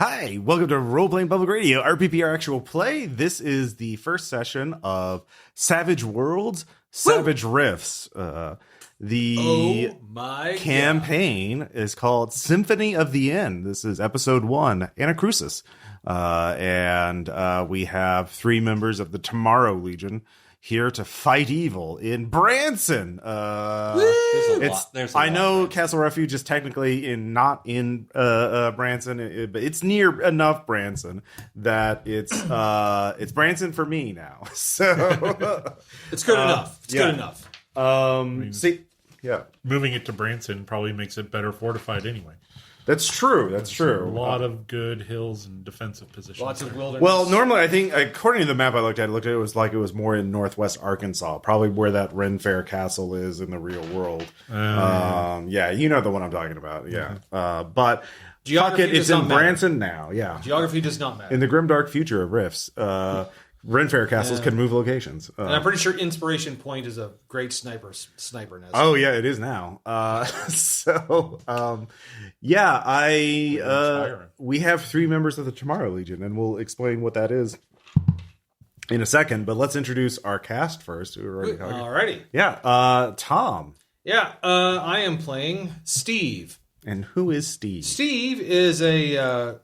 Hi, welcome to Role Playing Public Radio, RPPR Actual Play. This is the first session of Savage Worlds, Savage Rifts. The campaign is called Symphony of the End. This is episode 1, Anacrusis. And we have 3 members of the Tomorrow Legion here to fight evil in Branson. I know Castle Refuge is technically not in Branson, but it's near enough Branson that it's Branson for me now. So it's good enough. It's good enough. Moving it to Branson probably makes it better fortified anyway. That's true. That's true. A lot of good hills and defensive positions. Lots of wilderness. Well, normally I think, according to the map I looked at, it was like it was more in northwest Arkansas, probably where that Ren Fair Castle is in the real world. Yeah, you know the one I'm talking about. Yeah, but Geography fuck it, it's in Branson now. Yeah, geography does not matter. In the grimdark future of Rifts, Ren Fair castles can move locations. And I'm pretty sure Inspiration Point is a great sniper nest. Oh yeah, it is now. We have 3 members of the Tomorrow Legion, and we'll explain what that is in a second. But let's introduce our cast first. Alrighty. Yeah, Tom. Yeah, I am playing Steve. And who is Steve? Steve is a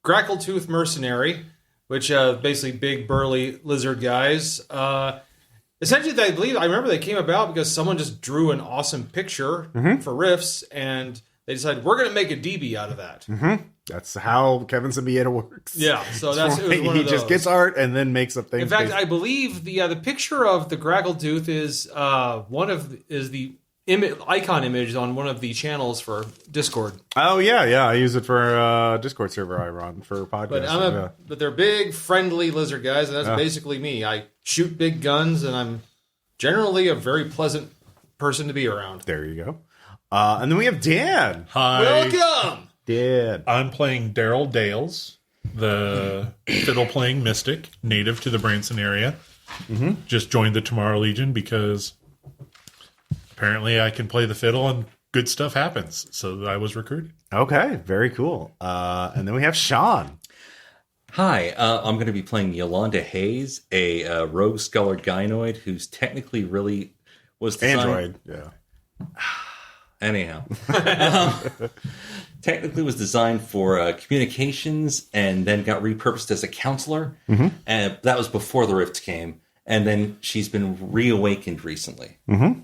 Grackle tooth mercenary, which basically big burly lizard guys. Essentially, I remember they came about because someone just drew an awesome picture for Riffs, and they decided we're going to make a DB out of that. That's how Kevin Symbieta works. Yeah, so it was one of those. He just gets art and then makes up things. In fact, I believe the picture of the Grackle tooth is the icon image on one of the channels for Discord. Oh yeah, I use it for Discord server I run for podcasts. But they're big, friendly lizard guys, and that's basically me. I shoot big guns, and I'm generally a very pleasant person to be around. There you go. And then we have Dan. Hi. Welcome, Dan. I'm playing Daryl Dales, the fiddle-playing mystic, native to the Branson area. Just joined the Tomorrow Legion because apparently I can play the fiddle and good stuff happens. So I was recruited. Okay, very cool. And then we have Shaun. Hi, I'm going to be playing Yolanda Haze, a rogue sculled gynoid who's technically really was designed... Android, yeah. Anyhow. Technically was designed for communications and then got repurposed as a counselor. And that was before the Rift came. And then she's been reawakened recently.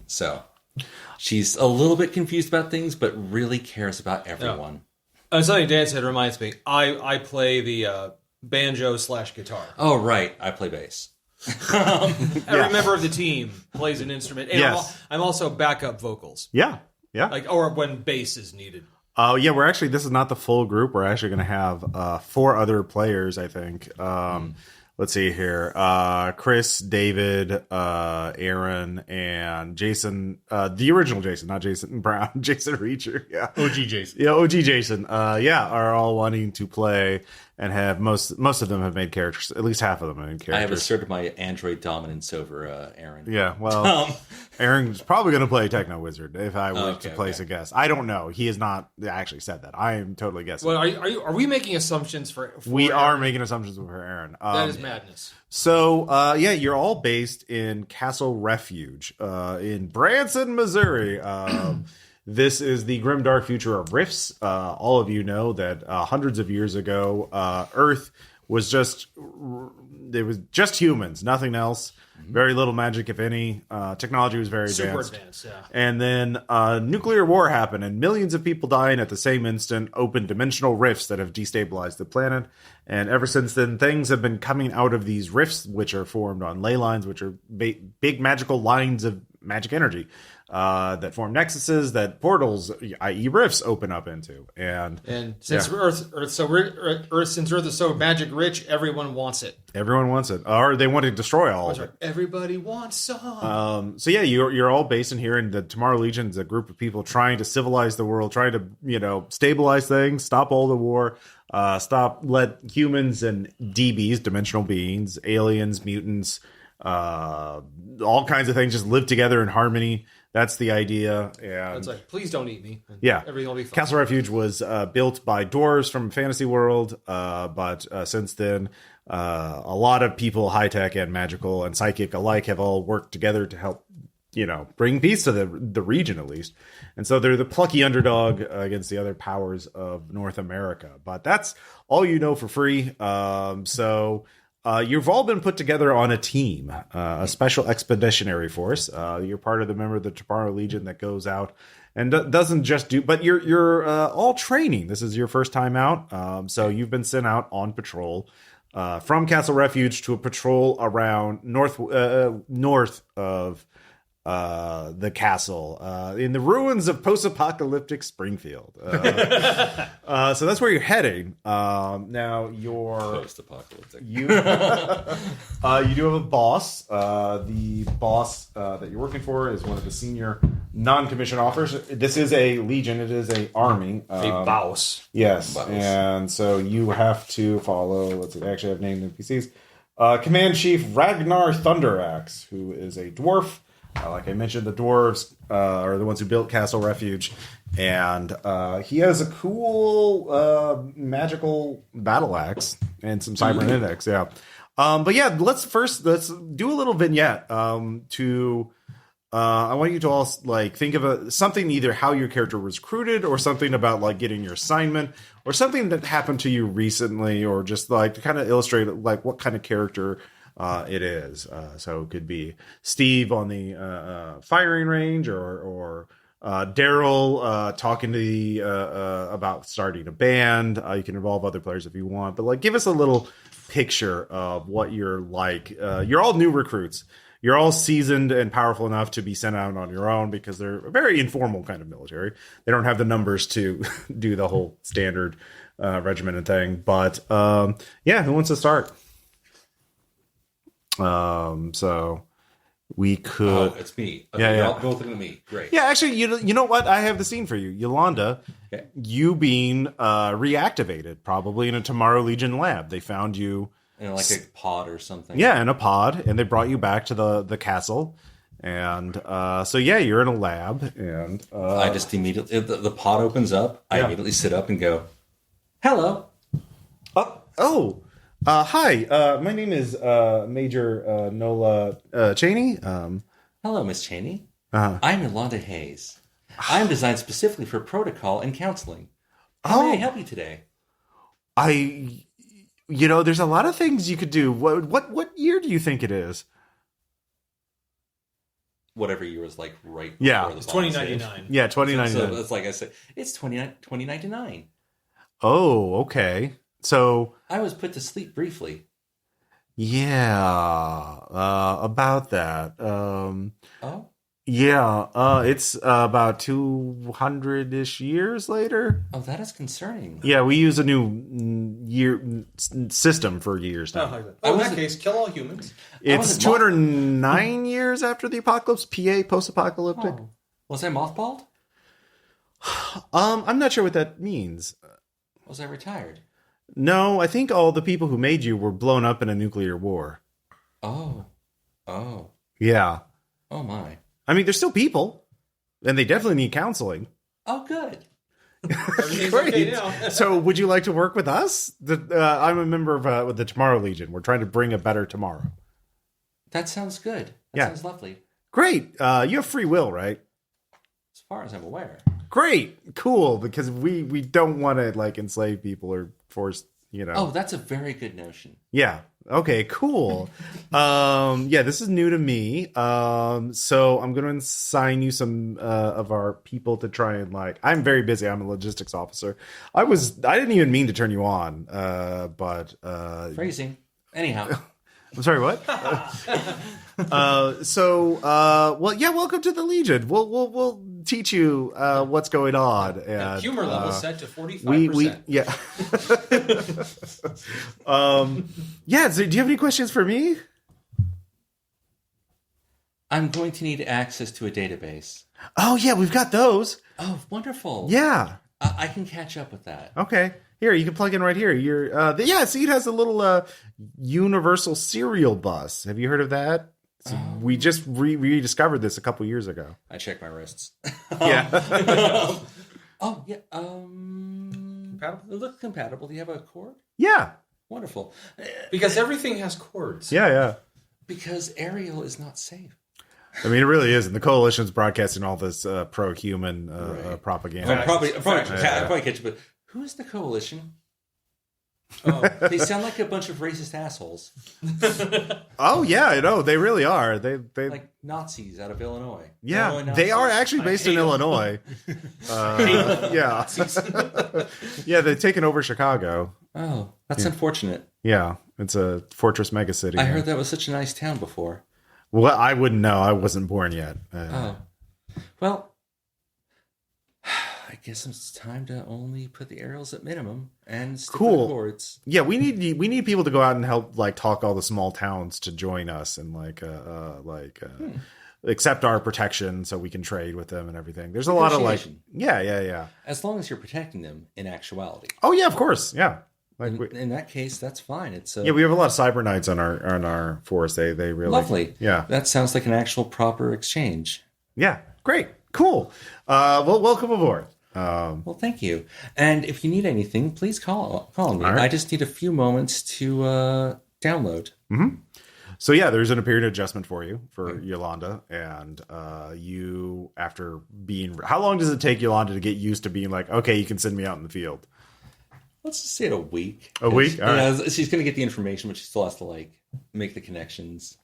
So she's a little bit confused about things, but really cares about everyone. Something Dan said reminds me. I play the banjo/guitar. Oh, right. I play bass. Every member of the team plays an instrument. And I'm also backup vocals. Yeah. Or when bass is needed. This is not the full group. We're actually going to have 4 other players, I think. Let's see here. Chris, David, Aaron, and Jason. The original Jason, not Jason Brown. Jason Reacher. Yeah. OG Jason. Yeah, OG Jason. Are all wanting to play and have most of them have made characters. At least half of them have made characters. I have asserted my android dominance over Aaron. Yeah, well, Aaron's probably going to play Techno Wizard if I were to place a guess. I don't know. He has not actually said that. I am totally guessing. Well, are we making assumptions for we Aaron? are making assumptions for Aaron. That is madness. So, you're all based in Castle Refuge in Branson, Missouri. This is the grimdark future of Rifts. All of you know that hundreds of years ago, Earth was just humans, nothing else. Very little magic, if any. Technology was very Super advanced, yeah. And then nuclear war happened, and millions of people dying at the same instant opened dimensional rifts that have destabilized the planet. And ever since then, things have been coming out of these rifts, which are formed on ley lines, which are big magical lines of magic energy that form nexuses that portals, i.e. rifts, open up into. And since Earth is so magic rich, everyone wants it. Everyone wants it, or they want to destroy all of it. Everybody wants some. You're all based in here, and the Tomorrow Legion is a group of people trying to civilize the world, trying to stabilize things, stop all the war, let humans and DBs, dimensional beings, aliens, mutants, all kinds of things just live together in harmony. That's the idea. And It's like, please don't eat me. yeah, Everything will be fine. Castle Refuge was built by dwarves from Fantasy World, but since then, a lot of people, high tech and magical and psychic alike, have all worked together to help, bring peace to the region at least. And so they're the plucky underdog against the other powers of North America. But that's all you know for free. So you've all been put together on a team, a special expeditionary force. You're part of the member of the Tomorrow Legion that goes out and doesn't just do, but you're all training. This is your first time out. So you've been sent out on patrol from Castle Refuge to a patrol around north of the castle in the ruins of post-apocalyptic Springfield. So that's where you're heading. Now you're Post-apocalyptic. you do have a boss. The boss that you're working for is one of the senior non-commissioned officers. This is a legion. It is a army. A boss. Yes, Boss. and so you have to follow. Let's see, actually, I've named NPCs. Command Chief Ragnar Thunderaxe, who is a dwarf. Like I mentioned, the dwarves are the ones who built Castle Refuge, and he has a cool magical battle axe and some cybernetics. Yeah, but yeah, let's do a little vignette. I want you to all think of something, either how your character was recruited, or something about getting your assignment, or something that happened to you recently, or just to kind of illustrate what kind of character it is. So it could be Steve on the firing range, or Daryl talking to the about starting a band. You can involve other players if you want, but give us a little picture of what you're like. You're all new recruits. You're all seasoned and powerful enough to be sent out on your own, because they're a very informal kind of military. They don't have the numbers to do the whole standard regimented thing. But yeah, who wants to start? So we could. Oh, it's me. Okay, Yeah. you're all both looking at me. Great. Yeah, actually, you know what? I have the scene for you, Yolanda. Okay. You being reactivated, probably in a Tomorrow Legion lab. They found you. In a pod or something. Yeah, in a pod, and they brought you back to the castle. And so yeah, you're in a lab, and I just immediately the pod opens up. I Yeah. immediately sit up and go, "Hello." Hi. My name is Major Nola Cheney. Hello, Miss Cheney. Uh-huh. I'm Yolanda Haze. I'm designed specifically for protocol and counseling. How may I help you today? There's a lot of things you could do. What year do you think it is? Whatever year was right before Yeah. the It's bomb saved. 2099. Yeah, 2099. So it's like I said, it's 2099. Oh, okay. So I was put to sleep briefly. yeah, about that. Oh? Yeah, it's about 200-ish years later. Oh, that is concerning. Yeah, we use a new system for years now. In that case, kill all humans. It's wasn't 209 years after the apocalypse. PA, post-apocalyptic. Oh. Was I mothballed? I'm not sure what that means. Was I retired? No, I think all the people who made you were blown up in a nuclear war. Oh. Oh. Yeah. Oh, my. I mean, they're still people, and they definitely need counseling. Oh, good. Everything's Great. okay now. So, would you like to work with us? I'm a member of the Tomorrow Legion. We're trying to bring a better tomorrow. That sounds good. That Yeah. sounds lovely. Great. You have free will, right? As far as I'm aware. Great. Cool. Because we don't want to enslave people or force, Oh, that's a very good notion. Yeah. Okay, cool. Yeah, this is new to me. So I'm going to assign you some of our people to try and I'm very busy. I'm a logistics officer. I didn't even mean to turn you on. But Phrasing. Anyhow. I'm sorry, what? Well, yeah, welcome to the Legion. We'll teach you what's going on. And Humor level set to 45%. yeah. Yeah, so do you have any questions for me? I'm going to need access to a database. Oh, yeah, we've got those. Oh, wonderful. Yeah. I can catch up with that. Okay. Here, you can plug in right here. See, it has a little universal serial bus. Have you heard of that? We just rediscovered this a couple years ago. I checked my wrists. Yeah. Oh, yeah. It looks compatible. Do you have a cord? Yeah. Wonderful. Because everything has cords. Yeah. Because Ariel is not safe. I mean, it really is. And the coalition's broadcasting all this pro-human propaganda. I'll probably catch you, but who is the coalition? Oh, they sound like a bunch of racist assholes. Oh, yeah, I know. They really are. They like Nazis out of Illinois. Yeah, Illinois they are Nazis. actually based in Illinois. Yeah. Yeah, they've taken over Chicago. Oh, that's unfortunate. Yeah, it's a fortress megacity. I heard that was such a nice town before. Well, I wouldn't know. I wasn't born yet. Well, I guess it's time to only put the aerials at minimum and stick with the cords. Yeah, we need people to go out and help like talk all the small towns to join us and accept our protection so we can trade with them and everything. There's a lot of like yeah. As long as you're protecting them in actuality. Oh yeah, of course, yeah. Like In that case, that's fine. It's yeah, we have a lot of cyber knights on our force. They really lovely. Yeah, that sounds like an actual proper exchange. Yeah, great, cool. Well, welcome aboard. Well, thank you. And if you need anything, please call me. Right. I just need a few moments to download. Mm-hmm. So yeah, there's an period adjustment for you for Yolanda, and you after being. How long does it take Yolanda to get used to being like, okay, you can send me out in the field? Let's just say it a week. A week? All right. She's going to get the information, but she still has to like make the connections.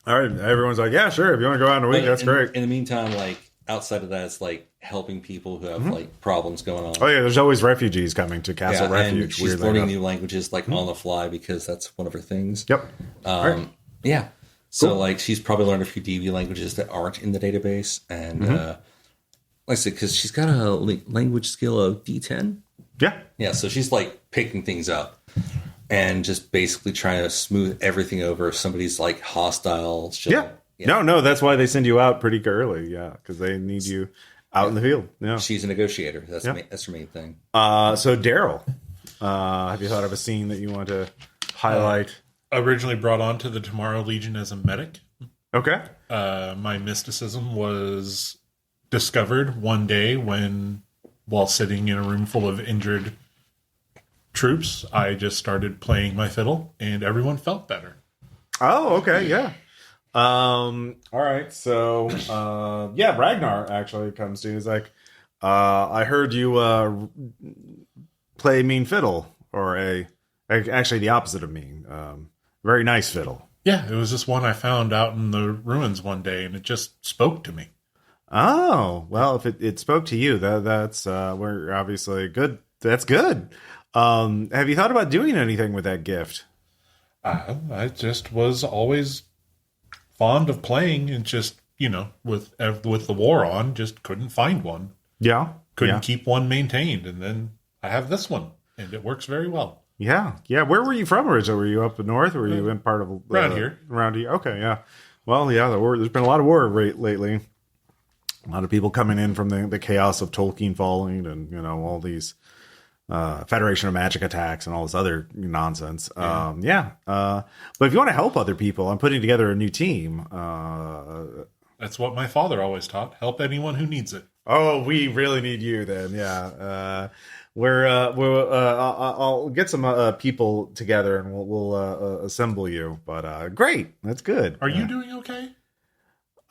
All right. Everyone's like, yeah, sure. If you want to go out in a week, that's great. In the meantime, like outside of that, it's like helping people who have like problems going on. Oh yeah, there's always refugees coming to Castle Refuge. And she's learning new languages like on the fly because that's one of her things. Yep. Right. Yeah. So like she's probably learned a few DV languages that aren't in the database, and like I said, because she's got a language skill of D10. Yeah, so she's like picking things up and just basically trying to smooth everything over if somebody's like hostile. Yeah. No, that's why they send you out pretty early. Yeah, because they need you out in the field. Yeah, she's a negotiator. That's her main thing. So Daryl, have you thought of a scene that you want to highlight? Originally brought on to the Tomorrow Legion as a medic. Okay. My mysticism was discovered one day while sitting in a room full of injured troops, I just started playing my fiddle, and everyone felt better. Oh, okay, yeah. All right, so Ragnar actually comes to you. He's like, I heard you play mean fiddle, or actually the opposite of mean. Very nice fiddle. Yeah, it was just one I found out in the ruins one day, and it just spoke to me. Oh, well, if it spoke to you, that's we're obviously good. That's good. Have you thought about doing anything with that gift? I just was always fond of playing, and just, with the war on, just couldn't find one. Yeah. Couldn't keep one maintained, and then I have this one, and it works very well. Yeah. Where were you from originally? Were you up north, or were you in part of around here? Around here. Okay. Yeah. Well, yeah. There's been a lot of war lately. A lot of people coming in from the chaos of Tolkien falling, and all these Federation of Magic attacks and all this other nonsense. Yeah. But if you want to help other people, I'm putting together a new team. That's what my father always taught. Help anyone who needs it. Oh, we really need you then. Yeah. I'll get some people together and we'll assemble you. But great, that's good. Are you doing okay?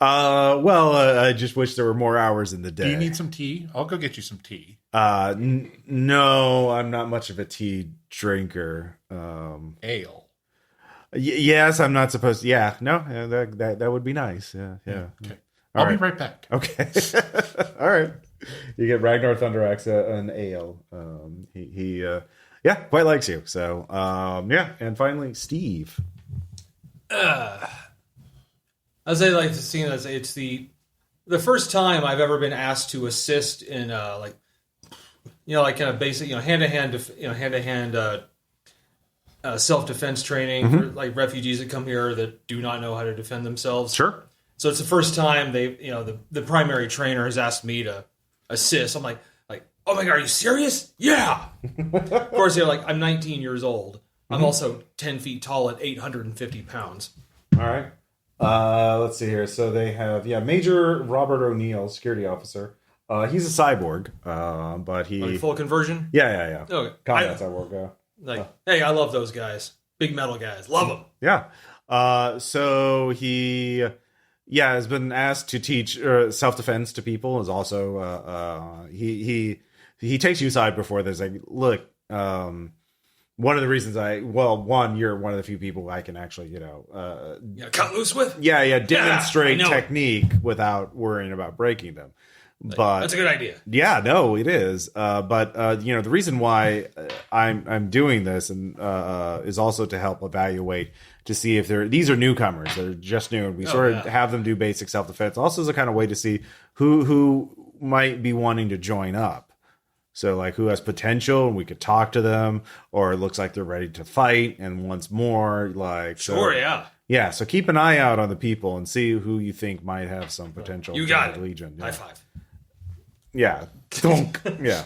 I just wish there were more hours in the day. Do you need some tea? I'll go get you some tea. No, I'm not much of a tea drinker. Ale. Yes, I'm not supposed to. Yeah, no, that would be nice. Yeah. Okay. I'll be right back. Okay. All right. You get Ragnar Thunderaxe an ale. He quite likes you. So, and finally, Steve. As I like to see it, it's the first time I've ever been asked to assist in kind of basic hand to hand self-defense training for like refugees that come here that do not know how to defend themselves. Sure. So it's the first time the primary trainer has asked me to assist. I'm like, oh my God, are you serious? Yeah. Of course, I'm 19 years old. I'm also 10 feet tall at 850 pounds. All right. Let's see here. So they have Major Robert O'Neill, security officer. He's a cyborg, but he Like full conversion. yeah. Okay. Combat cyborg. Hey, I love those guys. Big metal guys. Love them. Yeah. So he has been asked to teach self-defense to people. Is also he takes you aside before there's like, look, one of the reasons one, you're one of the few people I can actually, cut loose with. Demonstrate I know. Technique without worrying about breaking them. But That's a good idea. yeah, no, it is. But the reason why I'm doing this and is also to help evaluate to see if these are newcomers. They're just new, and we have them do basic self-defense. Also, is a kind of way to see who might be wanting to join up. So, like, who has potential, and we could talk to them, or it looks like they're ready to fight, and once more, like... Sure, Yeah, so keep an eye out on the people and see who you think might have some potential. You got it. Legion. Yeah. High five. Yeah. Yeah.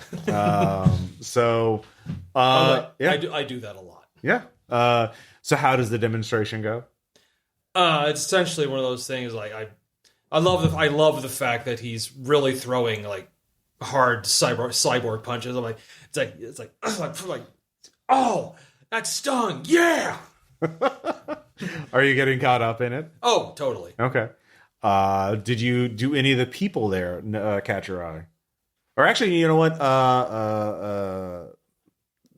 I do that a lot. Yeah. So how does the demonstration go? It's essentially one of those things, like, I love the fact that he's really throwing, like, hard cyborg punches. I'm like, it's like, oh, that stung. Yeah. Are you getting caught up in it? Oh, totally. Okay. Did you do any of the people there catch your eye? Or actually, you know what?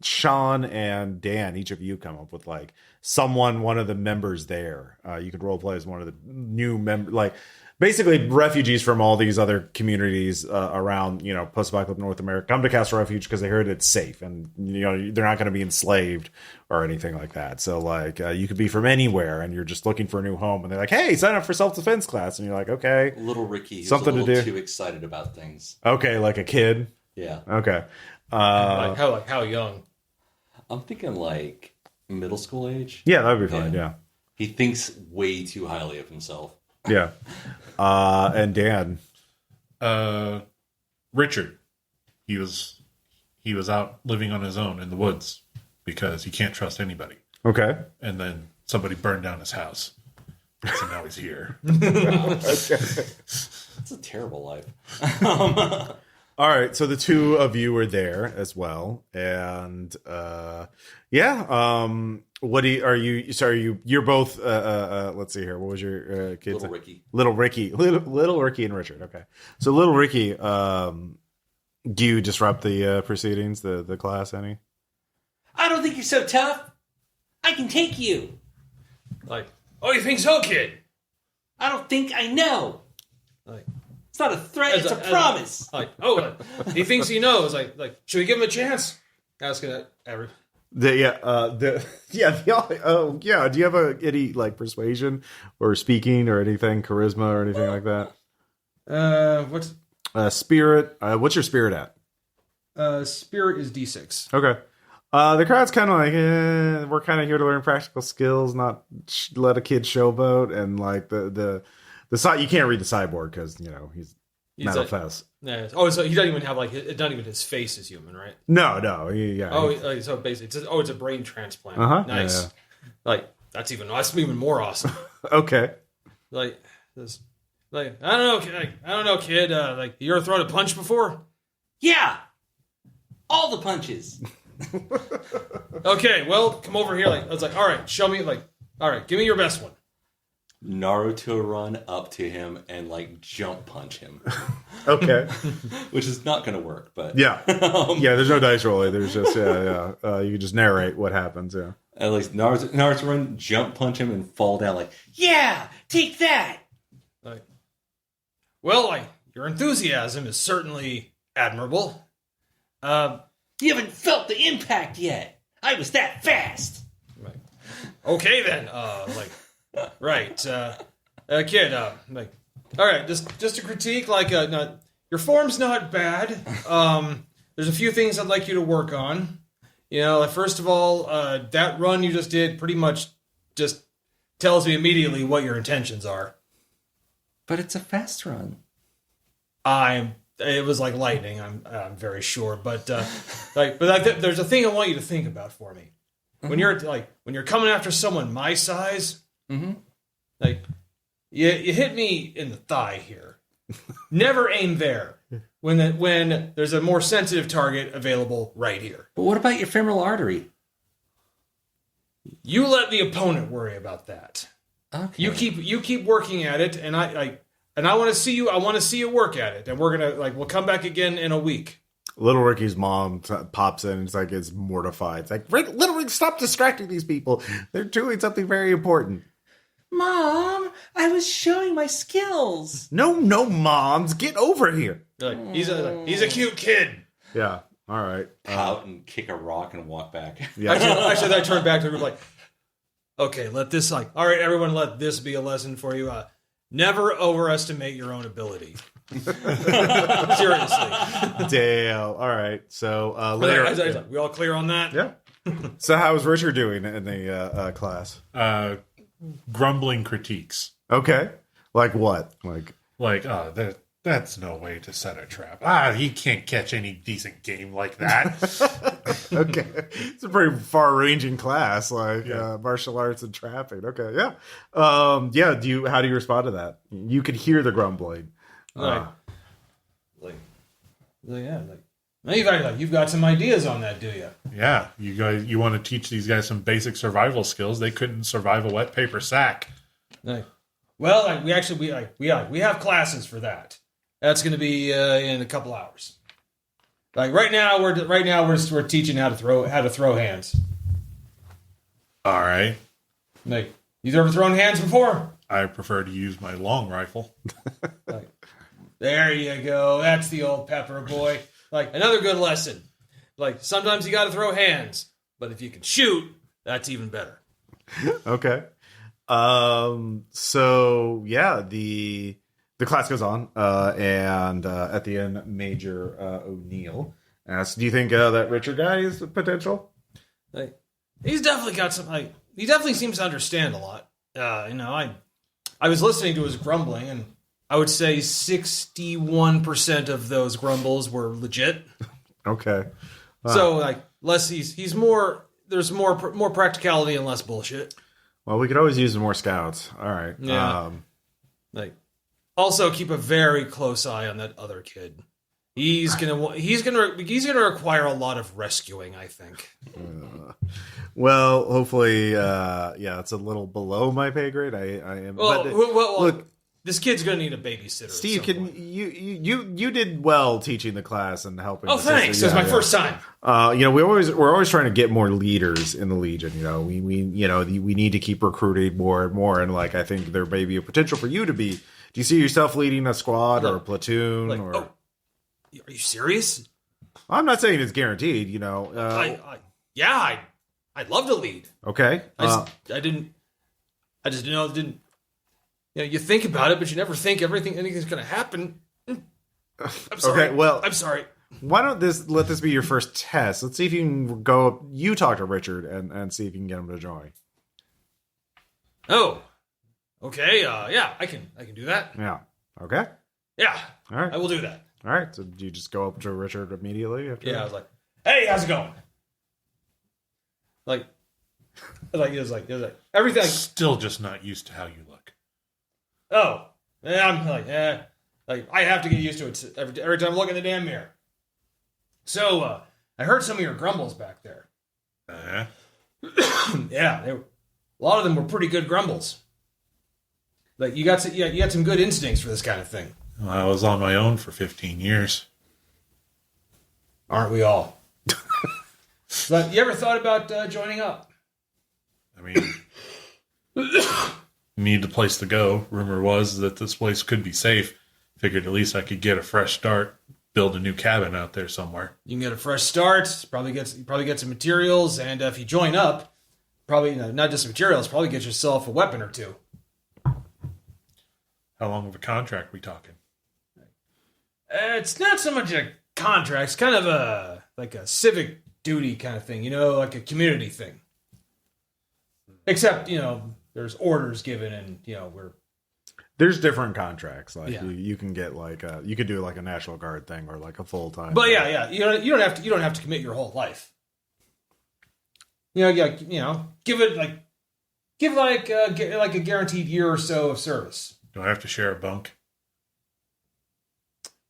Shaun and Dan, each of you come up with like one of the members there. You could role play as one of the new members, like basically refugees from all these other communities around, post-apocalyptic North America come to Castle Refuge because they heard it's safe and, they're not going to be enslaved or anything like that. So like you could be from anywhere and you're just looking for a new home and they're like, hey, sign up for self-defense class. And you're like, okay. Little Ricky, who's something a little to do. too excited about things. Okay, like a kid. Yeah. Okay. How young? I'm thinking like middle school age. Yeah, that would be fine. Yeah. He thinks way too highly of himself. Yeah. And Dan. Richard. He was out living on his own in the woods because he can't trust anybody. Okay. And then somebody burned down his house. So now he's here. It's a terrible life. All right, so the two of you were there as well, and what are you? Sorry, you're both. Let's see here. What was your kids? Little Ricky, little Ricky, and Richard. Okay, so little Ricky, do you disrupt the proceedings, the class, any? I don't think you're so tough. I can take you. Like, oh, you think so, kid? I don't think I know. Like. It's not a threat, it's a promise. Like, oh, he thinks he knows. Like, should we give him a chance? Asking that every. Do you have any like persuasion or speaking or anything, charisma or anything like that? What's spirit? What's your spirit at? Spirit is D6. Okay. The crowd's kind of like, we're kind of here to learn practical skills, not let a kid showboat, and like the side, you can't read the cyborg because he's not a fez. Yeah. Oh, so he doesn't even have like not even his face is human, right? No. So basically, it's a brain transplant. Nice. Yeah. Like that's even more awesome. Okay. I don't know, kid. Like you ever thrown a punch before? Yeah, all the punches. Okay, well, come over here. Like I was like, all right, show me. Like, all right, give me your best one. Naruto run up to him and like jump punch him. Okay. Which is not going to work, but yeah. There's no dice rolling. There's just you can just narrate what happens. Yeah. At least Naruto run, jump punch him and fall down like, yeah, take that. Like, your enthusiasm is certainly admirable. You haven't felt the impact yet. I was that fast. Like, okay then. Right, kid. Like, all right. Just a critique. Like, your form's not bad. There's a few things I'd like you to work on. Like, first of all, that run you just did pretty much just tells me immediately what your intentions are. But it's a fast run. It was like lightning. I'm very sure, but there's a thing I want you to think about for me. Mm-hmm. When you're coming after someone my size. Mm-hmm. Like, you hit me in the thigh here. Never aim there when there's a more sensitive target available right here. But what about your femoral artery? You let the opponent worry about that. Okay. You keep working at it, and I want to see you. I want to see you work at it, and we'll come back again in a week. Little Ricky's mom pops in and it's mortified. It's like, Little Rick, stop distracting these people. They're doing something very important. Mom, I was showing my skills. No, moms, get over here. He's a cute kid. Yeah, all right. Out and kick a rock and walk back. Yeah. Actually, I turned back to the group like, okay, all right, everyone, let this be a lesson for you. Never overestimate your own ability. Seriously. Dale. All right. So later. We all clear on that? Yeah. So how's Richard doing in the class? Grumbling critiques. Okay. Like what? That's no way to set a trap. He can't catch any decent game like that. Okay. It's a pretty far-ranging class, martial arts and trapping. Okay, yeah. How do you respond to that? You could hear the grumbling. You've got some ideas on that, do you? Yeah, you want to teach these guys some basic survival skills. They couldn't survive a wet paper sack. We have classes for that. That's going to be in a couple hours. Right now we're teaching how to throw hands. All right. You've ever thrown hands before? I prefer to use my long rifle. There you go. That's the old pepper boy. Another good lesson. Sometimes you got to throw hands, but if you can shoot, that's even better. Okay. So yeah, the class goes on, and at the end, Major O'Neill asks, "Do you think that Richard guy is potential?" He's definitely got some. He definitely seems to understand a lot. I was listening to his grumbling, and I would say 61% of those grumbles were legit. Okay. Wow. So less he's more. There's more practicality and less bullshit. Well, we could always use more scouts. All right. Yeah. Also keep a very close eye on that other kid. He's gonna require a lot of rescuing, I think. Well, hopefully, it's a little below my pay grade. I am. Look, this kid's gonna need a babysitter. Steve, you did well teaching the class and helping. Oh, thanks. It was my first time. We're always trying to get more leaders in the Legion. We need to keep recruiting more and more. And I think there may be a potential for you to be. Do you see yourself leading a squad or a platoon? Are you serious? I'm not saying it's guaranteed. I'd love to lead. Okay. I just didn't know it didn't. You think about it, but you never think anything's going to happen. I'm sorry. Okay, well, I'm sorry. Why don't let this be your first test? Let's see if you can go. You talk to Richard and see if you can get him to join. Oh, okay. I can do that. Yeah. Okay. Yeah. All right. I will do that. All right. So do you just go up to Richard immediately after? Yeah. I was like, "Hey, how's it going?" It was like everything. Still just not used to how you look. Oh, I'm I have to get used to it every time I look in the damn mirror. So, I heard some of your grumbles back there. Yeah, a lot of them were pretty good grumbles. You got some good instincts for this kind of thing. Well, I was on my own for 15 years. Aren't we all? But you ever thought about joining up? I mean, need a place to go. Rumor was that this place could be safe. Figured at least I could get a fresh start, build a new cabin out there somewhere. You can get a fresh start. Probably get some materials, and if you join up, probably not just materials. Probably get yourself a weapon or two. How long of a contract we talking? It's not so much a contract. It's kind of a civic duty kind of thing. Like a community thing. Except there's orders given, and there's different contracts. You can get you could do a National Guard thing or a full time. But yeah, you don't have to commit your whole life. Give it a guaranteed year or so of service. Do I have to share a bunk?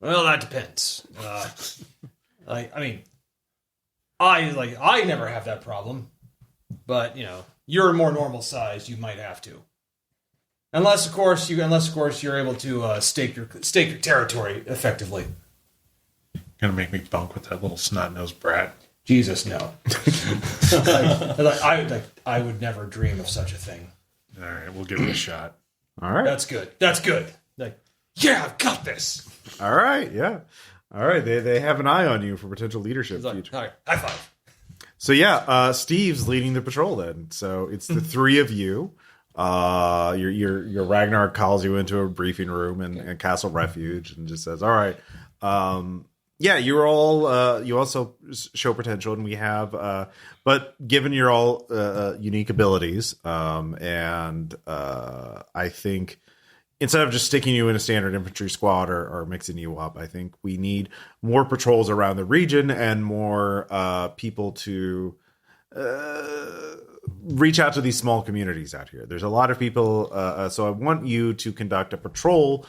Well, that depends. I never have that problem, but you're more normal size. You might have to, unless of course you're able to stake your territory effectively. Gonna make me bunk with that little snot-nosed brat. Jesus, no. I would never dream of such a thing. All right, we'll give it a shot. All right. That's good. That's good. Yeah, I've got this. All right. Yeah. All right. They have an eye on you for potential leadership future. All right, high five. So yeah, Steve's leading the patrol then. So it's the three of you. Your Ragnar calls you into a briefing room in Castle Refuge and just says, "All right, you're all you also show potential, and we have, but given your all unique abilities, and I think." Instead of just sticking you in a standard infantry squad or mixing you up, I think we need more patrols around the region and more people to reach out to these small communities out here. There's a lot of people, so I want you to conduct a patrol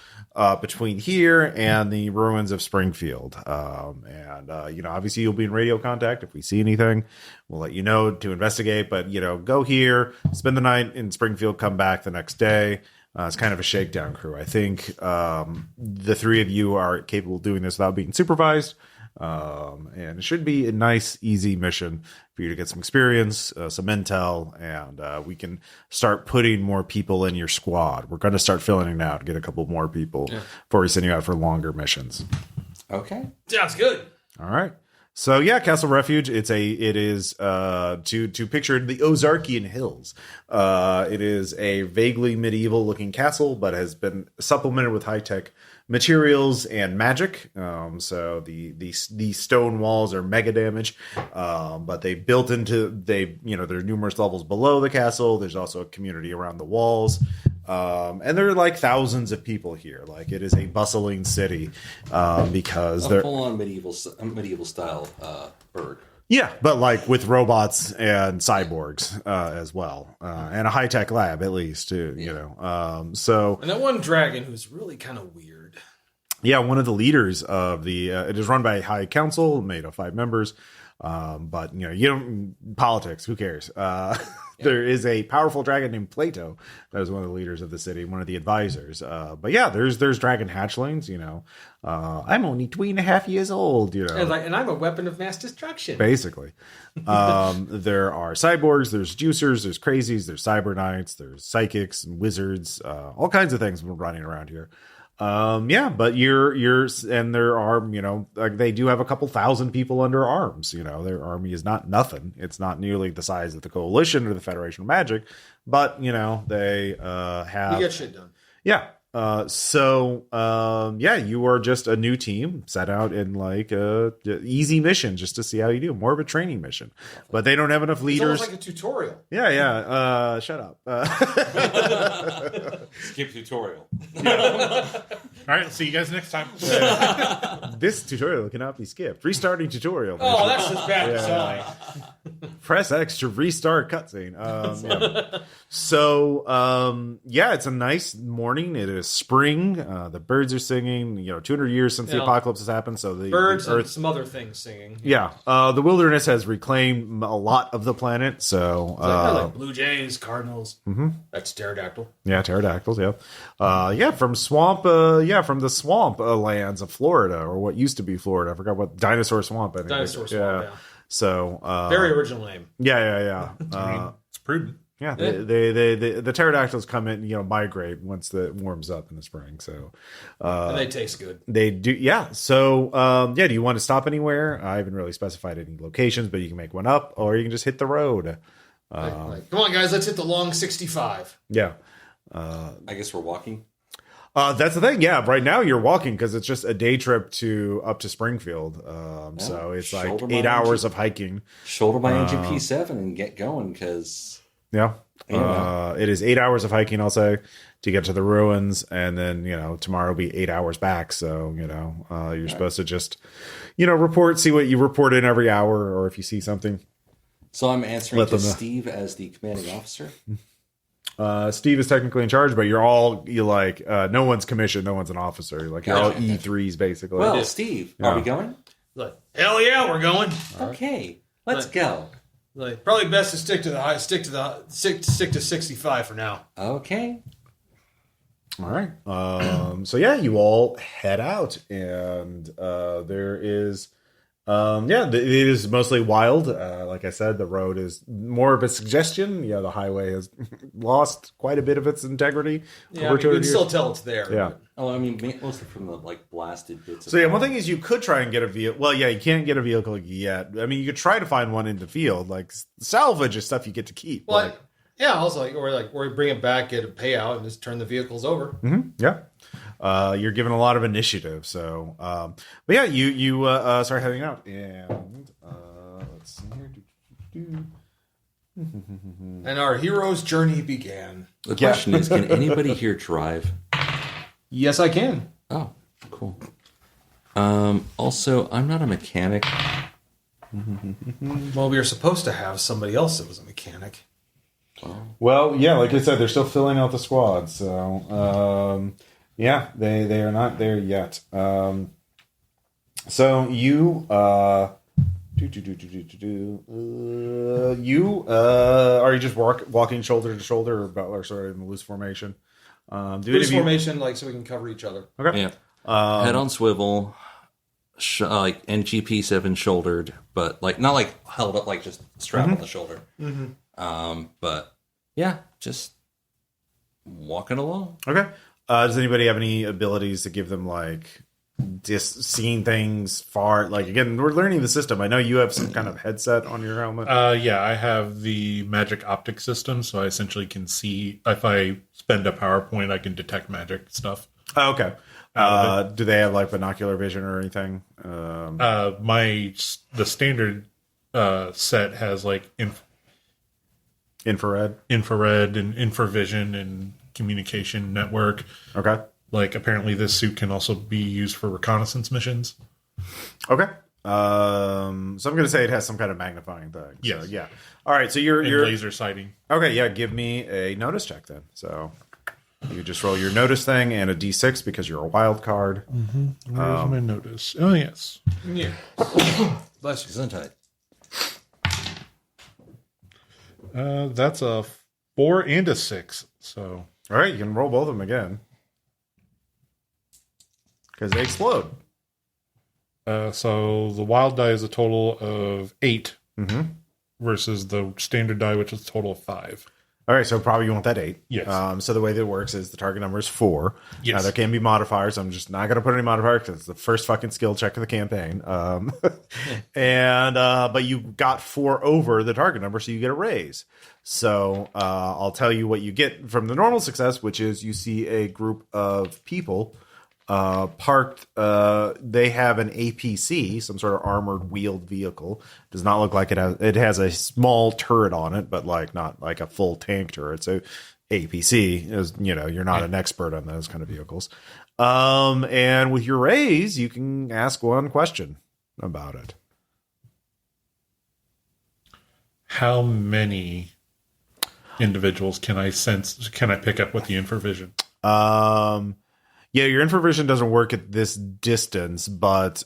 between here and the ruins of Springfield. Obviously you'll be in radio contact. If we see anything, we'll let you know to investigate. But, go here, spend the night in Springfield, come back the next day. It's kind of a shakedown crew. I think the three of you are capable of doing this without being supervised. And it should be a nice, easy mission for you to get some experience, some intel, and we can start putting more people in your squad. We're going to start filling it out, get a couple more people before we send you out for longer missions. Okay. Sounds good. All right. So yeah, Castle Refuge. It is to picture the Ozarkian Hills. It is a vaguely medieval looking castle, but has been supplemented with high tech materials and magic. So the stone walls are mega damage, but there are numerous levels below the castle. There's also a community around the walls. And there are like thousands of people here. Like it is a bustling city because they're full on medieval style burg. Yeah, but like with robots and cyborgs as well, and a high tech lab at least too. So and that one dragon who's really kind of weird. Yeah, one of the leaders of the it is run by a high council made of 5 members. But you don't politics. Who cares? There is a powerful dragon named Plato that is one of the leaders of the city, one of the advisors. But yeah, there's dragon hatchlings. I'm only 2.5 years old. And I'm a weapon of mass destruction. Basically, there are cyborgs, there's juicers, there's crazies, there's cyber knights, there's psychics and wizards, all kinds of things running around here. But and there are, they do have a couple thousand people under arms. Their army is not nothing. It's not nearly the size of the Coalition or the Federation of Magic, but they have. You get shit done. Yeah. You are just a new team set out in like a easy mission just to see how you do. More of a training mission, but they don't have enough leaders. It's almost like a tutorial. Yeah. Shut up. Skip tutorial. All right, see you guys next time. This tutorial cannot be skipped. Restarting tutorial. Oh, that's just bad design. Press X to restart cutscene. It's a nice morning. It is spring. The birds are singing. 200 years since the apocalypse has happened. So the birds Earth, and some other things singing. Yeah. The wilderness has reclaimed a lot of the planet. So like blue jays, cardinals. Mm-hmm. That's pterodactyl. Yeah, pterodactyls. Yeah. From the swamp lands of Florida, or what used to be Florida. I forgot what dinosaur swamp. I think. Dinosaur swamp. Yeah. So very original name. Yeah. It's prudent. Yeah, the pterodactyls come in, migrate once it warms up in the spring. So, and they taste good. They do, yeah. So, do you want to stop anywhere? I haven't really specified any locations, but you can make one up, or you can just hit the road. Come on, guys, let's hit the long 65. Yeah. I guess we're walking. That's the thing. Yeah, right now you're walking because it's just a day trip up to Springfield. So it's like 8 hours of hiking. Shoulder my engine P7 and get going because. Yeah. It is 8 hours of hiking, I'll say, to get to the ruins. And then, tomorrow will be 8 hours back. So, you're supposed to just, see what you report in every hour, or if you see something. So I'm answering to Steve as the commanding officer? Steve is technically in charge, but you're like no one's commissioned, no one's an officer. Like you're all E3s basically. Well, Steve, are we going? Like, hell yeah, we're going. Okay, let's go. Like, probably best to stick to 65 for now. Okay. All right. So yeah, you all head out, and there is, it is mostly wild. Like I said, the road is more of a suggestion. Yeah, the highway has lost quite a bit of its integrity. Yeah, you can still tell it's there. Yeah. Oh, I mean, mostly from the blasted bits. So yeah, one thing is you could try and get a vehicle. Well, yeah, you can't get a vehicle yet. I mean, you could try to find one in the field. Like salvage is stuff you get to keep. Well, yeah, also or bring it back, get a payout, and just turn the vehicles over. Mm-hmm. Yeah, you're given a lot of initiative. So, but yeah, you start heading out, and let's see here. And our hero's journey began. The question is, can anybody here drive? Yes, I can. Oh, cool. Also, I'm not a mechanic. Well, we were supposed to have somebody else that was a mechanic. Well, yeah, like I said, they're still filling out the squad. So, yeah, they are not there yet. So you are you just walking shoulder to shoulder, or sort of in the loose formation? Loose formation, so we can cover each other. Okay. Yeah. Head on swivel, NGP 7 shouldered, but not held up, just strap on the shoulder. Mm-hmm. But yeah, just walking along. Okay. Does anybody have any abilities to give them just seeing things far? Again, we're learning the system. I know you have some kind of headset on your helmet. Yeah, I have the magic optic system, so I essentially can see if I spend a PowerPoint, I can detect magic stuff. Oh, okay. Do they have binocular vision or anything? The standard set has infrared and infravision and communication network. Okay. Apparently this suit can also be used for reconnaissance missions. Okay. So I'm going to say it has some kind of magnifying thing. Yes. So, yeah. All right. So you're laser sighting. Okay. Yeah. Give me a notice check then. So you just roll your notice thing and a D6 because you're a wild card. Mm-hmm. Where's my notice? Oh, yes. Yeah. Bless you. Gesundheit. That's a 4 and a 6. So, all right, you can roll both of them again because they explode. So the wild die is a total of 8 versus the standard die, which is a total of 5. All right, so probably you want that 8. Yes. So the way that it works is the target number is 4. Yes. Now, there can be modifiers. I'm just not going to put any modifiers because it's the first fucking skill check of the campaign. But you got 4 over the target number, so you get a raise. So I'll tell you what you get from the normal success, which is you see a group of people parked. They have an APC, some sort of armored wheeled vehicle. Does not look like it has a small turret on it, but not like a full tank turret. So APC is, you're not an expert on those kind of vehicles. And with your raise, you can ask one question about it. How many individuals can I pick up with the infravision? Yeah, your infravision doesn't work at this distance, but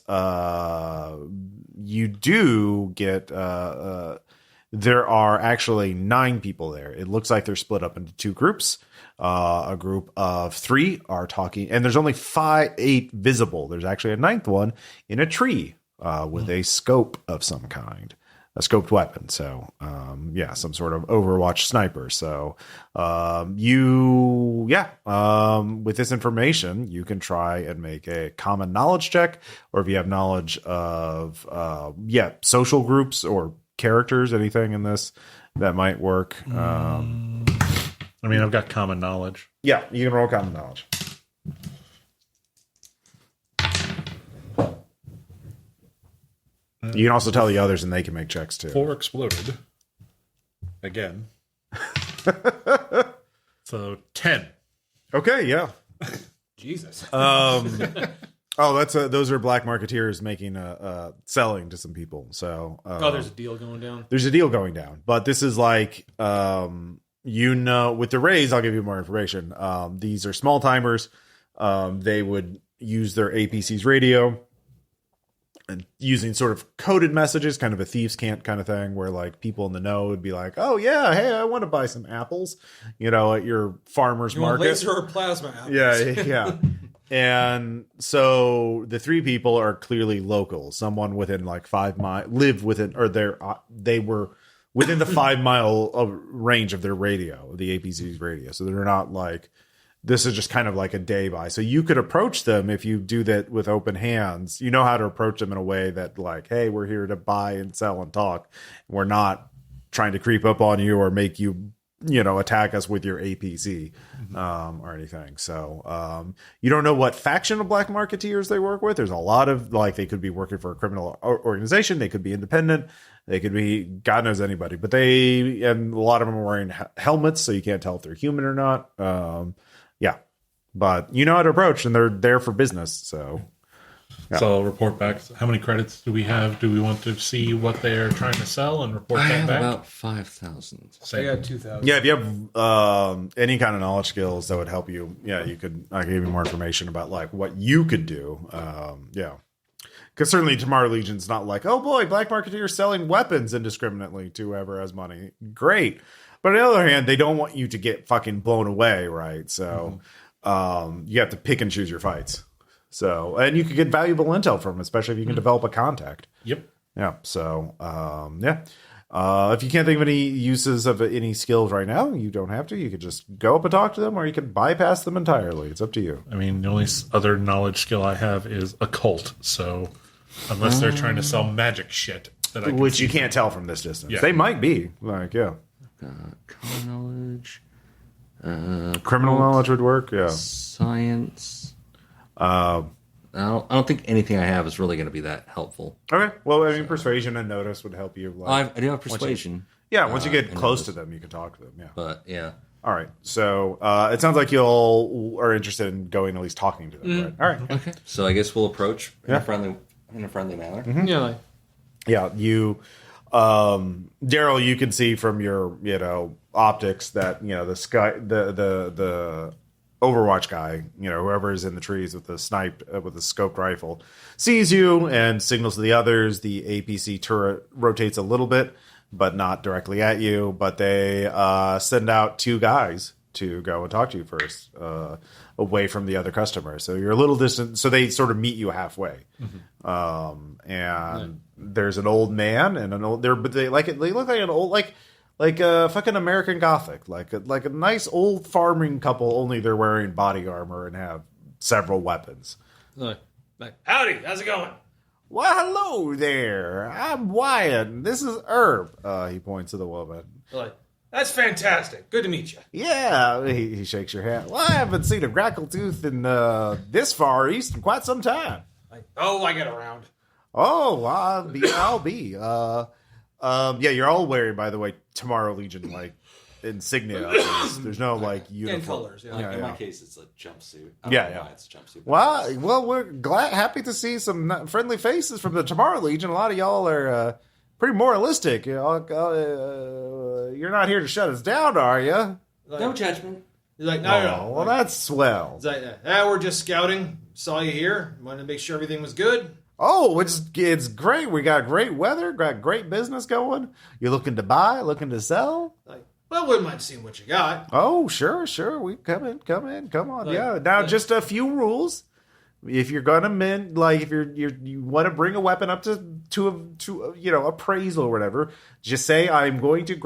you do get there are actually 9 people there. It looks like they're split up into 2 groups. A group of 3 are talking, and there's only 8 visible. There's actually a 9th one in a tree with a scope of some kind. A scoped weapon, so some sort of Overwatch sniper. So with this information, you can try and make a common knowledge check, or if you have knowledge of social groups or characters, anything in this that might work. I've got common knowledge. Yeah, you can roll common knowledge. You can also tell the others, and they can make checks too. 4 exploded. Again. So 10. Okay, yeah. Jesus. Those are black marketeers making selling to some people. So there's a deal going down. There's a deal going down, but this is with the Rays, I'll give you more information. These are small timers. They would use their APC's radio and using sort of coded messages, kind of a thieves' cant kind of thing, where like people in the know would be like, "Oh yeah, hey, I want to buy some apples," at your farmer's market. Laser or plasma apples. Yeah. And so the three people are clearly local. Someone within like 5 miles lived within, or they were within the 5 mile range of their radio, the APC's radio. So they're not like, this is just kind of like a day by. So you could approach them if you do that with open hands. You know how to approach them in a way that like, hey, we're here to buy and sell and talk. We're not trying to creep up on you or make you, attack us with your APC or anything. So you don't know what faction of black marketeers they work with. There's a lot of like, they could be working for a criminal organization. They could be independent. They could be God knows anybody. But and a lot of them are wearing helmets, so you can't tell if they're human or not. Yeah, but you know how to approach, and they're there for business. So, yeah. So I'll report back. How many credits do we have? Do we want to see what they're trying to sell and report I that have back? about 5,000. I got 2,000. Yeah, if you have any kind of knowledge skills that would help you, I could give you more information about like what you could do. Yeah, because certainly Tomorrow Legion's not like, oh boy, black marketeers selling weapons indiscriminately to whoever has money. Great. But on the other hand, they don't want you to get fucking blown away, right? So you have to pick and choose your fights. So, and you could get valuable intel from them, especially if you can develop a contact. Yep. Yeah. So, if you can't think of any uses of any skills right now, you don't have to. You could just go up and talk to them, or you could bypass them entirely. It's up to you. I mean, the only other knowledge skill I have is occult. So, unless they're trying to sell magic shit, Which you can't tell from this distance. Yeah. They might be. Common knowledge. Criminal knowledge would work. Yeah. Science. I don't think anything I have is really going to be that helpful. Okay. Well, I mean, persuasion and notice would help you. I do have persuasion. Once you get close to them, you can talk to them. Yeah. But yeah. All right. So it sounds like you all are interested in going at least talking to them. Right? All right. Okay. So I guess we'll approach in a friendly manner. Mm-hmm. Yeah. Yeah. You, Daryl, you can see from your optics that the sky, the Overwatch guy, whoever is in the trees with the scoped rifle, sees you and signals to the others. The APC turret rotates a little bit, but not directly at you. But they send out 2 guys to go and talk to you first, away from the other customer. So you're a little distant. So they sort of meet you halfway. And there's an old man and an old. They look like an old like a fucking American Gothic, like a nice old farming couple. Only they're wearing body armor and have several weapons. Like, howdy, how's it going? Well, hello there. I'm Wyatt. This is Herb. He points to the woman. Like, that's fantastic. Good to meet you. Yeah, he shakes your hand. Well, I haven't seen a Grackle tooth in this far east in quite some time. Like, I get around. Oh, I'll be. Yeah, you're all wearing, by the way, Tomorrow Legion insignia. There's no uniform. And colors. Yeah. In my case, it's a jumpsuit. It's a jumpsuit. Well, we're happy to see some friendly faces from the Tomorrow Legion. A lot of y'all are pretty moralistic. You're not here to shut us down, are you? No judgment. He's like, no. Well, that's swell. He's like, we're just scouting. Saw you here. Wanted to make sure everything was good. Oh, it's great. We got great weather, got great business going. You're looking to buy, looking to sell? Like, well, wouldn't mind seeing what you got. Oh, sure. We come in. Come on. Yeah. Now, just a few rules. If you're gonna if you want to bring a weapon up to appraisal or whatever, just say I'm going to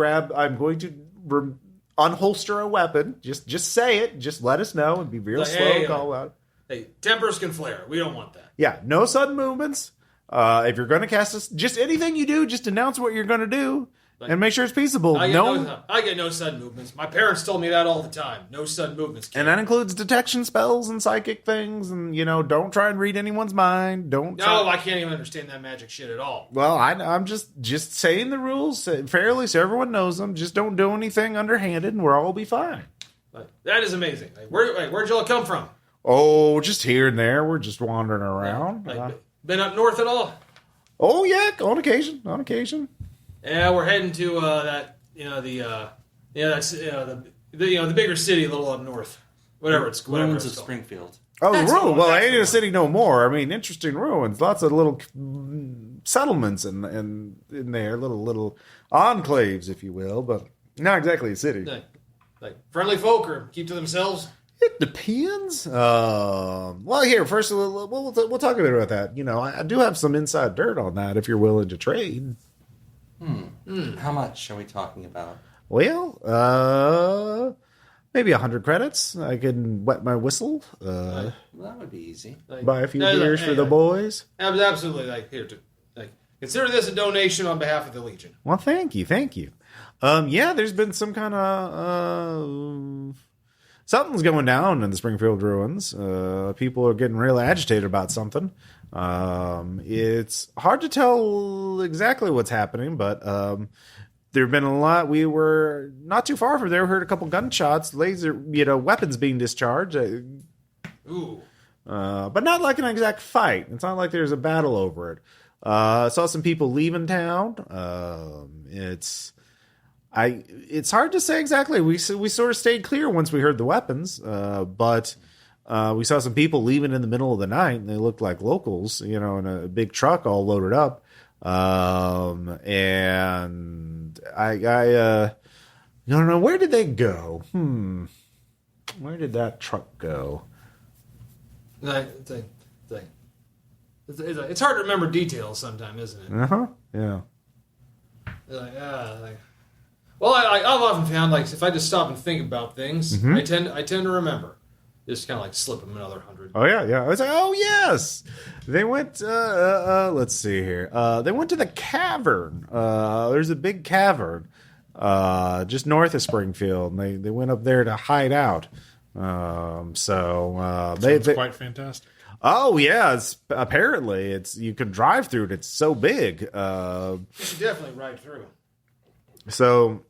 unholster a weapon. Just say it. Just let us know and be real slow. Call out. Hey, tempers can flare. We don't want that. Yeah, no sudden movements. If you're going to cast us, just anything you do, just announce what you're going to do and make sure it's peaceable. I get no sudden movements. My parents told me that all the time. No sudden movements. And that includes detection spells and psychic things. And, don't try and read anyone's mind. I can't even understand that magic shit at all. Well, I'm just saying the rules fairly so everyone knows them. Just don't do anything underhanded and we'll all be fine. That is amazing. Where'd y'all come from? Oh, just here and there. We're just wandering around. Been up north at all? Oh, yeah, on occasion. Yeah, we're heading to the Yeah, that's the bigger city a little up north. Whatever it's Ruins of called. Springfield. Oh, That's ruin. the one, Well, that's ain't the a one. city no more. I mean, interesting ruins. Lots of little settlements in there, little enclaves, if you will, but not exactly a city. Like friendly folk or keep to themselves. It depends. Well, here first we'll talk a bit about that. You know, I do have some inside dirt on that. If you're willing to trade. How much are we talking about? Well, maybe 100 credits. I can wet my whistle. Well, that would be easy. Buy a few beers for the boys. Absolutely. Consider this a donation on behalf of the Legion. Well, thank you. Yeah, there's been some kind of something's going down in the Springfield ruins. People are getting real agitated about something. It's hard to tell exactly what's happening, but there have been a lot. We were not too far from there. We heard a couple gunshots, laser, weapons being discharged. Ooh. But not like an exact fight. It's not like there's a battle over it. Saw some people leaving town. It's hard to say exactly. We sort of stayed clear once we heard the weapons, but we saw some people leaving in the middle of the night, and they looked like locals, in a big truck all loaded up. And I don't know, where did they go? Where did that truck go? It's hard to remember details sometimes, isn't it? Yeah. Well, I've often found if I just stop and think about things, I tend to remember. Just kind of slip them another 100. Oh yeah. I was like, oh yes, they went. Let's see here. They went to the cavern. There's a big cavern, just north of Springfield. And they went up there to hide out. Sounds quite fantastic. Oh yeah, apparently you can drive through it. It's so big. You should definitely ride through. So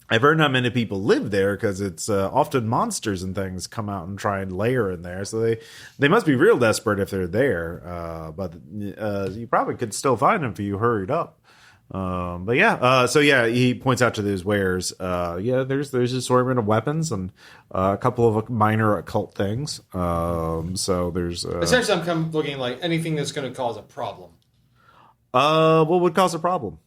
I've heard not many people live there because it's often monsters and things come out and try and lair in there. So they must be real desperate if they're there. But you probably could still find them if you hurried up. But yeah, he points out to those wares. There's assortment of weapons and a couple of minor occult things. So there's Essentially, I'm looking anything that's going to cause a problem. what would cause a problem?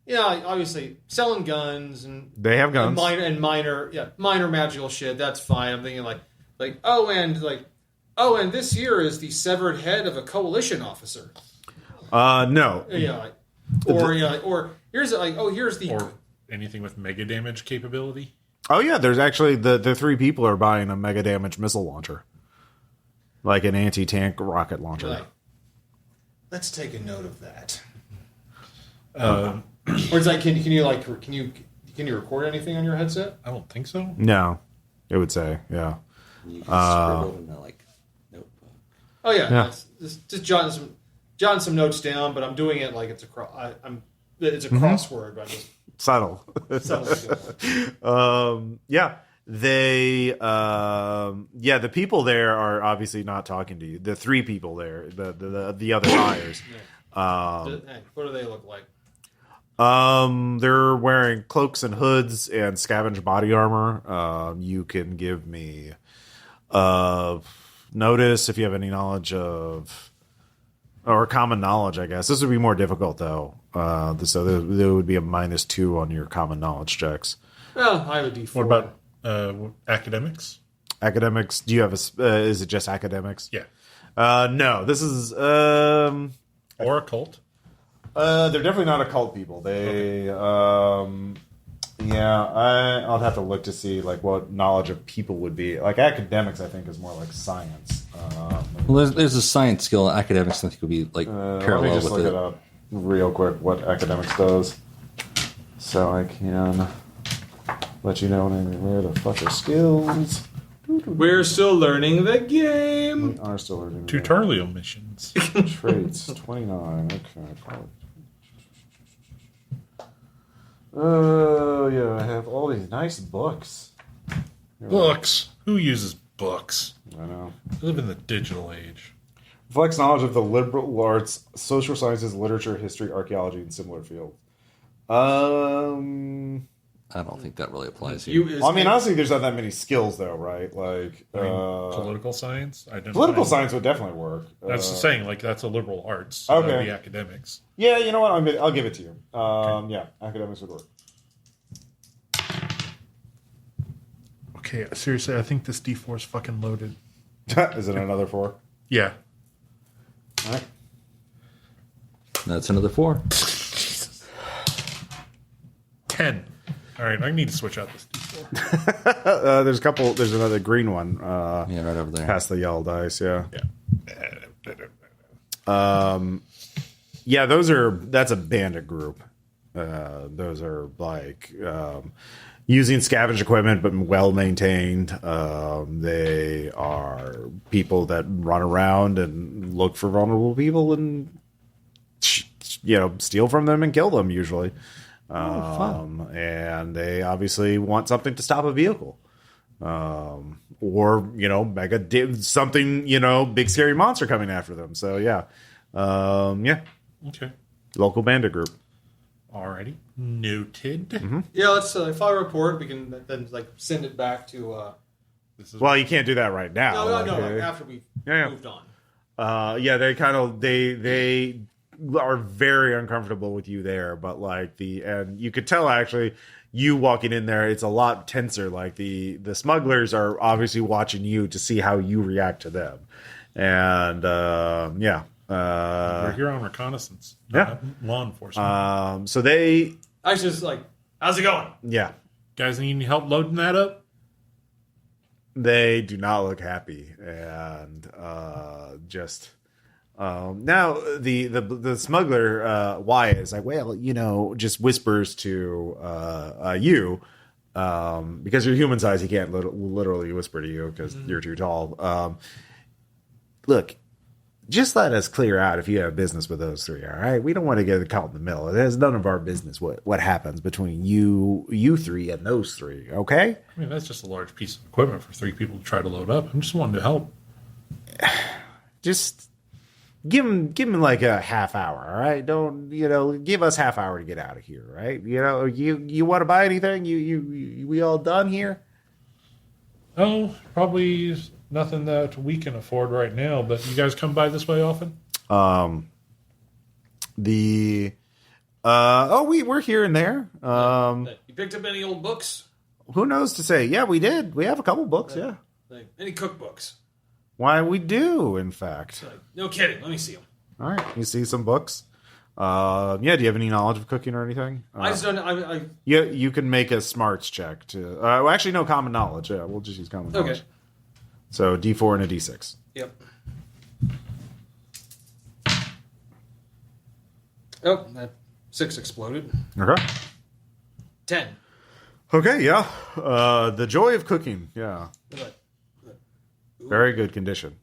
Yeah, obviously selling guns and They have guns. and minor magical shit. That's fine. I'm thinking and this here is the severed head of a coalition officer. No. Or here's the Or anything with mega damage capability. Oh yeah, there's actually the three people are buying a mega damage missile launcher, like an anti-tank rocket launcher. Let's take a note of that. Or it's can you record anything on your headset? I don't think so. No, it would say yeah. You can scribble in the notebook. Oh yeah. Yeah. Just jotting some notes down, but I'm doing it like it's a crossword, but I'm just Subtle. Yeah. They the people there are obviously not talking to you. The three people there, the other buyers. what do they look like? They're wearing cloaks and hoods and scavenged body armor. You can give me notice if you have any knowledge of, or common knowledge, I guess. This would be more difficult though. So there would be a -2 on your common knowledge checks. Well, I have a D4. What about academics? Academics? Do you have is it just academics? Yeah. No, this is Or occult? they're definitely not occult people. They I'll have to look to see what knowledge of people would be. Academics, I think, is more like science. Well, there's a science skill. Academics, I think, would be Let me parallel just with look it up real quick. What academics does, so I can let you know where the fuck are skills. We're still learning the game. We are still learning. Tutorial missions. Traits 29. Okay. Oh yeah, I have all these nice books. Books. Who uses books? I know. We live in the digital age. Reflects knowledge of the liberal arts, social sciences, literature, history, archaeology, and similar fields. I don't think that really applies here. I mean, honestly, there's not that many skills, though, right? Like, political science? Political science would definitely work. That's the saying, like, that's a liberal arts. So Okay. that'd be academics. Yeah, you know what? I'll give it to you. Yeah, academics would work. Okay, seriously, I think this D4 is fucking loaded. Is it another 4? Yeah. All right. That's another 4. 10. All right, I need to switch out this D4. There's another green one. Yeah, right over there. Past the yellow dice, yeah. Yeah. Yeah, that's a bandit group. Those are like using scavenge equipment, but well maintained. They are people that run around and look for vulnerable people and steal from them and kill them usually. And they obviously want something to stop a vehicle. Or something, big scary monster coming after them. So yeah. Okay. Local bandit group. Alrighty. Noted. Mm-hmm. Yeah, let's file a report. We can then send it back to. Well, you can't do that right now. No. After we've moved on. They are very uncomfortable with you there, but and you could tell actually you walking in there, it's a lot tenser. Like the smugglers are obviously watching you to see how you react to them, and We're here on reconnaissance. Yeah. Law enforcement. So they, I was just like, how's it going? yeah, Guys need any help loading that up? they do not look happy, and now the smuggler Wyatt is like, well, just whispers to you because you're human size, he can't literally whisper to you because you're too tall. Look, just let us clear out if you have business with those three, all right? We don't want to get caught in the middle. It has none of our business what happens between you three and those three, okay? I mean, that's just a large piece of equipment for 3 people to try to load up. I'm just wanting to help. Just give him like a half hour, all right? Don't give us half hour to get out of here, right? You want to buy anything? We all done here? Oh, probably nothing that we can afford right now, but you guys come by this way often? We're here and there. You picked up any old books? Who knows to say? Yeah, we did. We have a couple books, yeah. Any cookbooks? Why, we do, in fact. No kidding. Let me see them. All right, you see some books. Do you have any knowledge of cooking or anything? I just don't. You can make a smarts check to. Actually, no, common knowledge. Yeah, we'll just use common knowledge. Okay. So D4 and a D6. Yep. Oh, that 6 exploded. Okay. 10. Okay. Yeah. The joy of cooking. Yeah. Very good condition.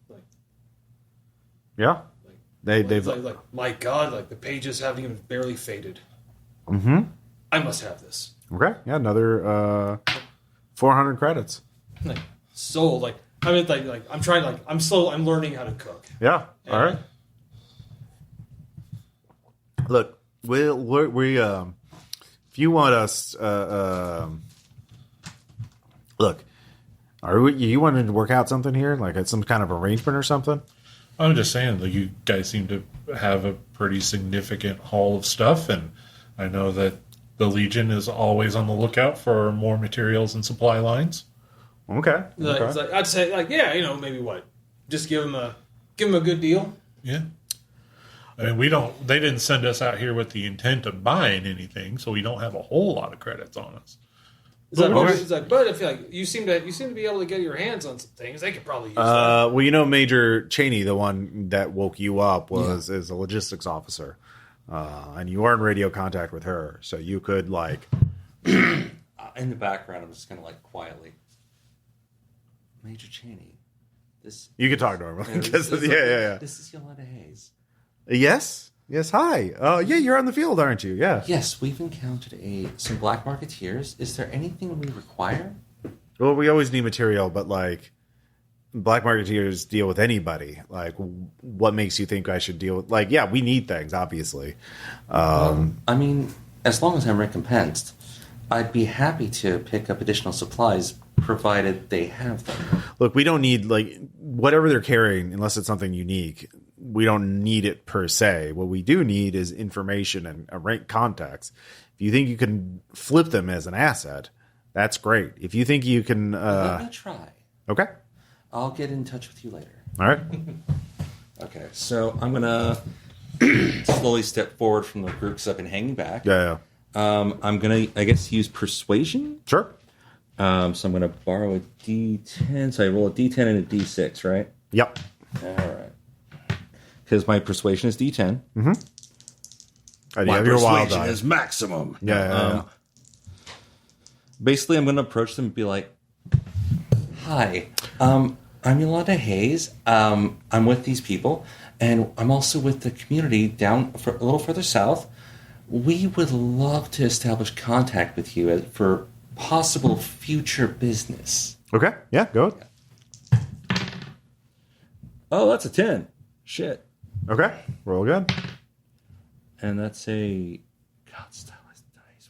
Yeah. They've like my God, the pages haven't even barely faded. Mm-hmm. I must have this. Okay. Yeah. Another 400 credits. Sold. I'm trying. I'm learning how to cook. Yeah. All right. Look, we if you want us, look, you wanted to work out something here, like some kind of arrangement or something? I'm just saying that you guys seem to have a pretty significant haul of stuff, and I know that the Legion is always on the lookout for more materials and supply lines. Okay. I'd say maybe what? Just give them a good deal. Yeah. I mean, they didn't send us out here with the intent of buying anything, so we don't have a whole lot of credits on us. But I feel like you seem to be able to get your hands on some things. They could probably use that. Well, Major Cheney, the one that woke you up, is a logistics officer, and you are in radio contact with her, so you could in the background, I'm just kind of quietly, Major Cheney. You can talk to her. Yeah. This is Yolanda Haze. Yes. Hi. You're on the field, aren't you? Yeah. Yes, we've encountered some black marketeers. Is there anything we require? Well, we always need material, but black marketeers deal with anybody. What makes you think I should deal with? We need things, obviously. I mean, as long as I'm recompensed, I'd be happy to pick up additional supplies, provided they have them. Look, we don't need, like, whatever they're carrying, unless it's something unique. We don't need it per se. What we do need is information and rank contacts. If you think you can flip them as an asset, that's great. If you think you can... Let me try. Okay. I'll get in touch with you later. All right. Okay, so I'm going to slowly step forward from the group because I've been hanging back. Yeah. I'm going to, I guess, use persuasion. Sure. So I'm going to borrow a D10. So I roll a D10 and a D6, right? Yep. All right. Because my persuasion is D10. Mm-hmm. And you My have your wild persuasion die. is maximum. Yeah. Basically, I'm going to approach them and be like, "Hi, I'm Yolanda Haze. I'm with these people, and I'm also with the community down a little further south. We would love to establish contact with you for possible future business." Okay. Yeah, go ahead. Oh, that's a 10. Shit. Okay. Roll again. And that's a... God, stylized dice.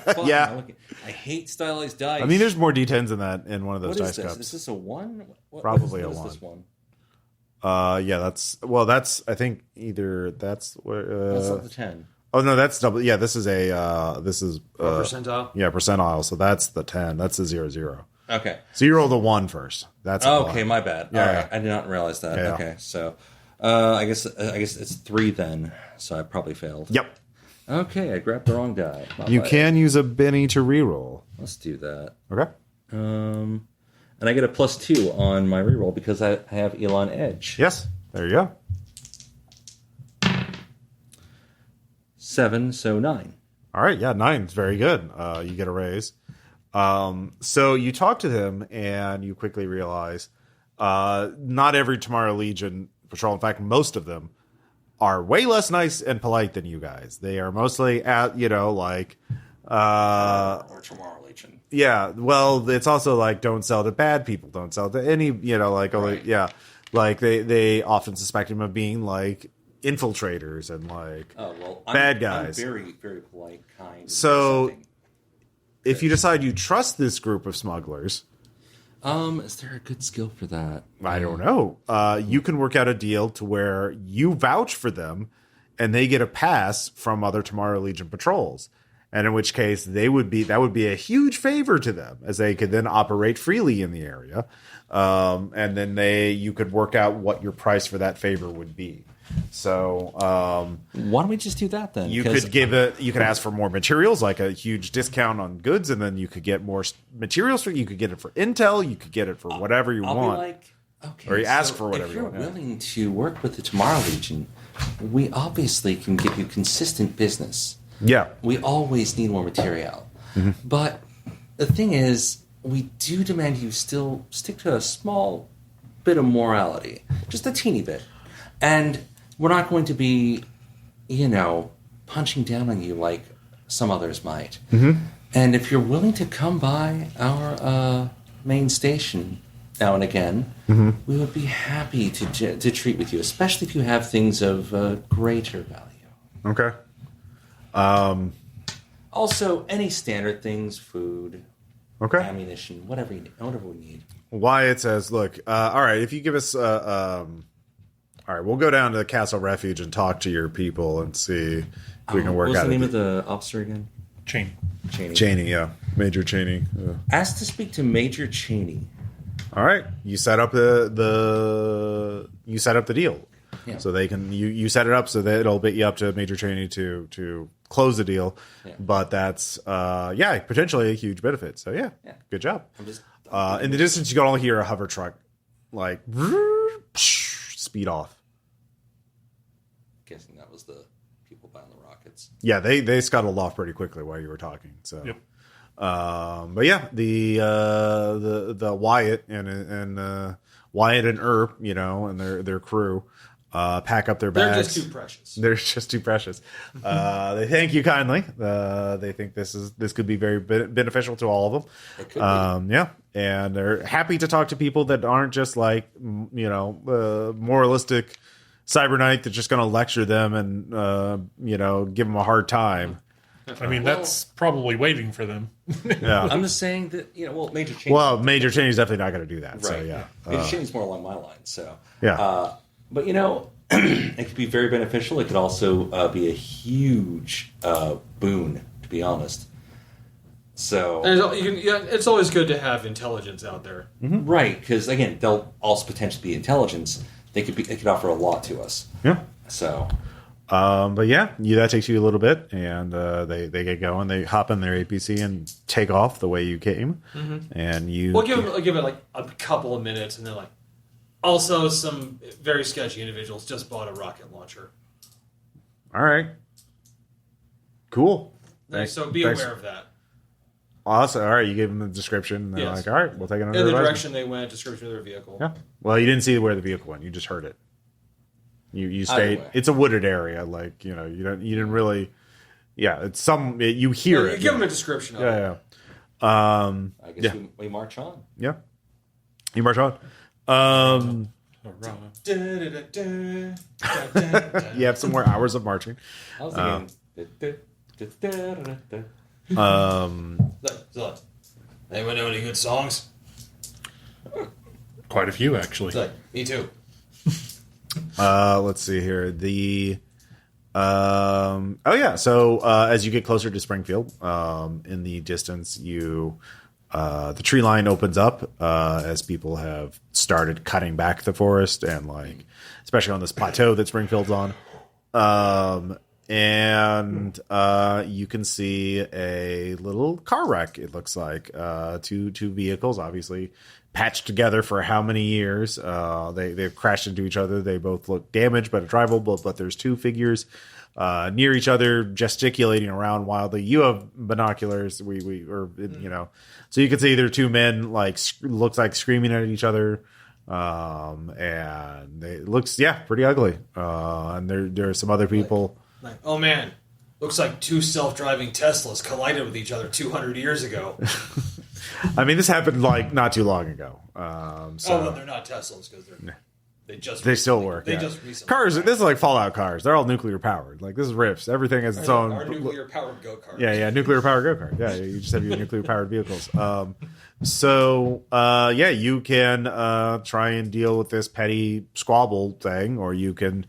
Fuck, Yeah. I hate stylized dice. I mean, there's more D10s in that in one of those What dice is this? cups. Is this a 1? Probably a what is 1. This one? Yeah, that's I think either that's where That's not the 10. oh no, that's double. Yeah, this is Percentile. yeah, percentile. So that's the 10. That's the 0. Okay. So you roll the 1 first. That's a Okay, one. my bad. Yeah, All yeah. right, I did not realize that. Yeah. Okay, so I guess it's 3 then. So I probably failed. Yep. Okay, I grabbed the wrong die. You can use a Benny to reroll. Let's do that. Okay. And I get a +2 on my reroll because I have Elon Edge. Yes. There you go. 7, so 9. All right. Yeah, 9 is very good. You get a raise. So you talk to them and you quickly realize not every Tomorrow Legion patrol, in fact, most of them are way less nice and polite than you guys. They are mostly at, like... or Tomorrow Legion. Yeah, well, it's also like don't sell to bad people, don't sell to any, only, yeah. Like they often suspect him of being like infiltrators and like bad guys. I'm very, very polite, kind. So if you decide you trust this group of smugglers, is there a good skill for that? I don't know. You can work out a deal to where you vouch for them and they get a pass from other Tomorrow Legion patrols. And in which case that would be a huge favor to them, as they could then operate freely in the area. And then you could work out what your price for that favor would be. So why don't we just do that then? You could ask for more materials, like a huge discount on goods, and then you could get more materials. You could get it for intel. You could get it for whatever you want. Be like, okay, or you ask for whatever if you you're want. willing to work with the Tomorrow Legion, we obviously can give you consistent business. Yeah. We always need more material. Mm-hmm. But the thing is, we do demand you still stick to a small bit of morality. Just a teeny bit. And we're not going to be, punching down on you like some others might. Mm-hmm. And if you're willing to come by our main station now and again, mm-hmm. we would be happy to treat with you, especially if you have things of greater value. Okay. Also, any standard things, food, Okay. ammunition, whatever we need. Wyatt says, "Look, all right. If you give us, all right, we'll go down to the Castle Refuge and talk to your people and see if we can work What's out the name a of the officer again? Chain. Cheney. yeah, Major Cheney. Ask to speak to Major Cheney. All right, you set up the deal, Yeah. so they can you set it up so that it'll bet you up to Major Cheney to close the deal, Yeah. but that's potentially a huge benefit. So yeah. Good job. I'm just In the distance, you can only hear a hover truck like speed off. guessing that was the people buying the rockets. Yeah, they scuttled off pretty quickly while you were talking. So, Yep. But yeah, the Wyatt and Wyatt and Earp, and their crew, pack up their They're bags. just too precious. They're just too precious. They thank you kindly. They think this could be very beneficial to all of them. It could be. Yeah, and they're happy to talk to people that aren't just like moralistic cyber knight that's just going to lecture them and give them a hard time. I mean, that's probably waiting for them. Yeah. I'm just saying that Major Change. Major Change is definitely not going to do that. Right. So yeah. Major Change is more along my lines. So Yeah. but it could be very beneficial. It could also be a huge boon, to be honest. So it's always good to have intelligence out there, right? Because again, they'll also potentially be intelligence. They could offer a lot to us. Yeah. So, but yeah, that takes you a little bit, and they get going. They hop in their APC and take off the way you came, and you. We'll give it like a couple of minutes, and they're like, also some very sketchy individuals just bought a rocket launcher. All right. Cool. So be aware of that. Awesome. All right, you gave them the description. And they're like, all right, we'll take it under in the advisement. direction they went, description of their vehicle. Yeah. Well, you didn't see where the vehicle went. You just heard it. You stayed. way. It's a wooded area. Like, you didn't really. Yeah, it's you hear You it. give them a description of it. Yeah. I guess we march on. Yeah. You march on. You have some more hours of marching. I was thinking. So, anyone know any good songs? Quite a few, actually. It's like, me too. Let's see here. So as you get closer to Springfield, in the distance, the tree line opens up as people have started cutting back the forest, and especially on this plateau that Springfield's on. And you can see a little car wreck. It looks like two vehicles, obviously patched together for how many years? They've crashed into each other. They both look damaged but drivable. But there's two figures near each other, gesticulating around wildly. You have binoculars. So you can see they're two men looks like screaming at each other. And it looks pretty ugly. And there are some other people. Like, oh man, looks like two self-driving Teslas collided with each other 200 years ago. I mean, this happened not too long ago. Well, they're not Teslas because they still work. Just recently. Cars. This is like Fallout cars. They're all nuclear powered. This is Rifts. Everything has its own. Our nuclear powered go-karts. Yeah, nuclear powered go-kart. Yeah, you just have your nuclear powered vehicles. You can try and deal with this petty squabble thing, or you can,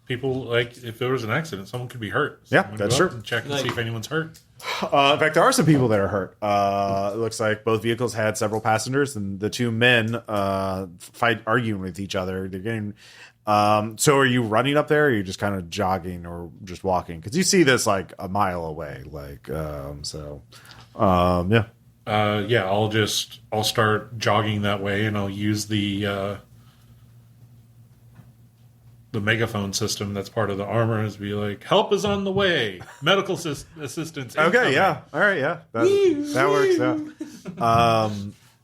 People, if there was an accident, someone could be hurt. Yeah, Someone that's go up true. and check and see if anyone's hurt. In fact, there are some people that are hurt. It looks like both vehicles had several passengers, and the two men arguing with each other. They're getting. So, are you running up there, or are you just kind of jogging, or just walking? Because you see this a mile away. I'll start jogging that way, and I'll use the megaphone system that's part of the armor is be like, help is on the way, medical assistance. Okay, yeah, all right, yeah, that works. Yeah. I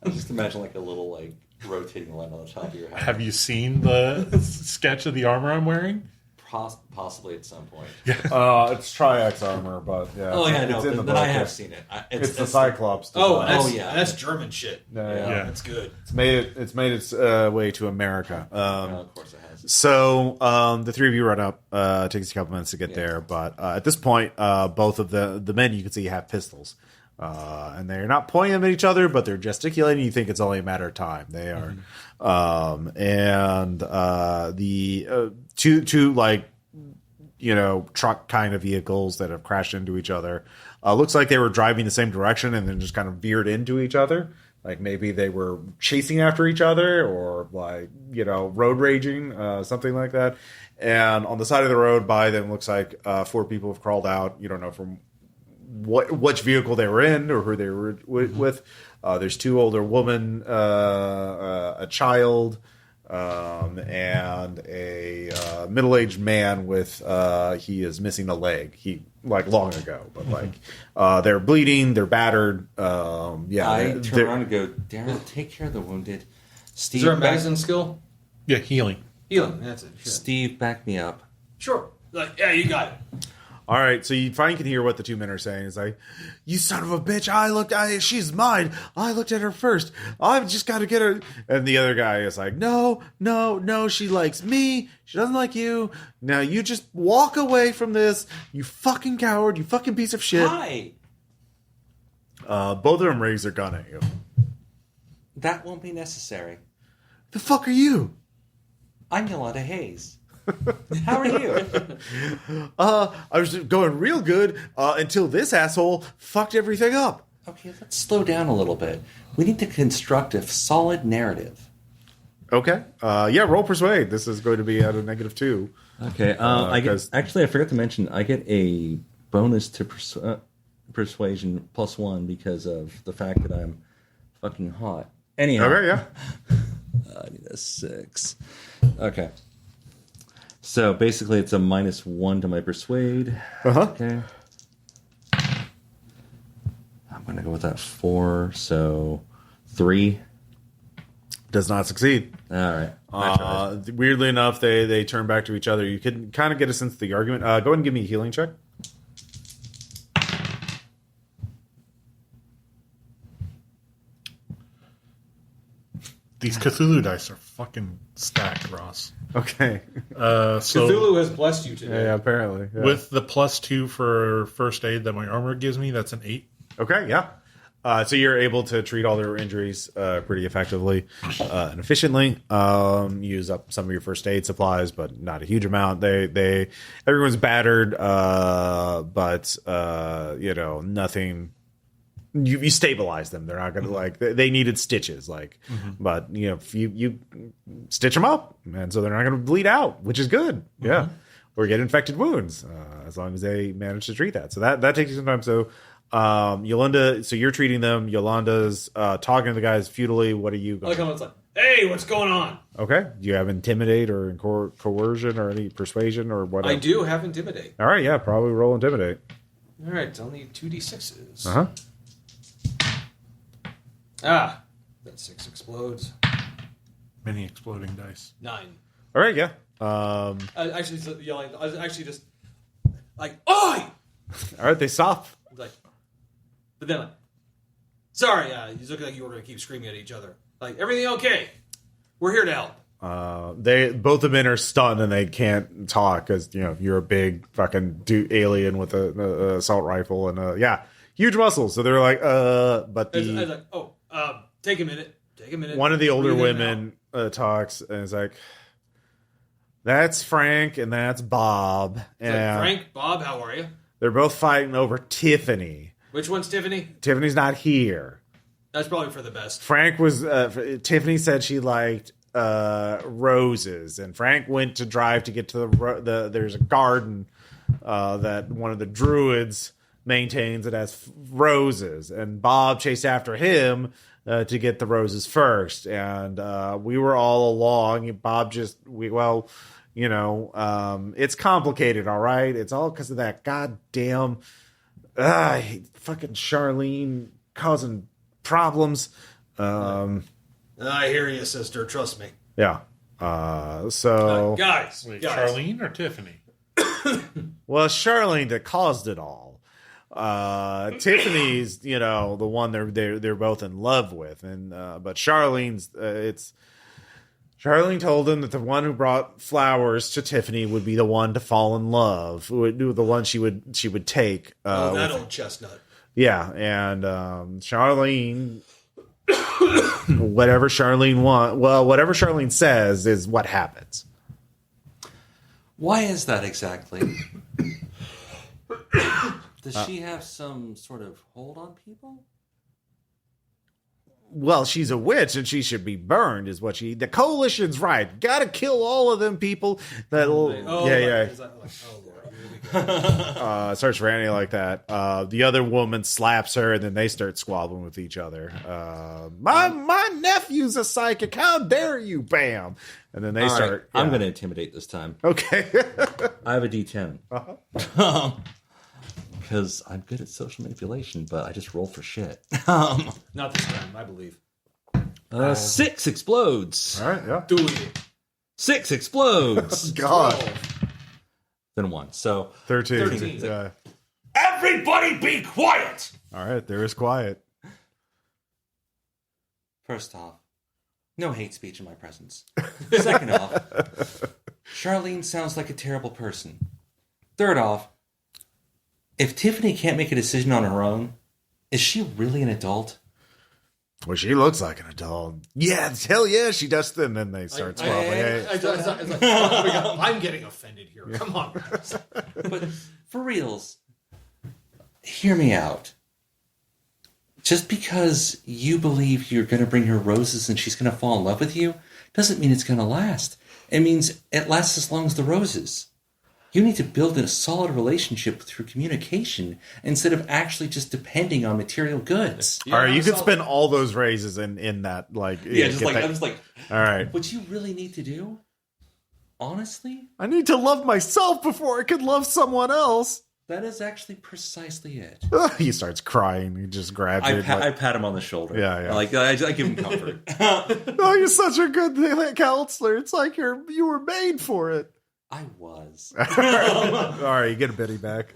just imagine a little rotating line on the top of your head. Have you seen the sketch of the armor I'm wearing? Possibly at some point. It's Triax armor, but yeah. Oh yeah, it's in the then book. I have seen it. It's the Cyclops design. That's German shit. Yeah. That's good. It's made its way to America. Of course it has. So the three of you run up. It takes a couple minutes to get there, but at this point, both of the men you can see have pistols, and they're not pointing them at each other, but they're gesticulating. You think it's only a matter of time. They are, the two truck kind of vehicles that have crashed into each other. Looks like they were driving the same direction and then just kind of veered into each other. Maybe they were chasing after each other, or road raging, something like that. And on the side of the road by them, looks like four people have crawled out. You don't know from which vehicle they were in or who they were with. There's two older women, a child, and a middle-aged man with he is missing a leg. He long ago, but they're bleeding, they're battered. I turn around and go, Daryl, take care of the wounded. Steve, Is there a medicine skill? Yeah, healing. Healing. That's it. Sure. Steve, back me up. Sure. You got it. All right, so you finally can hear what the two men are saying. It's like, you son of a bitch, she's mine. I looked at her first. I've just got to get her. And the other guy is like, no, she likes me. She doesn't like you. Now you just walk away from this, you fucking coward, you fucking piece of shit. Hi. Both of them raise their gun at you. That won't be necessary. The fuck are you? I'm Yolanda Haze. How are you? I was going real good until this asshole fucked everything up. Okay, let's slow down a little bit. We need to construct a solid narrative. Okay. Roll persuade. This is going to be at a -2. Okay. I forgot to mention, I get a bonus to persuasion +1 because of the fact that I'm fucking hot. Anyhow. Okay, yeah. I need a 6. Okay. So basically, it's a -1 to my persuade. Okay. I'm going to go with that 4. So 3. Does not succeed. All right. Weirdly enough, they turn back to each other. You can kind of get a sense of the argument. Go ahead and give me a healing check. These Cthulhu dice are fucking stacked, Ross. Okay. So Cthulhu has blessed you today. Yeah, apparently. Yeah. with the +2 for first aid that my armor gives me, that's an 8. Okay, yeah. So you're able to treat all their injuries pretty effectively and efficiently. Use up some of your first aid supplies, but not a huge amount. Everyone's battered, but nothing. You stabilize them. They're not going to they needed stitches, but if you stitch them up, and so they're not going to bleed out, which is good. Yeah, or get infected wounds as long as they manage to treat that. So that takes you some time. So Yolanda, so you're treating them. Yolanda's talking to the guys futilely. What are you going? Like, it's like, hey, what's going on? Okay. Do you have intimidate or coercion or any persuasion or whatever? I do have intimidate. All right. Yeah, probably roll intimidate. All right, I'll need 2d6s. Uh-huh. That 6 explodes. Many exploding dice. 9. All right. Yeah. I was actually just like, oi! All right. They stop. Like, but then, sorry, you look like you were going to keep screaming at each other. Like, everything okay? We're here to help. Both the men are stunned and they can't talk because you're a big fucking alien with a assault rifle and huge muscles. So they're like, but I was like, take a minute. One of the older Breathe in women talks and is like, that's Frank and that's Bob. and out. Like, Frank, Bob, how are you? They're both fighting over Tiffany. Which one's Tiffany? Tiffany's not here. That's probably for the best. Frank was. Tiffany said she liked roses, and Frank went to drive to get to there's a garden that one of the druids maintains that has roses, and Bob chased after him to get the roses first, and we were all along. Bob it's complicated, all right? It's all because of that goddamn fucking Charlene causing problems. I hear you, sister. Trust me. Yeah. Guys. Wait, guys. Charlene or Tiffany? Well, Charlene that caused it all. Tiffany's, the one they're both in love with, and but Charlene's Charlene told him that the one who brought flowers to Tiffany would be the one to fall in love, would do the one she would take. That old chestnut. Yeah, and Charlene, whatever Charlene says is what happens. Why is that exactly? Does she have some sort of hold on people? Well, she's a witch and she should be burned, is what the coalition's right. Gotta kill all of them people. Starts ranting like that. The other woman slaps her and then they start squabbling with each other. My nephew's a psychic. How dare you? Bam. And then they start. Right. I'm going to intimidate this time. Okay. I have a D10. Uh-huh. Because I'm good at social manipulation, but I just roll for shit. Not this time, I believe. 6 explodes. All right, yeah. Do it. 6 explodes. God. than 1. So 13. 13. Yeah. everybody be quiet. All right, there is quiet. First off, no hate speech in my presence. Second off, Charlene sounds like a terrible person. Third off, if Tiffany can't make a decision on her own, is she really an adult? Well, she looks like an adult. Yeah, hell yeah, she does. And then they start squabbling. Hey. I'm getting offended here. Come on, guys. But for reals, hear me out. Just because you believe you're going to bring her roses and she's going to fall in love with you doesn't mean it's going to last. It means it lasts as long as the roses. You need to build a solid relationship through communication instead of actually just depending on material goods. All right, you could spend all those raises in that, like, Yeah, just like, I'm just like, all right. what you really need to do, honestly, I need to love myself before I can love someone else. that is actually precisely it. He starts crying. He just grabs I it. pat him on the shoulder. Yeah. Like I give him comfort. Oh, you're such a good counselor. It's like you were made for it. I was. All right, you get a Betty back.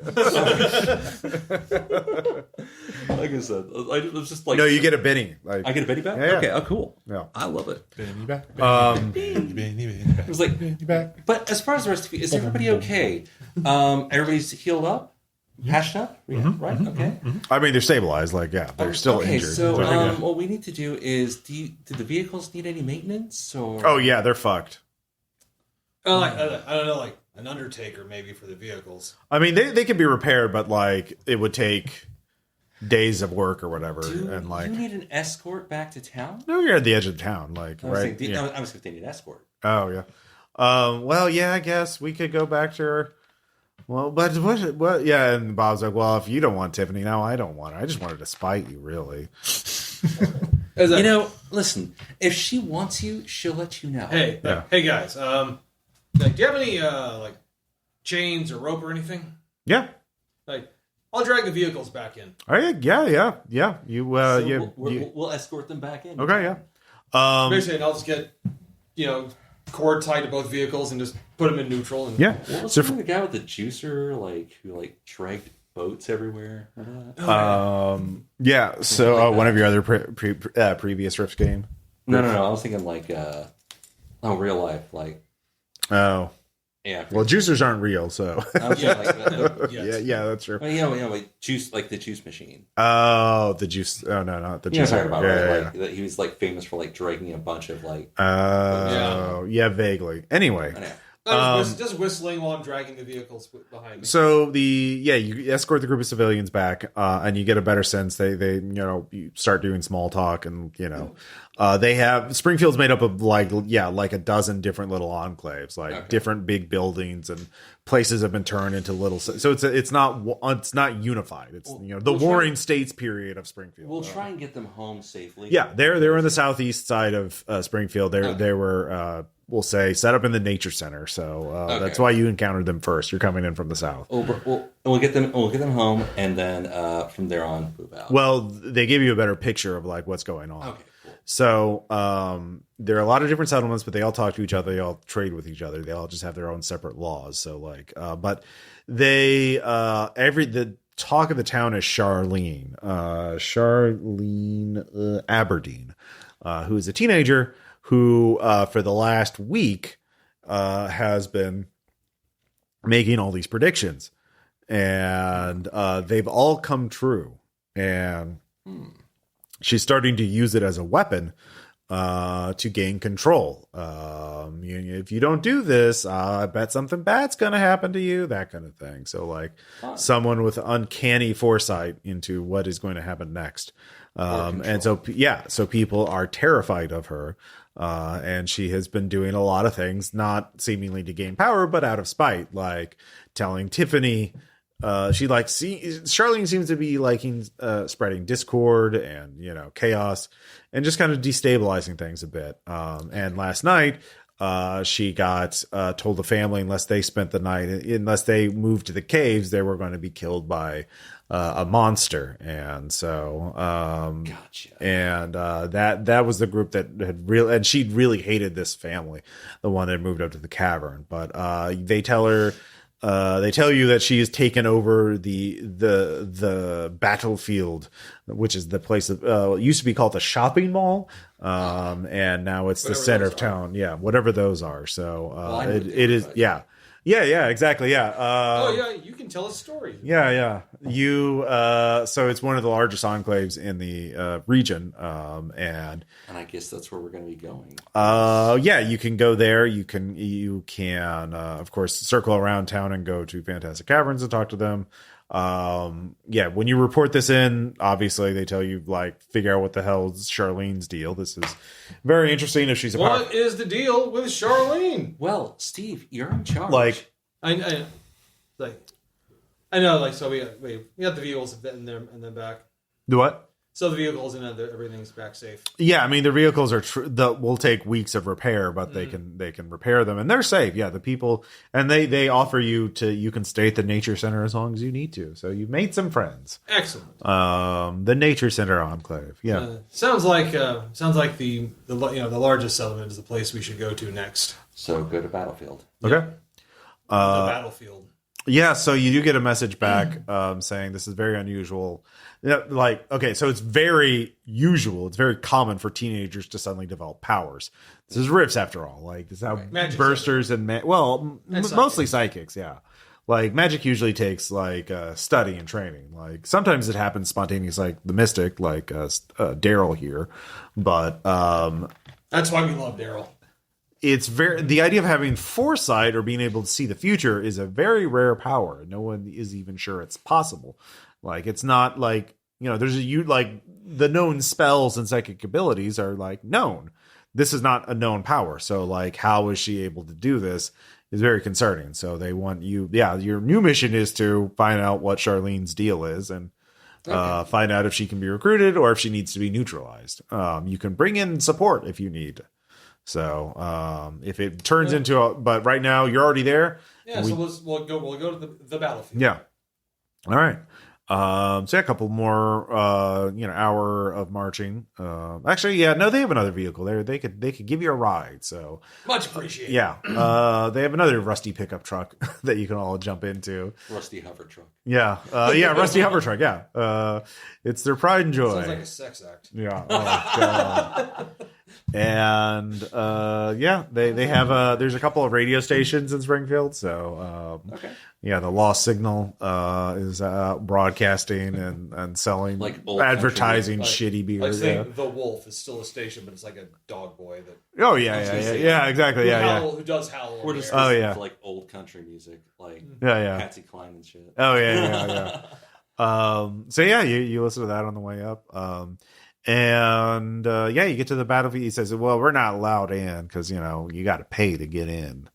Like I said, I was just like, No, you get a Benny. Like, I get a Betty back. Yeah. Okay, oh cool. Yeah. I love it. Benny back. Benny It back. was like, Benny back. but as far as the rest of you, is everybody okay? Everybody's healed up, patched up, right? Okay. I mean, they're stabilized. Like, yeah, they're still okay, injured. so But- what we need to do is, do the vehicles need any maintenance? Or oh yeah, they're fucked. I don't know, like an undertaker maybe for the vehicles. I mean, they can be repaired, but like it would take days of work or whatever. do And like, you need an escort back to town? no, you're at the edge of town, like, I was right? thinking, Yeah. I was thinking they need an escort. Oh yeah. Well, yeah, I guess we could go back to her. Well, but what? Yeah, and Bob's like, well, if you don't want Tiffany, now I don't want her. I just wanted to spite you, really. You know, listen, if she wants you, she'll let you know. Hey, Yeah. hey guys. Like, do you have any like chains or rope or anything? Yeah. Like, I'll drag the vehicles back in. All right. Yeah. You. So you. we'll escort them back in. Okay. Yeah. Basically, and I'll just get cord tied to both vehicles and just put them in neutral. And Yeah. What was So the guy with the juicer, who dragged boats everywhere? Remember that? yeah. So one of your other previous Rift game. No. I was thinking real life, Oh. yeah. Well, juicers aren't real, so. I was thinking, yeah, that's true. juice, like the juice machine. Oh, the juice. Oh no, not the You know juice. what I'm talking about, Yeah, right? That he was famous for dragging a bunch of yeah, vaguely. Anyway, just whistling while I'm dragging the vehicles behind me. so you escort the group of civilians back, and you get a better sense. They you start doing small talk, and they have Springfield's made up of like a dozen different little enclaves, different big buildings, and places have been turned into little. So it's not unified. It's the Warring States period of Springfield. We'll try and get them home safely. Yeah, they're in the southeast side of Springfield. They were we'll say set up in the nature center. So that's why you encountered them first. You're coming in from the south. We'll get them home, and then from there on move out. Well, they give you a better picture of what's going on. Okay, cool. So there are a lot of different settlements, but they all talk to each other. They all trade with each other. They all just have their own separate laws. So but they the talk of the town is Charlene Aberdeen, who is a teenager who for the last week has been making all these predictions, and they've all come true, and she's starting to use it as a weapon to gain control. If you don't do this, I bet something bad's going to happen to you, that kind of thing. So someone with uncanny foresight into what is going to happen next. And so people are terrified of her. And she has been doing a lot of things, not seemingly to gain power, but out of spite, like telling Tiffany, Charlene seems to be liking spreading discord and chaos and just kind of destabilizing things a bit. And last night she got told the family unless they moved to the caves, they were going to be killed by a monster. And so Gotcha. And that was the group that and she'd really hated this family, the one that moved up to the cavern. But they tell her They tell you that she has taken over the battlefield, which is the place that it used to be called the shopping mall, and now it's the center of town. Yeah, whatever those are. So it is. Yeah. Yeah, exactly. Yeah. You can tell a story. Yeah. So it's one of the largest enclaves in the region, and I guess that's where we're going to be going. you can go there. You can, of course, circle around town and go to Fantastic Caverns and talk to them. When you report this in, obviously they tell you figure out what the hell is Charlene's deal. This is very interesting. If she's what is the deal with Charlene? Well, Steve, you're in charge. I know. So we got the vehicles in the back. Do what? So the vehicles and everything's back safe. Yeah, I mean the vehicles are will take weeks of repair, but they can repair them and they're safe. Yeah, the people and they offer you can stay at the nature center as long as you need to. So you've made some friends. Excellent. The nature center enclave. Yeah, sounds like the largest settlement is the place we should go to next. So go to Battlefield. Okay. The battlefield. Yeah, so you do get a message back saying this is very unusual. So it's very usual. It's very common for teenagers to suddenly develop powers. This is rifts, after all. This is how Magic bursters and mostly psychics. Yeah, magic usually takes study and training. Sometimes it happens spontaneous, like the Mystic, Daryl here. But that's why we love Daryl. It's the idea of having foresight or being able to see the future is a very rare power. No one is even sure it's possible. It's not there's the known spells and psychic abilities are known. This is not a known power. So how is she able to do this is very concerning. So they want you. Yeah. Your new mission is to find out what Charlene's deal is and find out if she can be recruited or if she needs to be neutralized. You can bring in support if you need. So if it turns into but right now you're already there. Yeah, so we'll go to the battlefield. Yeah. All right. A couple more hour of marching. Actually, yeah, no, they have another vehicle there. They could give you a ride. So much appreciated. Yeah. They have another rusty pickup truck that you can all jump into. Rusty hover truck. Yeah. Rusty hover truck. Yeah. It's their pride and joy. Sounds like a sex act. Yeah. Oh, God. And they have there's a couple of radio stations in Springfield. So the Lost Signal is broadcasting and selling advertising shitty beer. The Wolf is still a station, but it's like a dog boy that. Oh yeah, exactly. Who does howl? We're just listening to old country music, Patsy Cline and shit. Oh yeah. You listen to that on the way up. You get to the battlefield. He says, well, we're not allowed in because, you got to pay to get in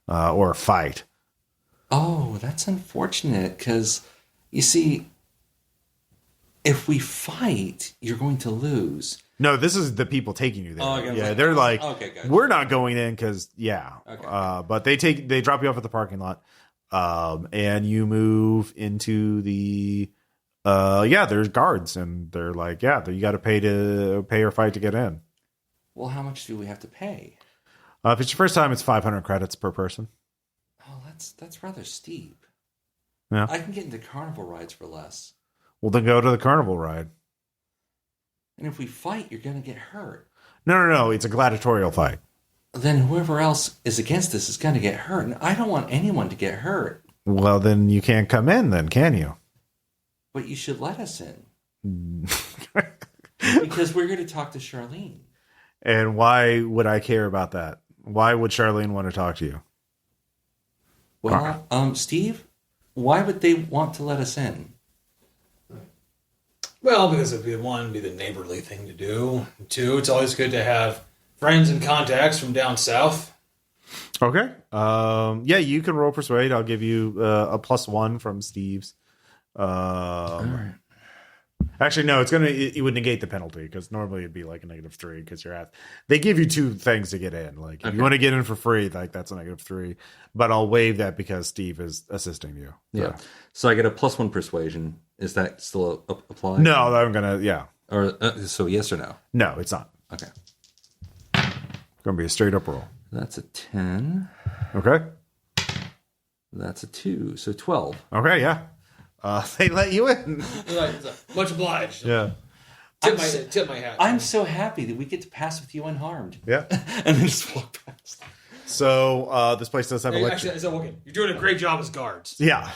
or fight. Oh, that's unfortunate because, you see, if we fight, you're going to lose. No, this is the people taking you there. Oh, okay. Yeah, they're okay, gotcha. We're not going in because, Okay. But they drop you off at the parking lot and you move into the... there's guards, and they're you got to pay or fight to get in. Well, how much do we have to pay? If it's your first time, it's 500 credits per person. Oh, that's rather steep. Yeah, I can get into carnival rides for less. Well, then go to the carnival ride. And if we fight, you're going to get hurt. No, it's a gladiatorial fight. Then whoever else is against this is going to get hurt, and I don't want anyone to get hurt. Well, then you can't come in, then, can you? But you should let us in. Because we're going to talk to Charlene. And why would I care about that? Why would Charlene want to talk to you? Well, Steve, why would they want to let us in? Well, because it'd be the neighborly thing to do. Two, it's always good to have friends and contacts from down south. Okay. You can roll persuade. I'll give you a +1 from Steve's. All right. Actually, no, it would negate the penalty because normally it'd be a -3 because you're at. They give you 2 things to get in. If you want to get in for free, that's a -3. But I'll waive that because Steve is assisting you. Yeah. So I get a +1 persuasion. Is that still apply? No, I'm gonna. Yeah. Or so yes or no? No, it's not. Okay. Gonna be a straight up roll. That's a 10. Okay. That's a 2, so 12. Okay, yeah. They let you in. Much obliged. Yeah. Tip my hat. I'm so happy that we get to pass with you unharmed. Yeah. And then just walk past. So this place does have electric. Actually, okay. You're doing a great job as guards. Yeah.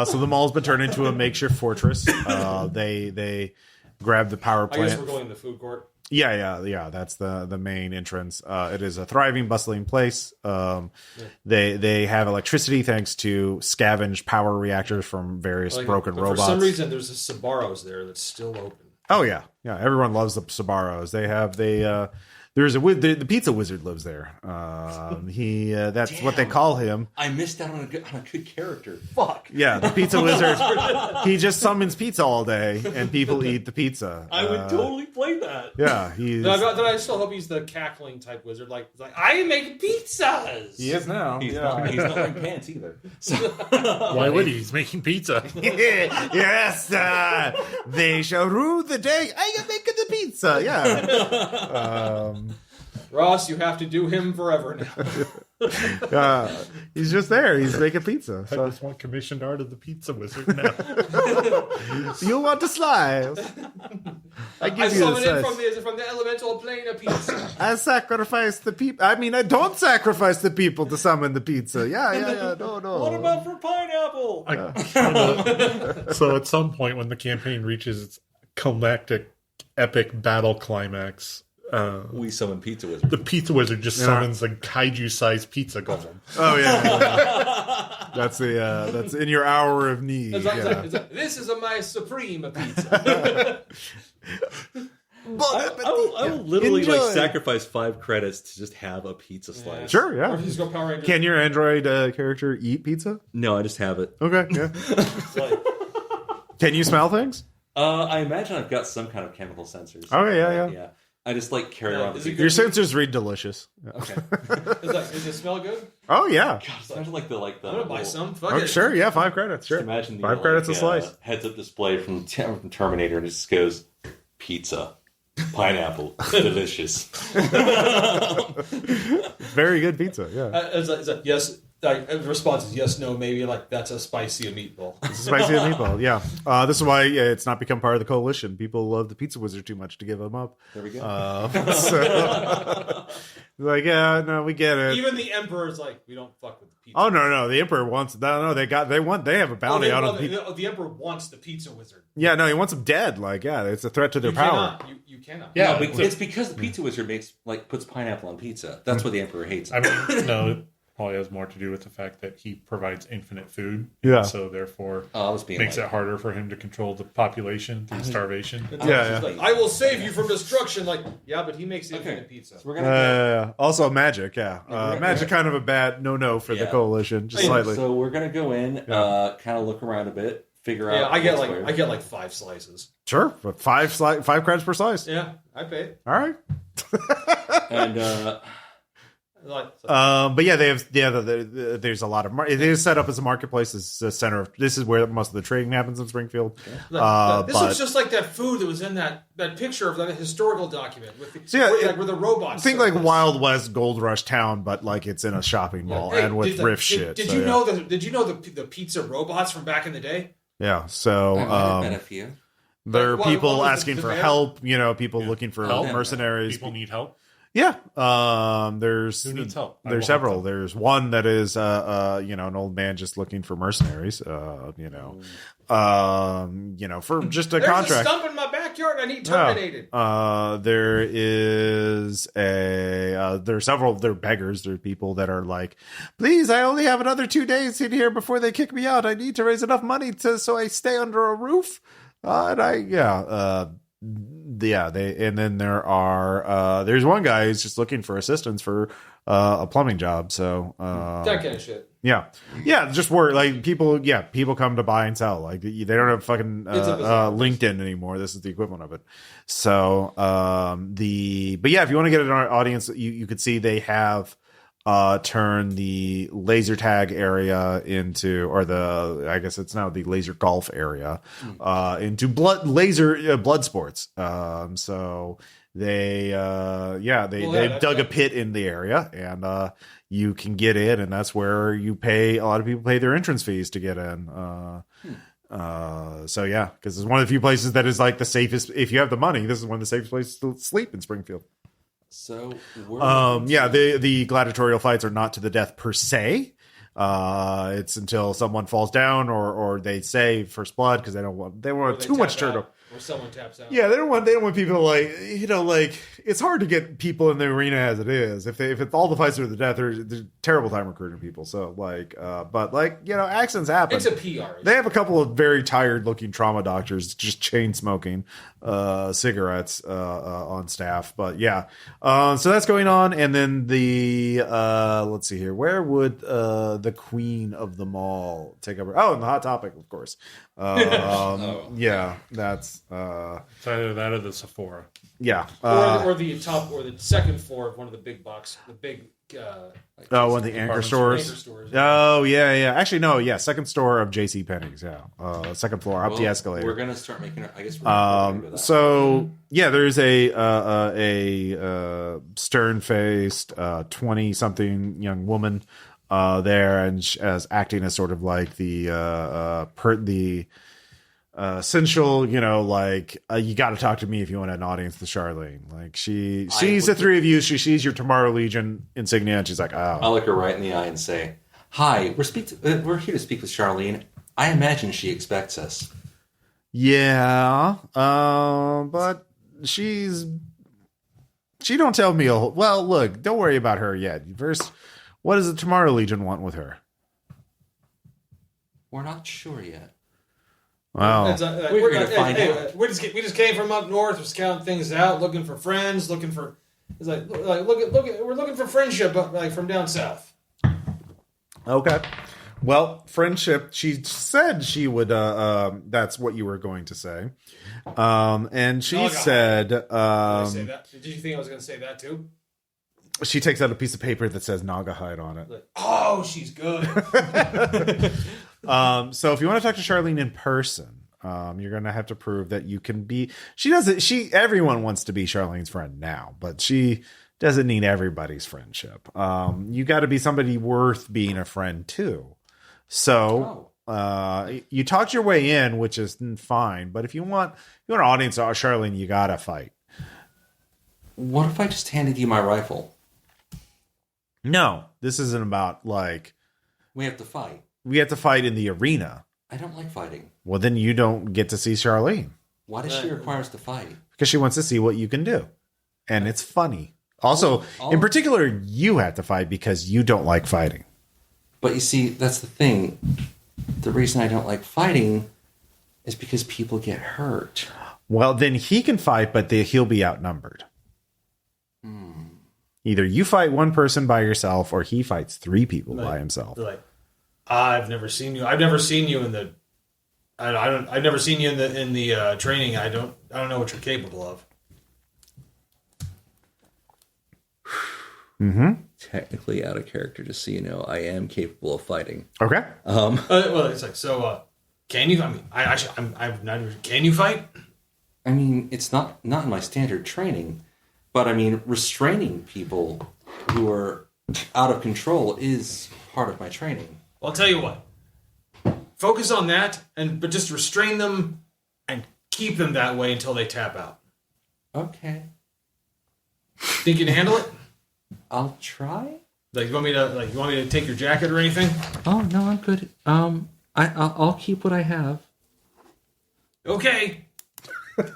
So the mall's been turned into a makeshift fortress. They grabbed the power I plant. guess we're going to the food court. Yeah. That's the main entrance. It is a thriving, bustling place. They have electricity thanks to scavenged power reactors from various broken but robots. For some reason, there's a Sbarro's there that's still open. Oh yeah. Everyone loves the Sbarro's. The pizza wizard lives there. That's what they call him. I missed out on a good character. Fuck. Yeah, the pizza wizard. He just summons pizza all day, and people eat the pizza. I would totally play that. Yeah, he's. I still hope he's the cackling type wizard. Like I make pizzas. He is now. He's not wearing pants either. So. Why would he? He's making pizza. Yes, they shall rue the day I am making the pizza. Yeah. Ross, you have to do him forever now. He's just there. He's making pizza. I So just want commissioned art of the pizza wizard now. you want to slice? I give I you summon the it slice. from the elemental plane of pizza. I sacrifice the people. I mean, I don't sacrifice the people to summon the pizza. Yeah. No. What about for pineapple? So at some point when the campaign reaches its climactic epic battle climax, We summon Pizza Wizard. the pizza wizard just summons a kaiju-sized pizza golem. Oh yeah. That's in your hour of need. It's like, this is my supreme pizza. I will literally Enjoy. sacrifice 5 credits to just have a pizza slice. Sure, Or yeah. if you just go Power Rangers. Can your android character eat pizza? No, I just have it. Okay, yeah. It's like, Can you smell things? I imagine I've got some kind of chemical sensors. Okay, yeah. Yeah. I just carry around. is it Your sensors read delicious. Yeah. Okay. does it smell good? Oh yeah. Just imagine the I'm gonna buy some. Fuck Oh, it. sure, yeah, 5 credits. Sure. Imagine the 5 credits a slice. heads-up display from Terminator, and it just goes pizza, pineapple, delicious. Very good pizza. Yeah. It's like, yes. The response is yes, no, maybe. Like that's a spicy meatball. Spicy meatball. Yeah. This is why it's not become part of the coalition. People love the pizza wizard too much to give him up. There we go. So, yeah, no, we get it. Even the emperor's like, we don't fuck with the pizza. Oh no, the emperor wants. No, they have a bounty out on people. The emperor wants the pizza wizard. Yeah, no, he wants them dead. It's a threat to their You power. cannot. You cannot. Yeah, No, but it's because the Pizza Wizard puts pineapple on pizza. That's why the Emperor hates it. I mean, no, it probably has more to do with the fact that he provides infinite food. Yeah. So therefore, I was being makes like- it harder for him to control the population through starvation. Yeah. Like, I will save you from destruction. Like, yeah, but he makes infinite pizza. So we're gonna Also magic. Yeah. Magic kind of a bad no for the Yeah. coalition. Just Hey, slightly. So we're gonna go in, kind of look around a bit, figure out. Yeah, I get what's where. 5 slices. Sure, but 5 credits per slice. Yeah, I pay. All right. And But yeah, they have there's a lot of it is set up as a marketplace. It's the center of this is where most of the trading happens in Springfield. This but looks just like that food that was in that picture of that historical document with the, So yeah, where the robots. think like Wild West Gold Rush town, but like it's in a shopping mall and with riff shit. Did So, you yeah. know the pizza robots from back in the day? Yeah, so I might have met a few. there are What people was asking the for demand? help. People looking for Help? mercenaries. People need help. Yeah, there's Who needs help? I There's will several. help them. There's one that is an old man just looking for mercenaries. For just a There's contract. a stump in my backyard. I need terminated. There is there are several. They're beggars. There are people that are like, please, I only have another 2 days in here before they kick me out. I need to raise enough money so I stay under a roof. And then there are there's one guy who's just looking for assistance for a plumbing job. So that kind of shit. yeah, just work like people. Yeah, people come to buy and sell. Like they don't have fucking LinkedIn anymore. This is the equivalent of it. So but yeah, if you want to get an audience, you could see they have turn the laser tag area into, or I guess it's now the laser golf area, into blood sports. So they dug a pit in the area, and you can get in, and that's where a lot of people pay their entrance fees to get in. So yeah, because it's one of the few places that is like the safest. If you have the money, this is one of the safest places to sleep in Springfield. So, the gladiatorial fights are not to the death per se. It's until someone falls down or they say first blood, because they don't want too much turnover. Or someone taps out. Yeah, they don't want people like it's hard to get people in the arena as it is. If it's all the fights are to the death, they're terrible time recruiting people. So accidents happen. It's a PR. They have a couple of very tired looking trauma doctors just chain smoking cigarettes on staff. But yeah, so that's going on. And then the let's see here, where would the queen of them all take over? Oh, and the Hot Topic, of course. Yeah, that's it's either that or the Sephora. Yeah, or the top or the second floor of one of the big box, the big. One of the anchor stores. Oh yeah. Actually, no. Yeah, second store of J.C. Penney's. Yeah, second floor up the escalator. We're gonna start making. I guess. We're so yeah, there's a stern-faced 20-something young woman there, and as acting as sort of like the essential, you got to talk to me if you want an audience with Charlene. Like she sees the three of you, she sees your Tomorrow Legion insignia, and she's like, oh. I'll look her right in the eye and say, "Hi, we're here to speak with Charlene. I imagine she expects us." Yeah, but she don't tell me a whole. Well, look, don't worry about her yet. First, what does the Tomorrow Legion want with her? We're not sure yet. Wow. We're going to find out. We just came from up north. We're scouting things out, looking for friends, looking for. It's like we're looking for friendship, but like from down south. Okay. Well, friendship. She said she would. That's what you were going to say. And she said. Did I say that? Did you think I was going to say that too? She takes out a piece of paper that says Naga hide on it. Like, oh, she's good. So if you want to talk to Charlene in person, you're going to have to prove that you can be. Everyone wants to be Charlene's friend now, but she doesn't need everybody's friendship. You got to be somebody worth being a friend too. So you talked your way in, which is fine. But if you want an audience, Charlene, you got to fight. What if I just handed you my rifle? No, this isn't about like. We have to fight. We have to fight in the arena. I don't like fighting. Well, then you don't get to see Charlene. Why does she require us to fight? Because she wants to see what you can do. And it's funny. Also, in particular, you have to fight because you don't like fighting. But you see, that's the thing. The reason I don't like fighting is because people get hurt. Well, then he can fight, but he'll be outnumbered. Either you fight one person by yourself, or he fights three people by himself. Like, I've never seen you. I've never seen you in the. I've never seen you in the training. I don't know what you're capable of. Mm-hmm. Technically out of character, just so you know, I am capable of fighting. Okay. Well, it's like so. Can you? I mean, I'm not. Can you fight? I mean, it's not in my standard training. But I mean, restraining people who are out of control is part of my training. Well, I'll tell you what. Focus on that, but just restrain them and keep them that way until they tap out. Okay. Think you can handle it? I'll try. Like you want me to take your jacket or anything? Oh no, I'm good. I'll keep what I have. Okay.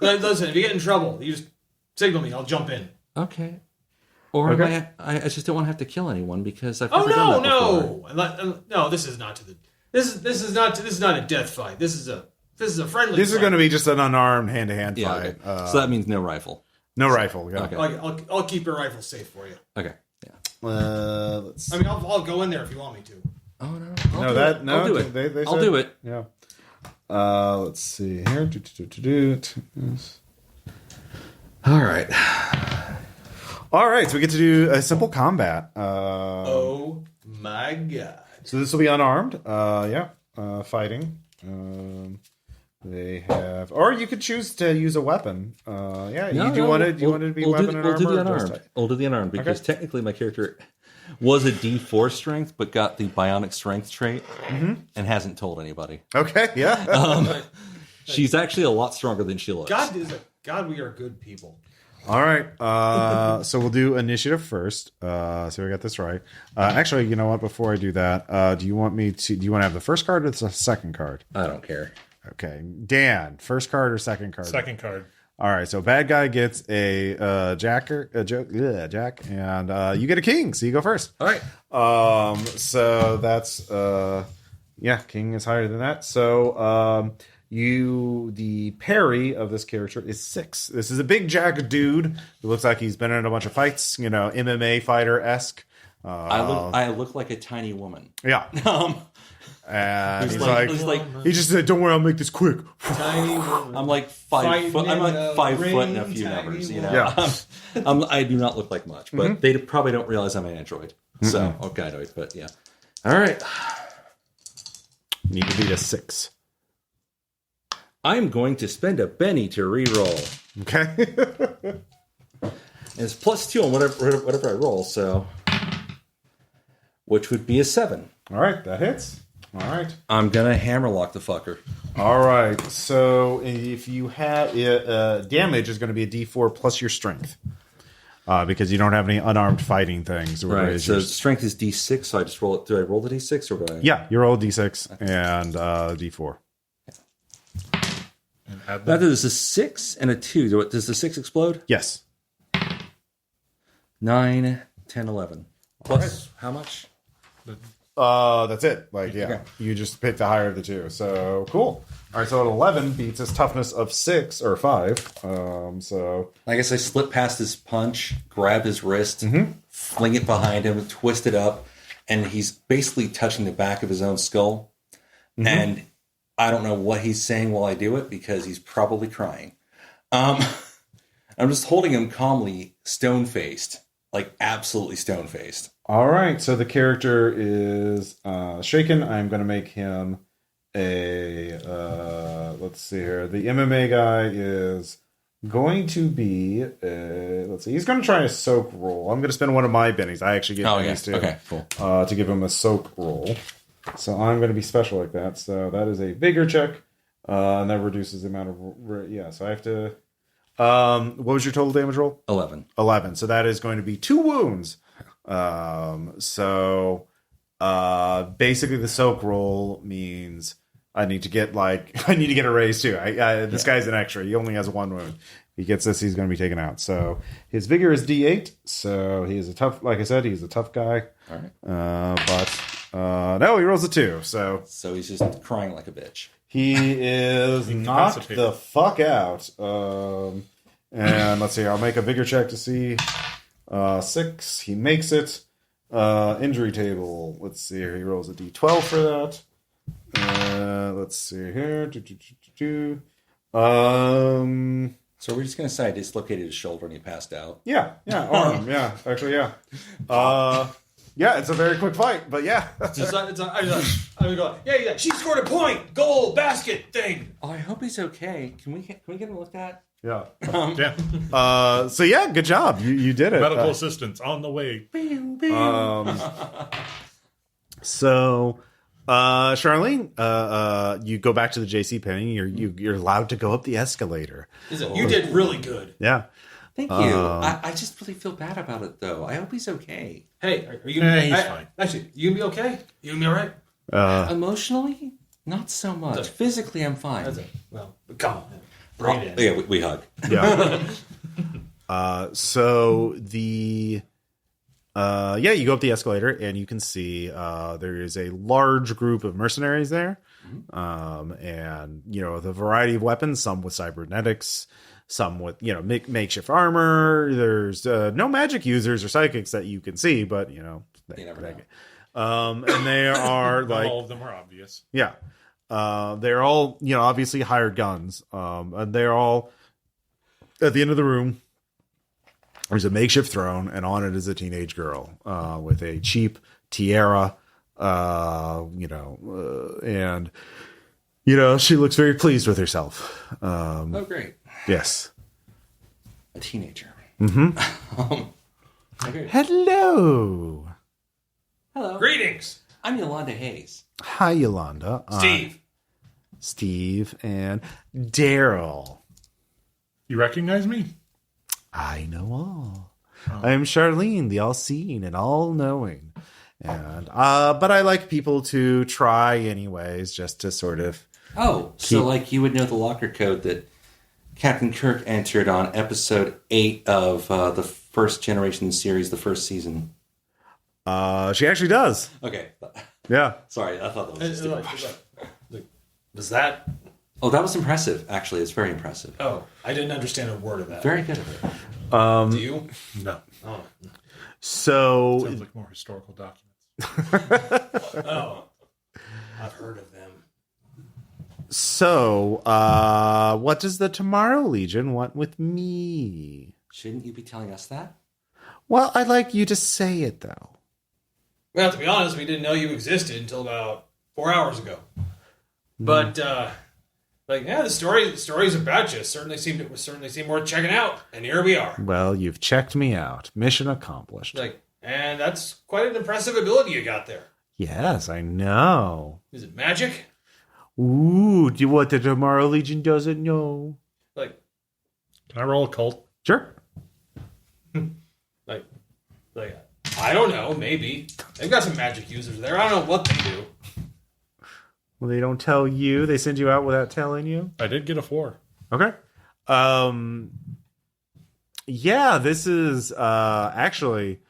Listen, if you get in trouble, you just signal me. I'll jump in. Okay. Or I just don't want to have to kill anyone because I've never done that before. No! This is not a death fight. This is a friendly. This fight. is going to be just an unarmed hand-to-hand fight. Okay. So that means no rifle. No rifle. Yeah. Okay. I'll keep your rifle safe for you. Okay. Yeah. Let's. I mean, I'll go in there if you want me to. Oh no! I'll do it. They I'll do it. Yeah. Let's see here. All right. All right, so we get to do a simple combat. Oh my god! So this will be unarmed. Fighting. They have, or you could choose to use a weapon. You want it to be weapon and armor. We'll do the unarmed because technically my character was a D4 strength, but got the bionic strength trait and hasn't told anybody. Okay, yeah. She's actually a lot stronger than she looks. God, we are good people. All right. So we'll do initiative first. So we got this right. Actually, you know what? Before I do that, do you want to have the first card or the second card? I don't care. Okay, Dan, first card or second card? Second card. All right, so bad guy gets a jack, and you get a king, so you go first. All right. So that's king is higher than that. So the parry of this character is 6. This is a big jack dude who looks like he's been in a bunch of fights, MMA fighter-esque. I look like a tiny woman. Yeah. And he just said, "Don't worry, I'll make this quick." Tiny woman. I'm like 5 foot. I'm like 5 foot and a few numbers. Yeah. I do not look like much, but they probably don't realize I'm an android. So gynoid, but yeah. All right. Need to beat a 6. I'm going to spend a Benny to re-roll. Okay. And it's +2 on whatever I roll, so which would be a 7. All right, that hits. All right. I'm gonna hammerlock the fucker. All right. So if you have damage is going to be a D4 plus your strength, because you don't have any unarmed fighting things. Right. So strength is D6. So I just roll it. Do I roll the D6 or do I? Yeah, you roll a D6 and D4. And that is a 6 and a 2. Does the 6 explode? Yes. 9, 10, 11. Plus how much? That's it. You just pick the higher of the two. So cool. All right, so an 11 beats his toughness of 6 or 5. So I guess I slip past his punch, grab his wrist, fling it behind him, twist it up, and he's basically touching the back of his own skull. And I don't know what he's saying while I do it because he's probably crying. I'm just holding him calmly, stone-faced, like absolutely stone-faced. all right, so the character is shaken. I'm going to make him a let's see here. The MMA guy is going to be let's see. He's going to try a soak roll. I'm going to spend one of my bennies. I actually get bennies too. Okay, cool. To give him a soak roll. So I'm going to be special like that. So that is a vigor check, and that reduces the amount of So I have to. What was your total damage roll? 11. 11. So that is going to be 2 wounds. Basically the soak roll means I need to get a raise too. This guy's an extra. He only has 1 wound. If he gets this, he's going to be taken out. So his vigor is D8. So he is a tough, like I said, he's a tough guy. All right. No, he rolls a 2. So he's just crying like a bitch. he is knocked the fuck out. And let's see, I'll make a vigor check to see. 6, he makes it. Injury table. Let's see here. He rolls a D12 for that. Let's see here. So we're just gonna say I dislocated his shoulder and he passed out. Yeah, arm. Yeah, actually, yeah. Yeah, it's a very quick fight, but yeah. I'm going, yeah. She scored a point, goal, basket, thing. Oh, I hope he's okay. Can we get him looked at? Yeah. Yeah. So yeah, good job. You did it. Medical assistance on the way. Charlene, you go back to the JC Penney. You're allowed to go up the escalator. You did really good. Yeah. Thank you. I just really feel bad about it, though. I hope he's okay. Hey, are you? He's fine. Actually, you gonna be okay? You gonna be all right? Emotionally, not so much. Physically, I'm fine. That's it. Well, come on. Bring it in. Yeah, we hug. Yeah. So the you go up the escalator and you can see there is a large group of mercenaries there, and with a variety of weapons, some with cybernetics, some with makeshift armor. There's no magic users or psychics that you can see, but you never know. And they are like all of them are obvious. Yeah. They're all, obviously hired guns. And they're all at the end of the room. There's a makeshift throne, and on it is a teenage girl with a cheap tiara, and she looks very pleased with herself. Oh, great. Yes. A teenager. Mm-hmm. Okay. Hello. Hello. Greetings, I'm Yolanda Haze. Hi, Yolanda. Steve and Daryl. You recognize me? I know all. I am Charlene, the all-seeing and all-knowing. And but I like people to try anyways, just to sort of... Oh, so like you would know the locker code that Captain Kirk entered on episode 8 of the first generation series, the first season. She actually does. Okay. Yeah. Sorry, I thought that was just was that? Oh, that was impressive, actually. It's very impressive. Oh, I didn't understand a word of that. Very good of it. Do you? No. Oh. So... Sounds like more historical documents. Oh. I've heard of them. So, what does the Tomorrow Legion want with me? Shouldn't you be telling us that? Well, I'd like you to say it, though. Well, to be honest, we didn't know you existed until about 4 hours ago. But, the stories about you certainly seemed worth checking out. And here we are. Well, you've checked me out. Mission accomplished. And that's quite an impressive ability you got there. Yes, I know. Is it magic? Ooh, do what the Tomorrow Legion doesn't know. Can I roll a cult? Sure. I don't know, maybe. They've got some magic users there. I don't know what they do. Well, they don't tell you. They send you out without telling you. I did get a 4. Okay. Yeah, this is actually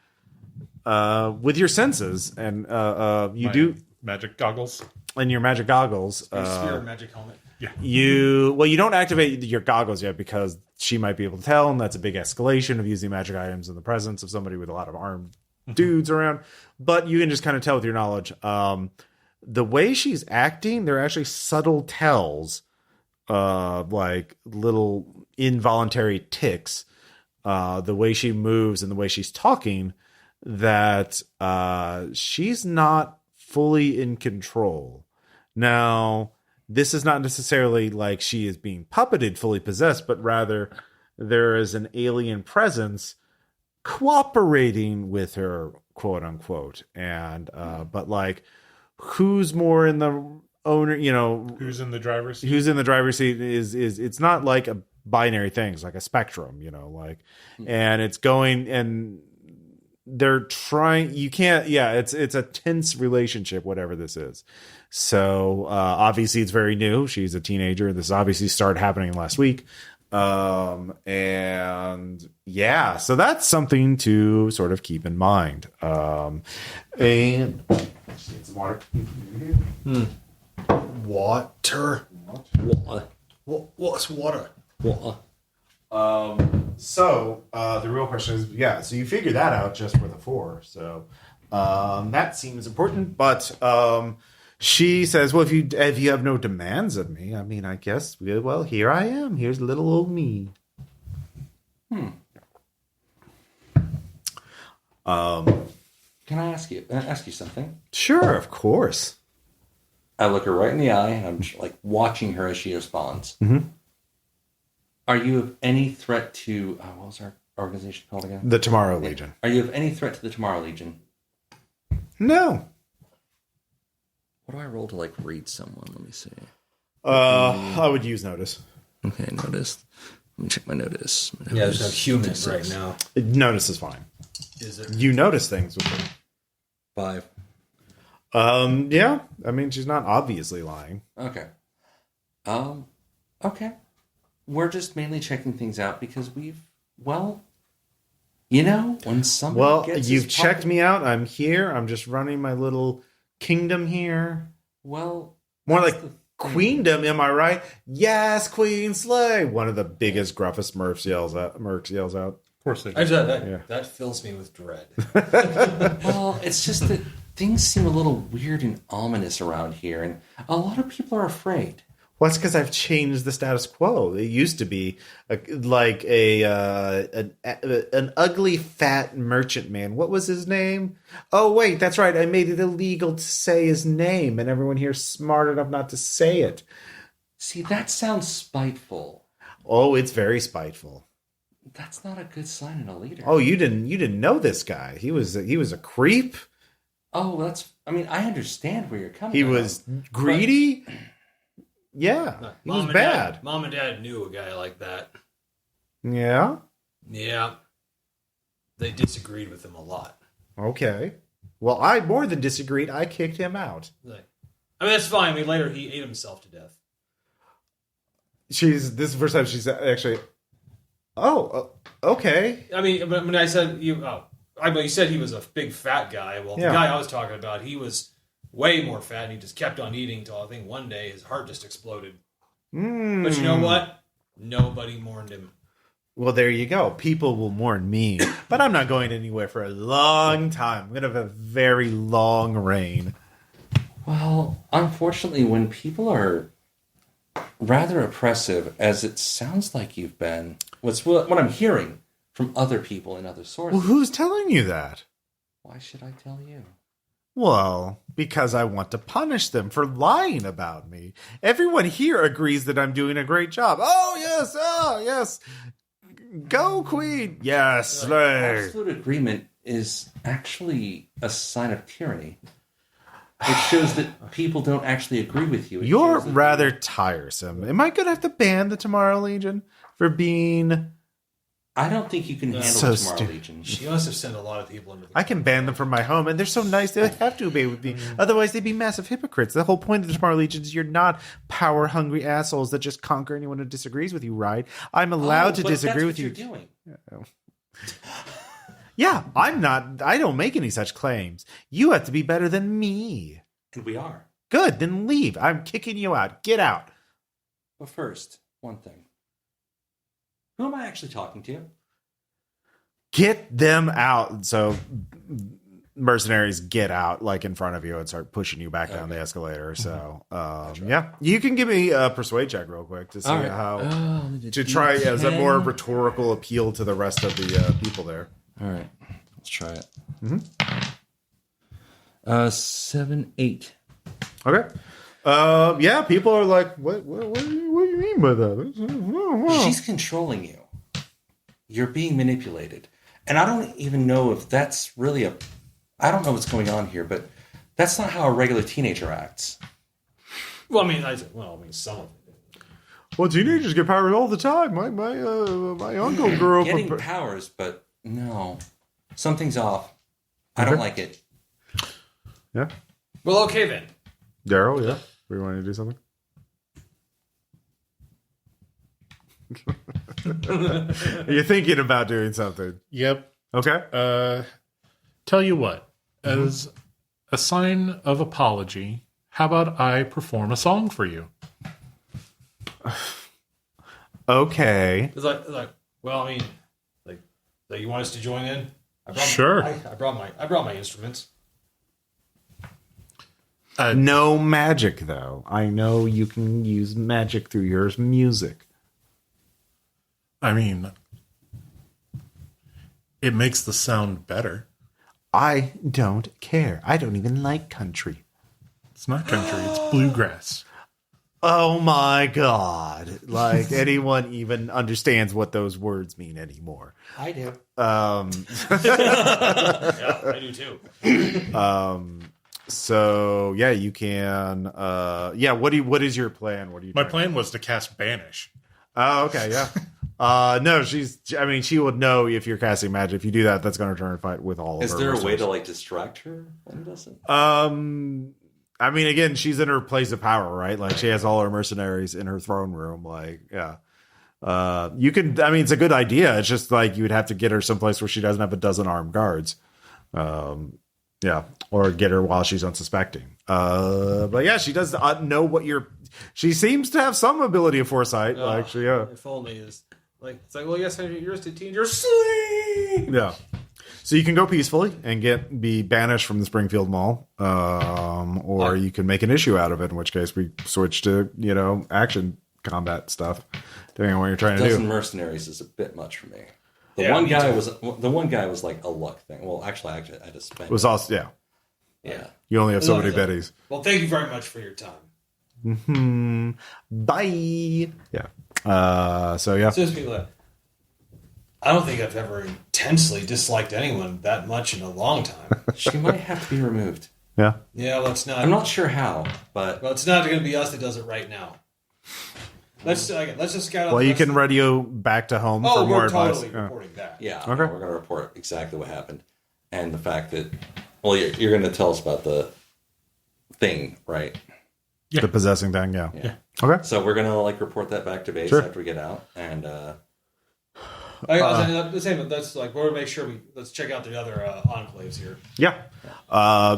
with your senses, and do magic goggles. And your magic goggles. Your sphere and magic helmet. Yeah. You don't activate your goggles yet because she might be able to tell, and that's a big escalation of using magic items in the presence of somebody with a lot of armed dudes around. But you can just kind of tell with your knowledge. The way she's acting, there are actually subtle tells, like little involuntary ticks, the way she moves and the way she's talking, that she's not fully in control. Now, this is not necessarily like she is being puppeted, fully possessed, but rather there is an alien presence cooperating with her, quote unquote. And but like, who's more in the owner? Who's in the driver's seat? Who's in the driver's seat is it's not like a binary thing. It's like a spectrum. And it's going and. They're trying. You can't. Yeah, it's a tense relationship, whatever this is. So obviously, it's very new. She's a teenager. This obviously started happening last week, and yeah, so that's something to sort of keep in mind. And need some water. Water. What's water? Water. So the real question is, so you figure that out just with a 4. So that seems important. But she says, well, if you have no demands of me, I mean, I guess, well, here I am. Here's little old me. Can I ask you something? Sure, of course. I look her right in the eye, and I'm just, watching her as she responds. Mm-hmm. Are you of any threat to... what was our organization called again? The Tomorrow Legion. Are you of any threat to the Tomorrow Legion? No. What do I roll to, read someone? Let me see. I would use notice. Okay, notice. Let me check my notice. Yeah, there's no human right now. Notice is fine. Is it? You notice things with her. 5. Yeah. I mean, she's not obviously lying. Okay. Okay. We're just mainly checking things out because when somebody gets you've checked me out. I'm here. I'm just running my little kingdom here. Well, more like queendom, am I right? Yes, Queen Slay. One of the biggest, gruffest Mercs yells out. Of course they do. That fills me with dread. Well, it's just that things seem a little weird and ominous around here, and a lot of people are afraid. Well, it's because I've changed the status quo. It used to be an ugly fat merchant man. What was his name? Oh, wait, that's right. I made it illegal to say his name, and everyone here's smart enough not to say it. See, that sounds spiteful. Oh, it's very spiteful. That's not a good sign in a leader. Oh, you didn't know this guy. He was a creep. Oh, I understand where you're coming He from. was greedy. Yeah, he was bad. Mom and Dad knew a guy like that. Yeah. Yeah. They disagreed with him a lot. Okay. Well, I more than disagreed. I kicked him out. That's fine. I mean, later he ate himself to death. This is the first time she's actually. Oh, okay. I mean, when I said you said he was a big fat guy. Well, the guy I was talking about, he was way more fat, and he just kept on eating until I think one day his heart just exploded. But you know what? Nobody mourned him. Well, there you go. People will mourn me, but I'm not going anywhere for a long time. I'm going to have a very long reign. Well, unfortunately, when people are rather oppressive, as it sounds like you've been, what I'm hearing from other people and other sources. Well, who's telling you that? Why should I tell you? Well, because I want to punish them for lying about me. Everyone here agrees that I'm doing a great job. Oh, yes. Go, Queen. Yes, slay. Absolute agreement is actually a sign of tyranny. It shows that people don't actually agree with you. You're rather tiresome. Am I going to have to ban the Tomorrow Legion for being... I don't think you can handle So the Tomorrow stupid. Legion. She must have sent a lot of people into the I can ban them from my home, and they're so nice they have to obey with me. Otherwise, they'd be massive hypocrites. The whole point of the Tomorrow Legion is you're not power-hungry assholes that just conquer anyone who disagrees with you, right? I'm allowed to but disagree that's with what you. You're doing. Yeah, I'm not. I don't make any such claims. You have to be better than me. And we are. Good, then leave. I'm kicking you out. Get out. But first, one thing. Who am I actually talking to? Get them out. So mercenaries get out like in front of you and start pushing you back down the escalator. So yeah, you can give me a persuade check real quick to see how to try as a more rhetorical appeal to the rest of the people there. All right, let's try it. 7, 8. Okay. Yeah, people are like, what do you mean by that? She's controlling you. You're being manipulated. And I don't even know if that's really I don't know what's going on here, but that's not how a regular teenager acts. Well, I mean, some of it. Well, teenagers get powers all the time. My uncle grew up Getting with powers, but no. Something's off. I don't like it. Yeah. Well, okay then. Daryl, yeah. We want to do something? You're thinking about doing something. Yep. Okay. Tell you what, as a sign of apology, how about I perform a song for you? Okay. It's like, well, I mean, like you want us to join in? Sure. I brought my instruments. No magic, though. I know you can use magic through your music. I mean, it makes the sound better. I don't care. I don't even like country. It's not country, it's bluegrass. Oh my God. Like anyone even understands what those words mean anymore. I do. Yeah, I do too. So yeah, you can what is your plan? What do you My plan was to cast Banish. Oh, okay, yeah. No, she would know if you're casting magic. If you do that, that's going to turn and fight with all of her. Is there a way to resources. distract her when it doesn't? I mean, again, she's in her place of power, right? Like she has all her mercenaries in her throne room. Like, yeah. You can. I mean, it's a good idea. It's just like you would have to get her someplace where she doesn't have a dozen armed guards. Yeah, or get her while she's unsuspecting. But yeah, she does know what you're. She seems to have some ability of foresight. If only is like it's like, well, yes, you're a teenager. Sleep. Yeah. So you can go peacefully and be banished from the Springfield Mall, or you can make an issue out of it. In which case, we switch to action combat stuff, depending on what you're trying to do. Mercenaries is a bit much for me. The one guy was like a luck thing. Well, actually, I just spent. It was also yeah. You only have so many biddies. Well, thank you very much for your time. Bye. Yeah. So yeah. Just people that I don't think I've ever intensely disliked anyone that much in a long time. She might have to be removed. Yeah. Yeah, let's not. I'm not sure how, but Well, it's not going to be us that does it right now. Let's just scout out. Well, the you rest can of radio back to home Oh, for more we're advice. totally reporting that. yeah, Okay. we're going to report exactly what happened and the fact that. Well, you're going to tell us about the thing, right? The possessing thing. Yeah. Yeah. Okay. So we're going to report that back to base Sure. after we get out, and The same. That's like we're going to make sure let's check out the other enclaves here. Yeah.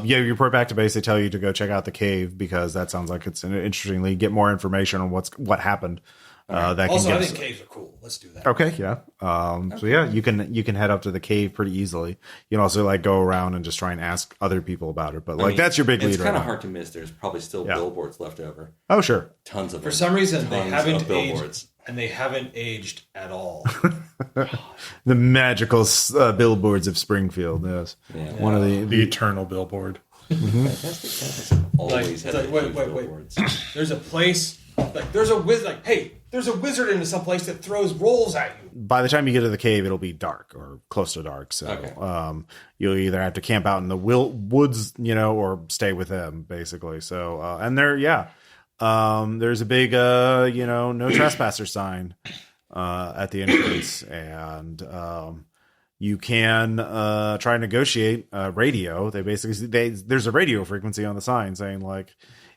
You report back to base. They tell you to go check out the cave because that sounds like it's interestingly get more information on what happened. That can Also, I give think caves are cool. Let's do that. Okay, yeah. So yeah, you can head up to the cave pretty easily. You can also go around and just try and ask other people about it. But that's your big leader. It's kind of hard to miss. There's probably still Yeah. billboards left over. Oh sure. Tons of them. For some reason, they Tons haven't of billboards. aged, and they haven't aged at all. The magical billboards of Springfield. Yes. Yeah. One of The eternal billboard. Always had wait. billboards. There's a place. There's a wizard. Hey, there's a wizard in some place that throws rolls at you. By the time you get to the cave, it'll be dark or close to dark. So Okay. you'll either have to camp out in the woods, or stay with them, basically. So and there's a big no trespasser sign at the entrance, and you can try and negotiate radio. There's a radio frequency on the sign saying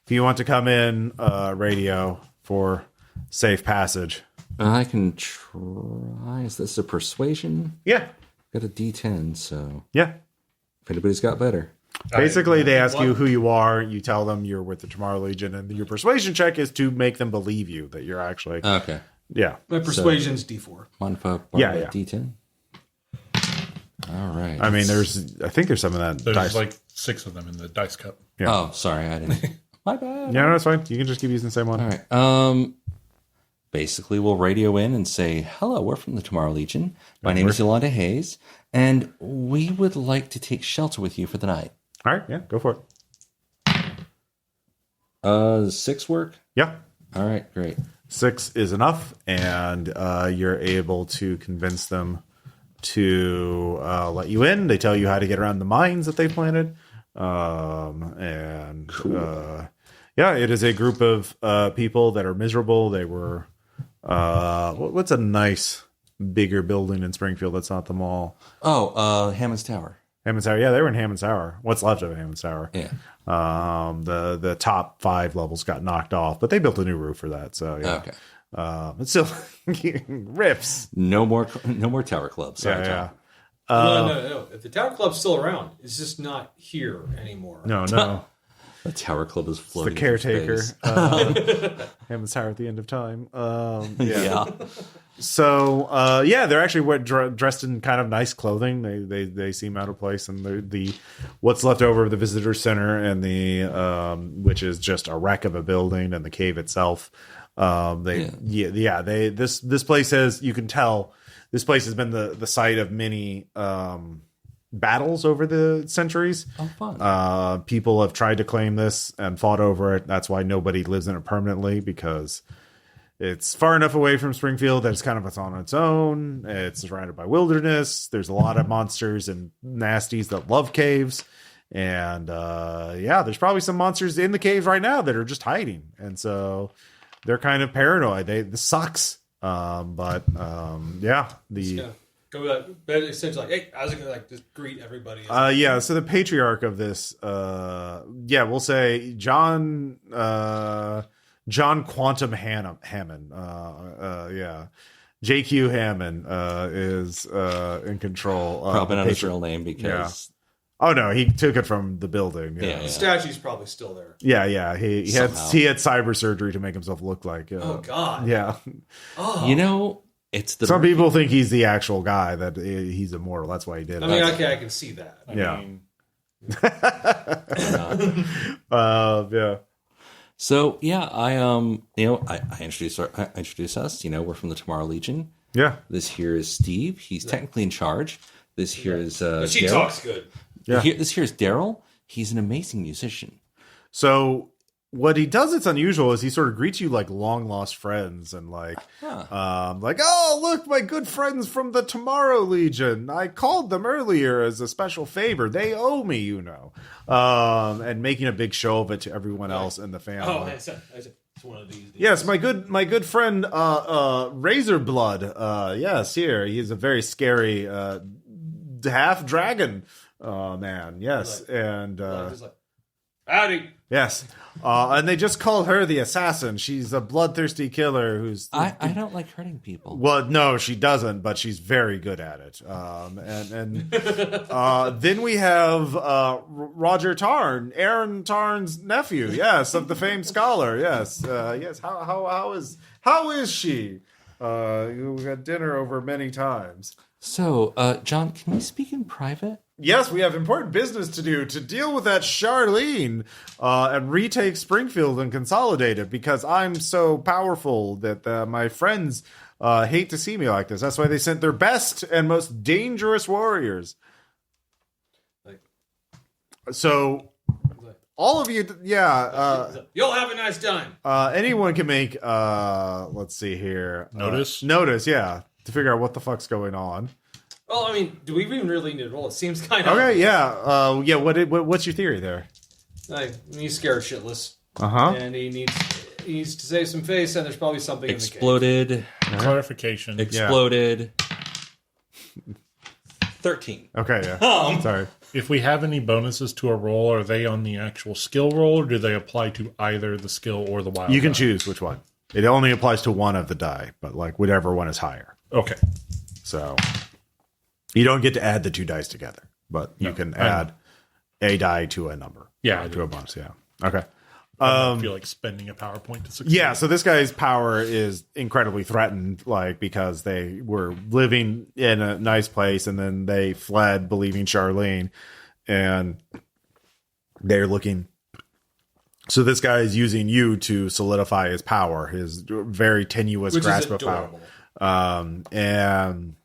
if you want to come in, radio for safe passage. I can try. Is this a persuasion? Yeah. Got a D10, so Yeah. if anybody's got better. Basically, they ask you who you are. You tell them you're with the Tomorrow Legion, and your persuasion check is to make them believe you that you're actually. Okay. Yeah. My persuasion's D4. Mind if I borrow Yeah, a yeah. D10? All right. I mean, I think there's some of that. There's dice. 6 of them in the dice cup. Yeah. Oh, sorry. I didn't. My bad. Yeah, no, it's fine. You can just keep using the same one. All right. Basically, we'll radio in and say, hello, we're from the Tomorrow Legion. My name is Yolanda Haze, and we would like to take shelter with you for the night. All right. Yeah, go for it. 6 work? Yeah. All right, great. 6 is enough, and you're able to convince them to let you in. They tell you how to get around the mines that they planted. It is a group of people that are miserable. They were what's a nice bigger building in Springfield that's not the mall? Oh, Hammond's Tower. Hammond's Tower. Yeah, they were in Hammond's Tower. What's left of Hammond's Tower. Yeah. The top 5 levels got knocked off, but they built a new roof for that. So yeah. Okay. It's still rips. No more tower clubs. Sorry, Yeah. Tom. No. If the Tower Club's still around, it's just not here anymore. No. The tower club is The floating. caretaker. Space. Hammond's Tower at the end of time. Yeah. So, they're actually dressed in kind of nice clothing. They seem out of place, and the what's left over of the visitor center and the which is just a wreck of a building, and the cave itself. This place has, you can tell this place has been the site of many battles over the centuries. Oh, fun. People have tried to claim this and fought over it. That's why nobody lives in it permanently, because it's far enough away from Springfield that it's kind of on its own. It's surrounded by wilderness. There's a lot of monsters and nasties that love caves. And there's probably some monsters in the caves right now that are just hiding. And so they're kind of paranoid. This sucks. Go with that. But it's essentially hey, how's it gonna just greet everybody? So the patriarch of this, we'll say John Quantum Hammond. JQ Hammond is in control. Probably not his real name because. Oh no, he took it from the building. Yeah. The statue's probably still there. Yeah. He had cyber surgery to make himself look like. Oh God. Yeah. Oh. You know, It's the Some people think he's the actual guy, that he's immortal. That's why he did it. I mean, okay, I can see that. Yeah. mean, Yeah. So yeah, I introduce us. We're from the Tomorrow Legion. Yeah. This here is Steve. He's technically in charge. This here is But she Daryl. talks good. Yeah. This here is Daryl. He's an amazing musician. So what he does that's unusual is he sort of greets you like long lost friends and like oh, look, my good friends from the Tomorrow Legion. I called them earlier as a special favor. They owe me, and making a big show of it to everyone else in the family. Oh, it's one of these. Yes, my good friend Razor Blood. Yes, here he's a very scary half dragon man. Yes, and Just like, howdy. yes, and they just call her the assassin. She's a bloodthirsty killer who's. I don't like hurting people. Well, no, she doesn't, but she's very good at it. Then we have Roger Tarn, Aaron Tarn's nephew. Yes, of the famed scholar. Yes, yes. How is she? We had dinner over many times. So, John, can we speak in private? Yes, we have important business to do to deal with that Charlene and retake Springfield and consolidate it because I'm so powerful that my friends hate to see me like this. That's why they sent their best and most dangerous warriors. So, all of you, You'll have a nice time. anyone can make, let's see here. Notice? Notice, yeah, to figure out what the fuck's going on. Well, I mean, do we even really need to roll? It seems kind of Okay, yeah. What's your theory there? like he's scared shitless, Uh-huh. and he needs to save some face, and there's probably something Exploded. clarification. Exploded. 13. Okay, yeah. Sorry. If we have any bonuses to a roll, are they on the actual skill roll, or do they apply to either the skill or the wild? You can die? choose which one. It only applies to one of the die, but like whatever one is higher. Okay. So you don't get to add the two dice together, but you can I know. add a die to a number. Yeah, I to do. a bonus. Yeah. Okay. I don't feel like spending a PowerPoint to succeed. Yeah. So this guy's power is incredibly threatened, like because they were living in a nice place and then they fled, believing Charlene, and they're looking. So this guy is using you to solidify his power, his very tenuous which grasp is of power. adorable. And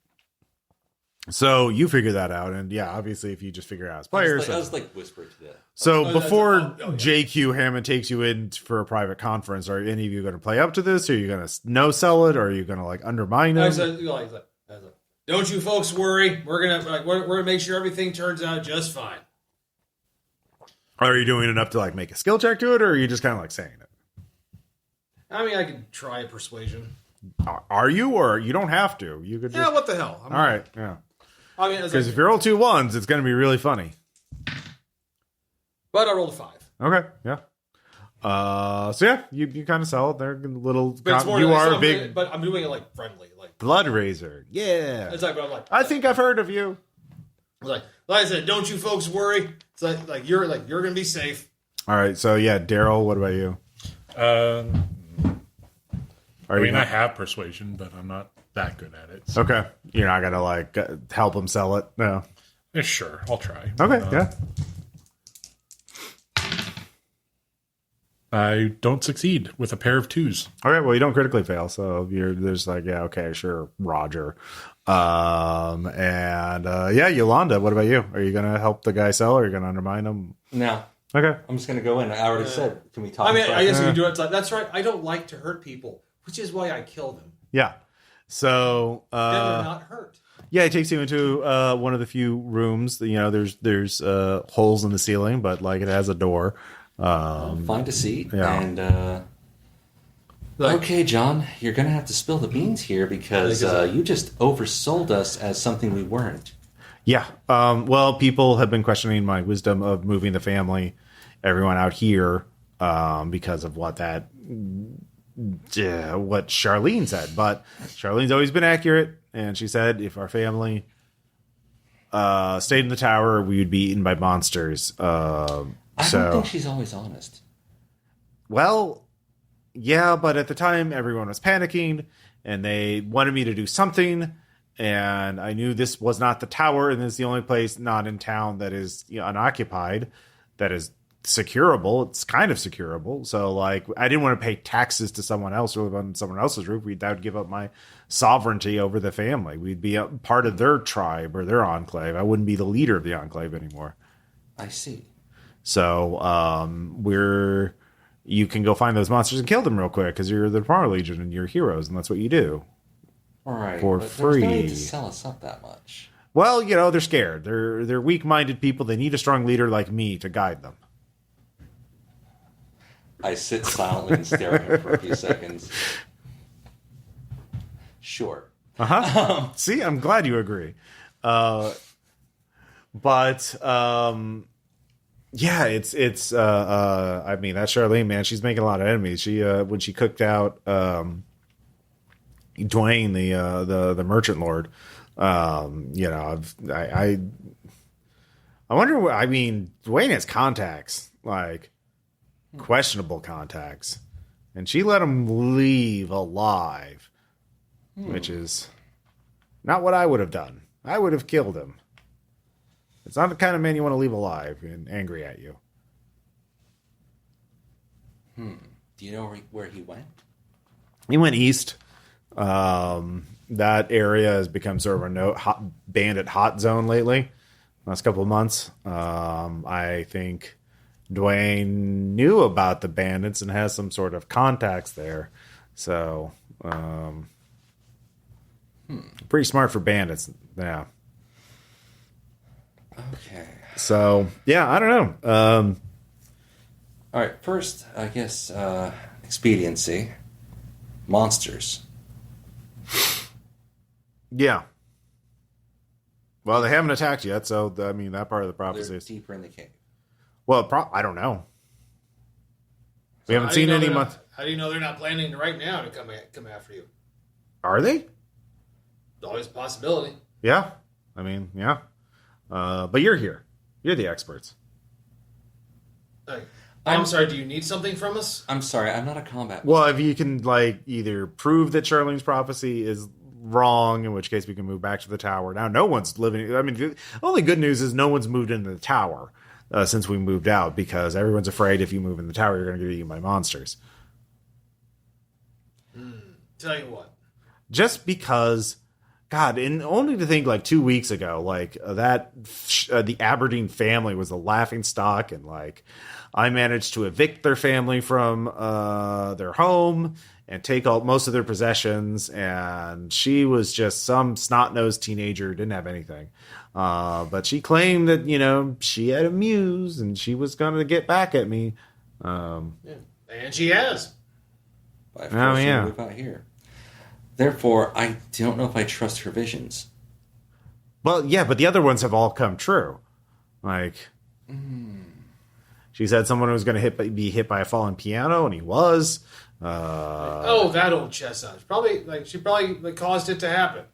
so you figure that out, and yeah, obviously, if you just figure it out as players. I was like whispered to that. So before yeah. JQ Hammond takes you in for a private conference, are any of you going to play up to this? Or are you going to no sell it? Or are you going to like undermine I it? said, don't you folks worry. We're gonna make sure everything turns out just fine. Are you doing enough to like make a skill check to it, or are you just kind of like saying it? I mean, I could try a persuasion. Are you, or you don't have to? You could just. Yeah, what the hell? All right, yeah. I mean, Because if you roll 2 1s, it's going to be really funny. but I rolled a 5. Okay, yeah. So yeah, you kind of sell it. They're a little. But it's more You like, are so a I'm big doing it- but I'm doing it like friendly, like blood raiser. Yeah. it's like, but I'm like, I think I've heard of you. like I said, don't you folks worry. It's like you're gonna be safe. All right, so yeah, Daryl, what about you? I Are you mean, I have persuasion, but I'm not that good at it. So. okay? You're not gonna like help him sell it, no? Yeah, sure, I'll try. Okay, yeah. I don't succeed with a pair of 2s. All right, well, you don't critically fail, so there's like, yeah, okay, sure, Roger. Yeah, Yolanda, what about you? Are you gonna help the guy sell, or are you gonna undermine him? No, Okay. I'm just going to go in. I already said, can we talk? I mean, about I guess it? you can do it. It's like, that's right. I don't like to hurt people, which is why I kill them. Yeah. So Then they're not hurt. yeah, it takes you into one of the few rooms. You know, there's holes in the ceiling, but like it has a door. Find a seat. Yeah. And, okay, John, you're going to have to spill the beans here because you just oversold us as something we weren't. Yeah. Well, people have been questioning my wisdom of moving the family, everyone out here, because of what Charlene said. But Charlene's always been accurate, and she said if our family stayed in the tower, we would be eaten by monsters. I don't think she's always honest. Well, yeah, but at the time everyone was panicking, and they wanted me to do something. And I knew this was not the tower, and this is the only place not in town that is unoccupied, that is securable. It's kind of securable. So, like, I didn't want to pay taxes to someone else or live on someone else's roof. That would give up my sovereignty over the family. We'd be a part of their tribe or their enclave. I wouldn't be the leader of the enclave anymore. I see. So, you can go find those monsters and kill them real quick because you're the Tomorrow Legion and you're heroes, and that's what you do. All right. For but free. There's no need to sell us up that much. Well, they're scared. They're weak-minded people. They need a strong leader like me to guide them. I sit silently and stare at him for a few seconds. Sure. See, I'm glad you agree. Yeah, it's I mean, that Charlene, man, she's making a lot of enemies. She when she cooked out Dwayne, the merchant lord, I wonder. I mean, Dwayne has contacts, like questionable contacts, and she let him leave alive, which is not what I would have done. I would have killed him. It's not the kind of man you want to leave alive and angry at you. Do you know where he went? He went east. That area has become sort of a bandit hot zone lately. Last couple of months. I think Dwayne knew about the bandits and has some sort of contacts there. So, pretty smart for bandits. Yeah. Okay. So, yeah, I don't know. All right. First, I guess expediency. Monsters. Yeah. Well, they haven't attacked yet, so I mean that part of the prophecy They're is deeper in the cave. well. I don't know. We haven't How do you seen know any they're month. not- How do you know they're not planning right now to come after you? Are they? Always a possibility. Yeah. I mean, yeah. But you're here. You're the experts. I'm sorry. Do you need something from us? I'm sorry, I'm not a combat. Well, if you can like either prove that Charlene's prophecy is wrong, in which case we can move back to the tower. Now, no one's living. I mean, the only good news is no one's moved into the tower since we moved out, because everyone's afraid if you move in the tower, you're going to get eaten by monsters. Tell you what. Just because, God, and only to think like 2 weeks ago, like the Aberdeen family was a laughing stock, and like I managed to evict their family from their home and take most of their possessions, and she was just some snot-nosed teenager, didn't have anything. But she claimed that, she had a muse and she was going to get back at me. And she has. By forcing her to move out here. Therefore, I don't know if I trust her visions. Well, yeah, but the other ones have all come true. Like, she said someone was going to be hit by a falling piano, and he was. That old chestnut. She probably caused it to happen.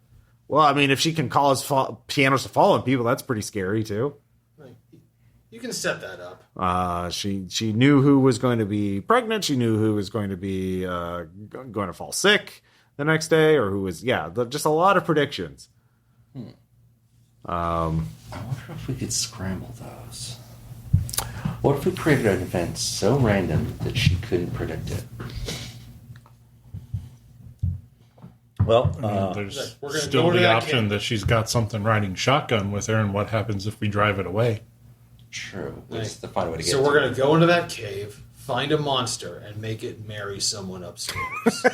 Well, I mean, if she can cause pianos to fall on people, that's pretty scary too. You can set that up. She knew who was going to be pregnant. She knew who was going to be going to fall sick the next day, or who was just a lot of predictions. I wonder if we could scramble those. What if we created an event so random that she couldn't predict it? Well, There's we're gonna still go to the that option camp. that she's got something riding shotgun with her, and what happens if we drive it away? True. We just have to find a way to get So to we're it. going to go into that cave, find a monster, and make it marry someone upstairs.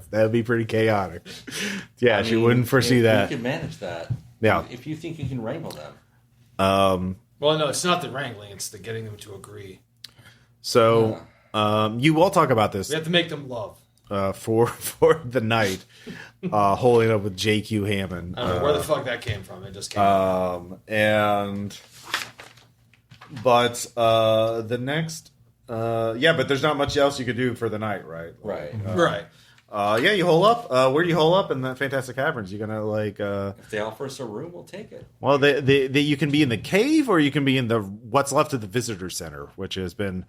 that'd be pretty chaotic. Yeah, she wouldn't foresee if that. You can manage that. Yeah. If you think you can wrangle them. Well, no, it's not the wrangling; it's the getting them to agree. So, you will talk about this We have to make them love. for the night, holding up with J.Q. Hammond. I don't know where the fuck that came from. It just came. But the next, but there's not much else you could do for the night, right? Right. right. You hole up. Where do you hole up in the Fantastic Caverns? You gonna If they offer us a room, we'll take it. Well, you can be in the cave, or you can be in what's left of the visitor center, which has been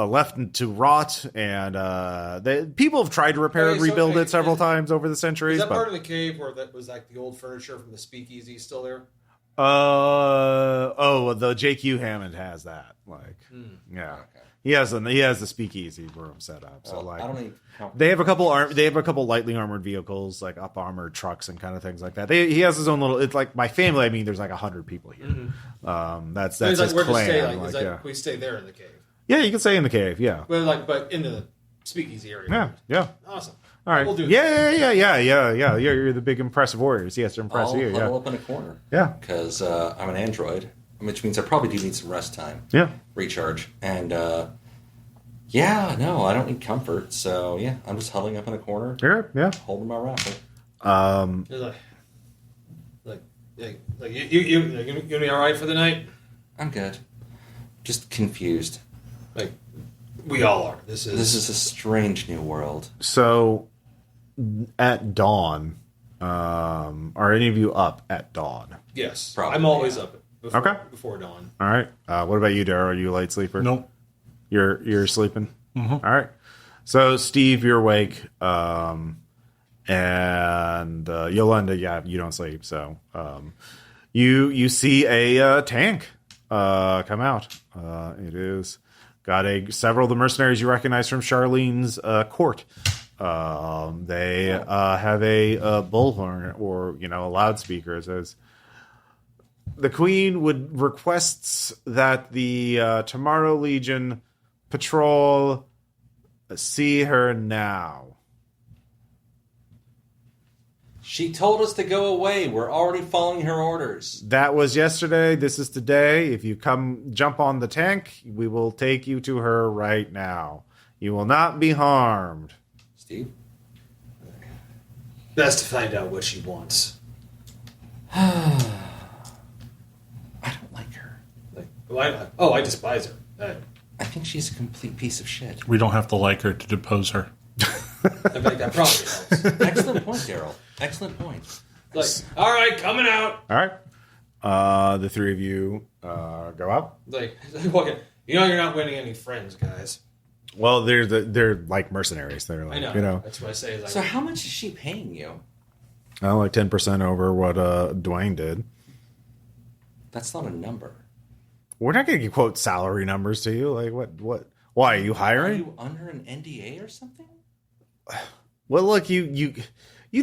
left to rot, and people have tried to repair and rebuild it several times over the centuries. Is that part of the cave where that was like the old furniture from the speakeasy still there? The JQ Hammond has that. Yeah. Okay. He has the speakeasy room set up. So Well, I don't even count. they have a couple lightly armored vehicles, like up armored trucks and kind of things like that. He has his own little. It's like my family. I mean, there's like 100 people here. That's It's his like where to stay. clan. Like, Yeah. we stay there in the cave. Yeah, you can stay in the cave. Yeah. But in the speakeasy area. Yeah. Awesome. All right. We'll do Yeah. You're the big impressive warriors. He has to impress I'll you. huddle Yeah. up in a corner. Yeah. Because I'm an android, which means I probably do need some rest time. Yeah. Recharge. And, I don't need comfort. So, yeah, I'm just huddling up in a corner, Yeah. holding my rifle. You're you gonna be all right for the night? I'm good. Just confused. Like, we all are. This This is a strange new world. So, at dawn, are any of you up at dawn? yes. Probably, I'm always up Okay. before dawn. All right. What about you, Daryl? Are you a light sleeper? Nope. You're sleeping. All right. So, Steve, you're awake, and Yolanda, you don't sleep. So, you see a tank come out. It is got several of the mercenaries you recognize from Charlene's court. They have a bullhorn or a loudspeaker. It says, "The Queen would requests that the Tomorrow Legion patrol see her now." She told us to go away. We're already following her orders. That was yesterday. This is today. If you jump on the tank, we will take you to her right now. You will not be harmed. Steve? Best to find out what she wants. I don't like her. I despise her. I think she's a complete piece of shit. We don't have to like her to depose her. I think that probably helps. Excellent point, Daryl. Excellent point. Like, all right, coming out. All right. The three of you go out. Like, you're not winning any friends, guys. Well, they're like mercenaries. They're like, I know. That's what I say. Like, So how much is she paying you? like 10% over what Dwayne did. That's not a number. We're not going to quote salary numbers to you. Like what? Why are you Are hiring? you under an NDA or something? Well, look, you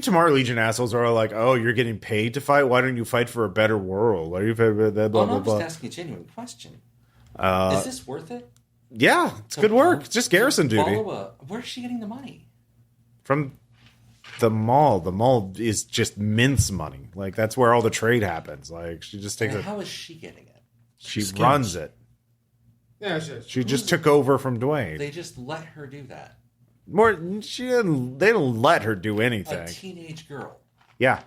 Tomorrow Legion assholes are like, oh, you're getting paid to fight. Why don't you fight for a better world? Why are you blah blah blah I'm blah? just asking a genuine question. Is this worth it? Yeah, it's good work. It's just garrison duty Where's she getting the money? from the mall. The mall is just mince money. Like that's where all the trade happens. Like she just takes And it. how is she getting it? She Skins. runs it. yeah, She just took over from Dwayne. They just let her do that. They didn't let her do A anything. teenage girl. Yeah.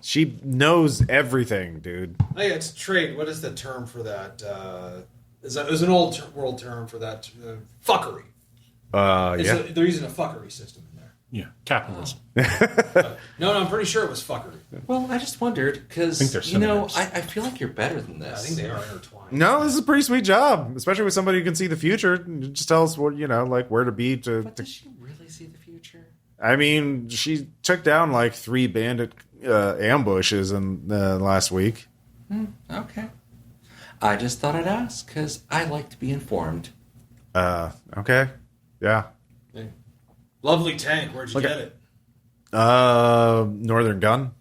She knows everything, dude. Hey, it's trade. What is the term for that? There's an old world term for that. Fuckery. Yeah. They're using a fuckery system in there. Yeah, capitalism. No, I'm pretty sure it was fuckery. Well, I just wondered I think they're because synonyms. I feel like you're better than this. I think they are intertwined. No, this is a pretty sweet job, especially with somebody who can see the future. Just tell us what like where to be But does she really see the future? I mean, she took down like 3 bandit ambushes in last week. Okay. I just thought I'd ask because I like to be informed. Okay, yeah. Hey, lovely tank. Where'd you get it? Northern Gun.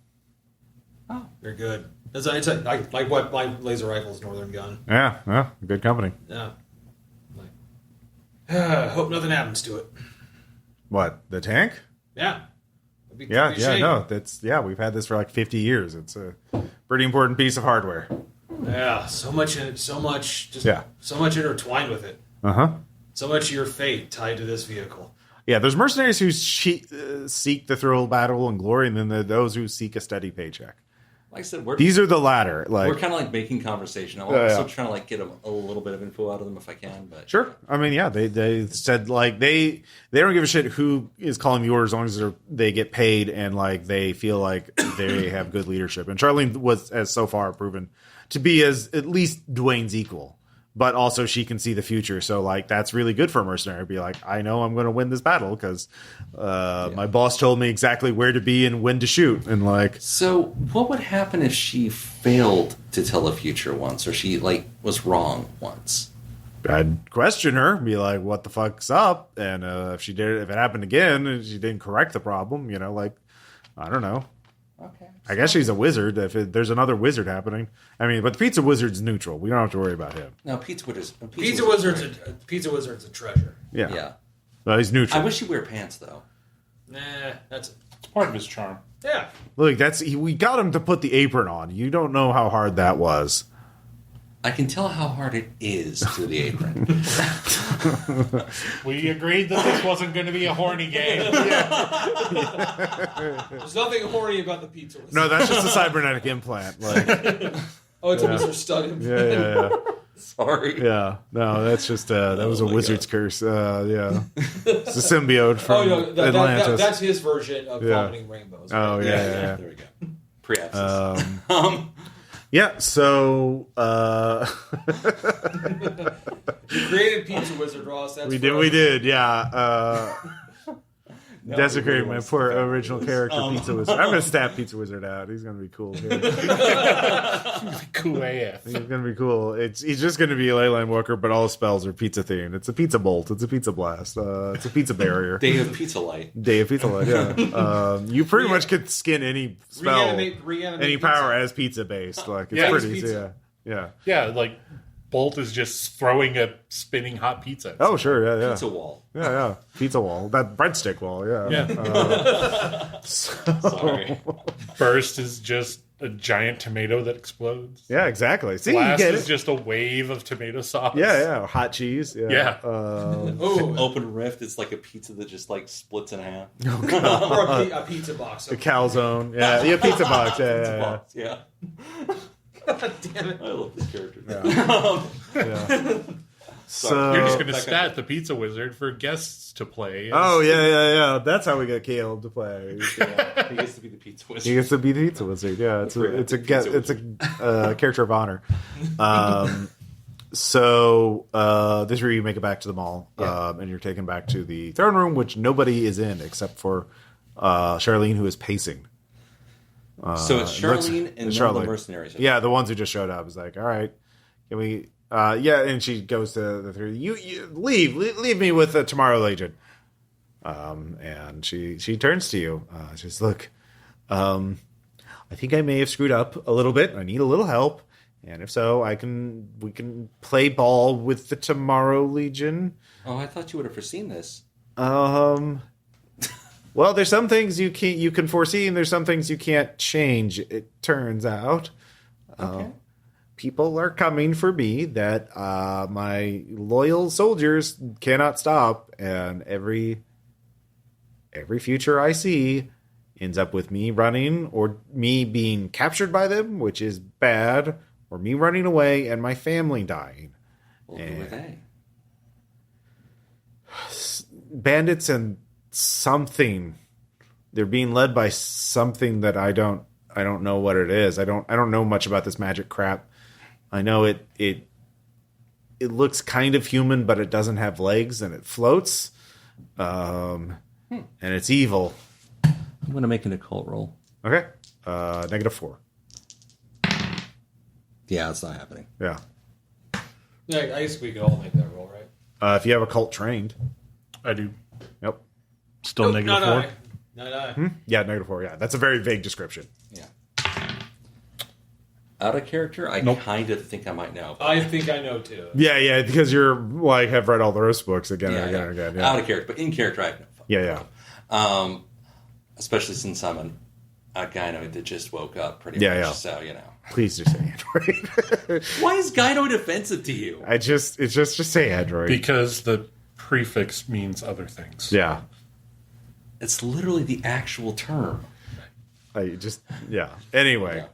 Oh, They're good. It's like what my laser rifle's Northern Gun. Yeah, good company. Yeah. Hope nothing happens to it. What, the tank? Yeah. It'd be Yeah, pretty shame. no, we've had this for like 50 years. It's a pretty important piece of hardware. Yeah, so much in it, so much intertwined with it. Uh-huh. So much of your fate tied to this vehicle. Yeah, there's mercenaries who seek the thrill of battle and glory, and then there are those who seek a steady paycheck. like I said, These are the latter. we're Like, kind of like making conversation. I'm Yeah, also yeah. trying to get a little bit of info out of them if I can. But sure. I mean, yeah, they said like they don't give a shit who is calling the order as long as they get paid and like they feel like they have good leadership. And Charlene has so far proven to be as at least Dwayne's equal. but also she can see the future. So like that's really good for a mercenary. Be like, I know I'm going to win this battle because my boss told me exactly where to be and when to shoot. And like, So what would happen if she failed to tell the future once, or she like was wrong once? I'd question her, be like, what the fuck's up? And if it happened again and she didn't correct the problem, like, I don't know. Okay. I guess she's a wizard if there's another wizard happening. I mean, but the pizza wizard's neutral. We don't have to worry about him. No, Pizza Wizard's Pizza Wizard's a treasure. Yeah. Yeah. Well, he's neutral. I wish he'd wear pants though. Nah, that's it. It's part of his charm. Yeah. Look, we got him to put the apron on. You don't know how hard that was. I can tell how hard it is to the apron. We agreed that this wasn't going to be a horny game. There's nothing horny about the Pizza Wizard. No, that's just a cybernetic implant. Like, Oh, it's a Mr. Stud. yeah. Sorry. Yeah. No, that's just that was a wizard's curse. Yeah. It's a symbiote from Atlantis. That's his version of vomiting rainbows. Right? Oh, yeah. There we go. Pre-abscess. Yeah, so You created Pizza Wizard, Ross. That's we did, yeah. Desecrated my poor original character, Pizza Wizard. I'm gonna stab Pizza Wizard out. He's gonna be cool. Cool AF. He's gonna be cool. He's just gonna be a ley line walker, but all his spells are pizza themed. It's a pizza bolt. It's a pizza blast. It's a pizza barrier. Day of Pizza Light. Day of Pizza Light. Yeah. You pretty much could skin any spell, Reanimate any pizza. power as pizza based. Like it's Yeah, pretty. pizza. Yeah. Yeah, like Bolt is just throwing a spinning hot pizza. Oh sure. Yeah. Pizza wall. Yeah. Pizza wall. That breadstick wall. Yeah. Yeah. Sorry. Burst is just a giant tomato that explodes. Yeah. Exactly. See, Blast you get is it. just a wave of tomato sauce. Yeah. Hot cheese. Yeah. Yeah. Ooh, Open rift. It's like a pizza that just like splits in half. or a pizza box. A calzone. Yeah. Pizza box. Yeah. Yeah. God damn it. I love this character. Yeah. So You're just going to stat the Pizza Wizard for guests to play. Oh yeah. That's how we got Caleb to play. He gets to be the Pizza Wizard. He gets to be the Pizza Wizard. Yeah, it's a character of honor. So this is where you make it back to the mall, and you're taken back to the throne room, which nobody is in except for Charlene, who is pacing. So it's Charlene and none of the mercenaries. Yeah, the ones who just showed up is like, all right, can we? And she goes to the three. You leave me with the Tomorrow Legion. And she turns to you. She's look. I think I may have screwed up a little bit. I need a little help, and if so, we can play ball with the Tomorrow Legion. Oh, I thought you would have foreseen this. Well, there's some things you can foresee, and there's some things you can't change. It turns out, Okay. people are coming for me that my loyal soldiers cannot stop, and every future I see ends up with me running or me being captured by them, which is bad, or me running away and my family dying. Well, who were they? Bandits and something. They're being led by something that I don't know what it is. I don't know much about this magic crap. I know it looks kind of human, but it doesn't have legs and it floats. And it's evil. I'm going to make an occult roll. Okay. -4. Yeah, it's not happening. Yeah. Yeah, I guess we could all make that roll, right? If you have a cult trained. I do. Yep. Still Nope, -4. No. Yeah, -4. Yeah. That's a very vague description. Yeah. Out of character, I kind of think I might know. I think I know too. Yeah, because you're like have read all the Rose books again and again and again. Yeah. Out of character, but in character, I have no fun. Yeah. Especially since I'm a gynoid that just woke up pretty Yeah, much. yeah. So, Please just say Android. Why is gynoid offensive to you? It's just say Android. Because the prefix means other things. Yeah. It's literally the actual term. Anyway,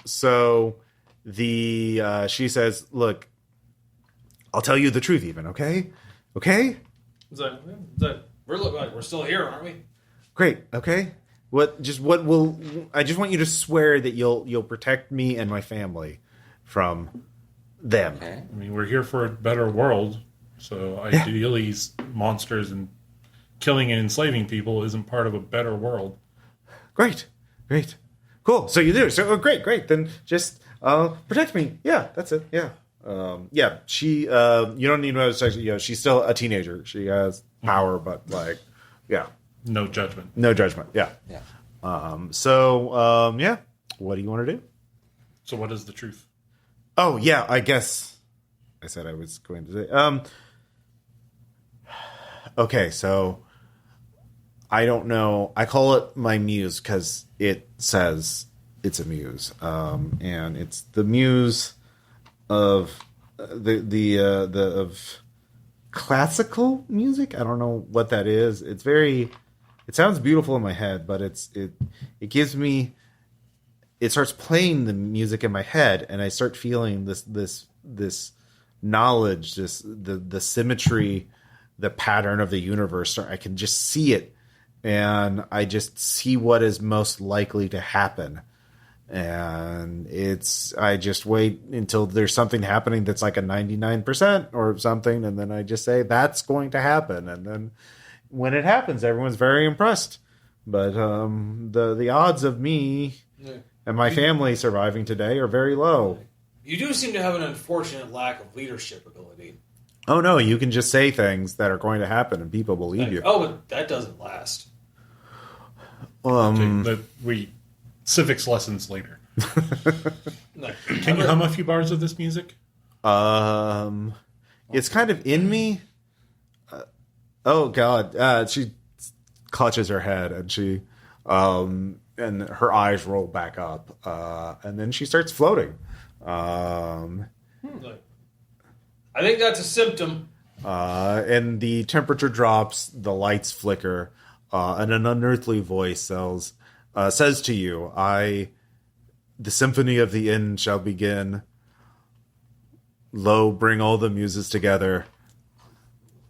so she says, look, I'll tell you the truth even, okay? We're still here, aren't we? Great, okay? I just want you to swear that you'll protect me and my family from them. Okay. I mean, we're here for a better world, so ideally, monsters and killing and enslaving people isn't part of a better world. Great. Cool. So you do. So great. Then just protect me. Yeah, that's it. Yeah. She. You don't need to. She's still a teenager. She has power, but No judgment. no judgment. Yeah. Yeah. What do you want to do? So what is the truth? Oh yeah, I guess I said I was going to say. Okay, so I don't know. I call it my muse because it says it's a muse, and it's the muse of of classical music. I don't know what that is. It's very. It sounds beautiful in my head, but it gives me. It starts playing the music in my head, and I start feeling this knowledge, the symmetry, the pattern of the universe. I can just see it, and I just see what is most likely to happen. And I just wait until there's something happening that's like a 99% or something, and then I just say that's going to happen, and then when it happens, everyone's very impressed. But the odds of me. Yeah. And my family surviving today are very low. You do seem to have an unfortunate lack of leadership ability. Oh no, you can just say things that are going to happen and people believe you. Oh, but that doesn't last. Civics lessons later. Like, Can you hum a few bars of this music? It's kind of in me. Oh God, she clutches her head and she, and her eyes roll back up, and then she starts floating. I think that's a symptom. And the temperature drops, the lights flicker, and an unearthly voice says to you, the symphony of the end shall begin. Lo, bring all the muses together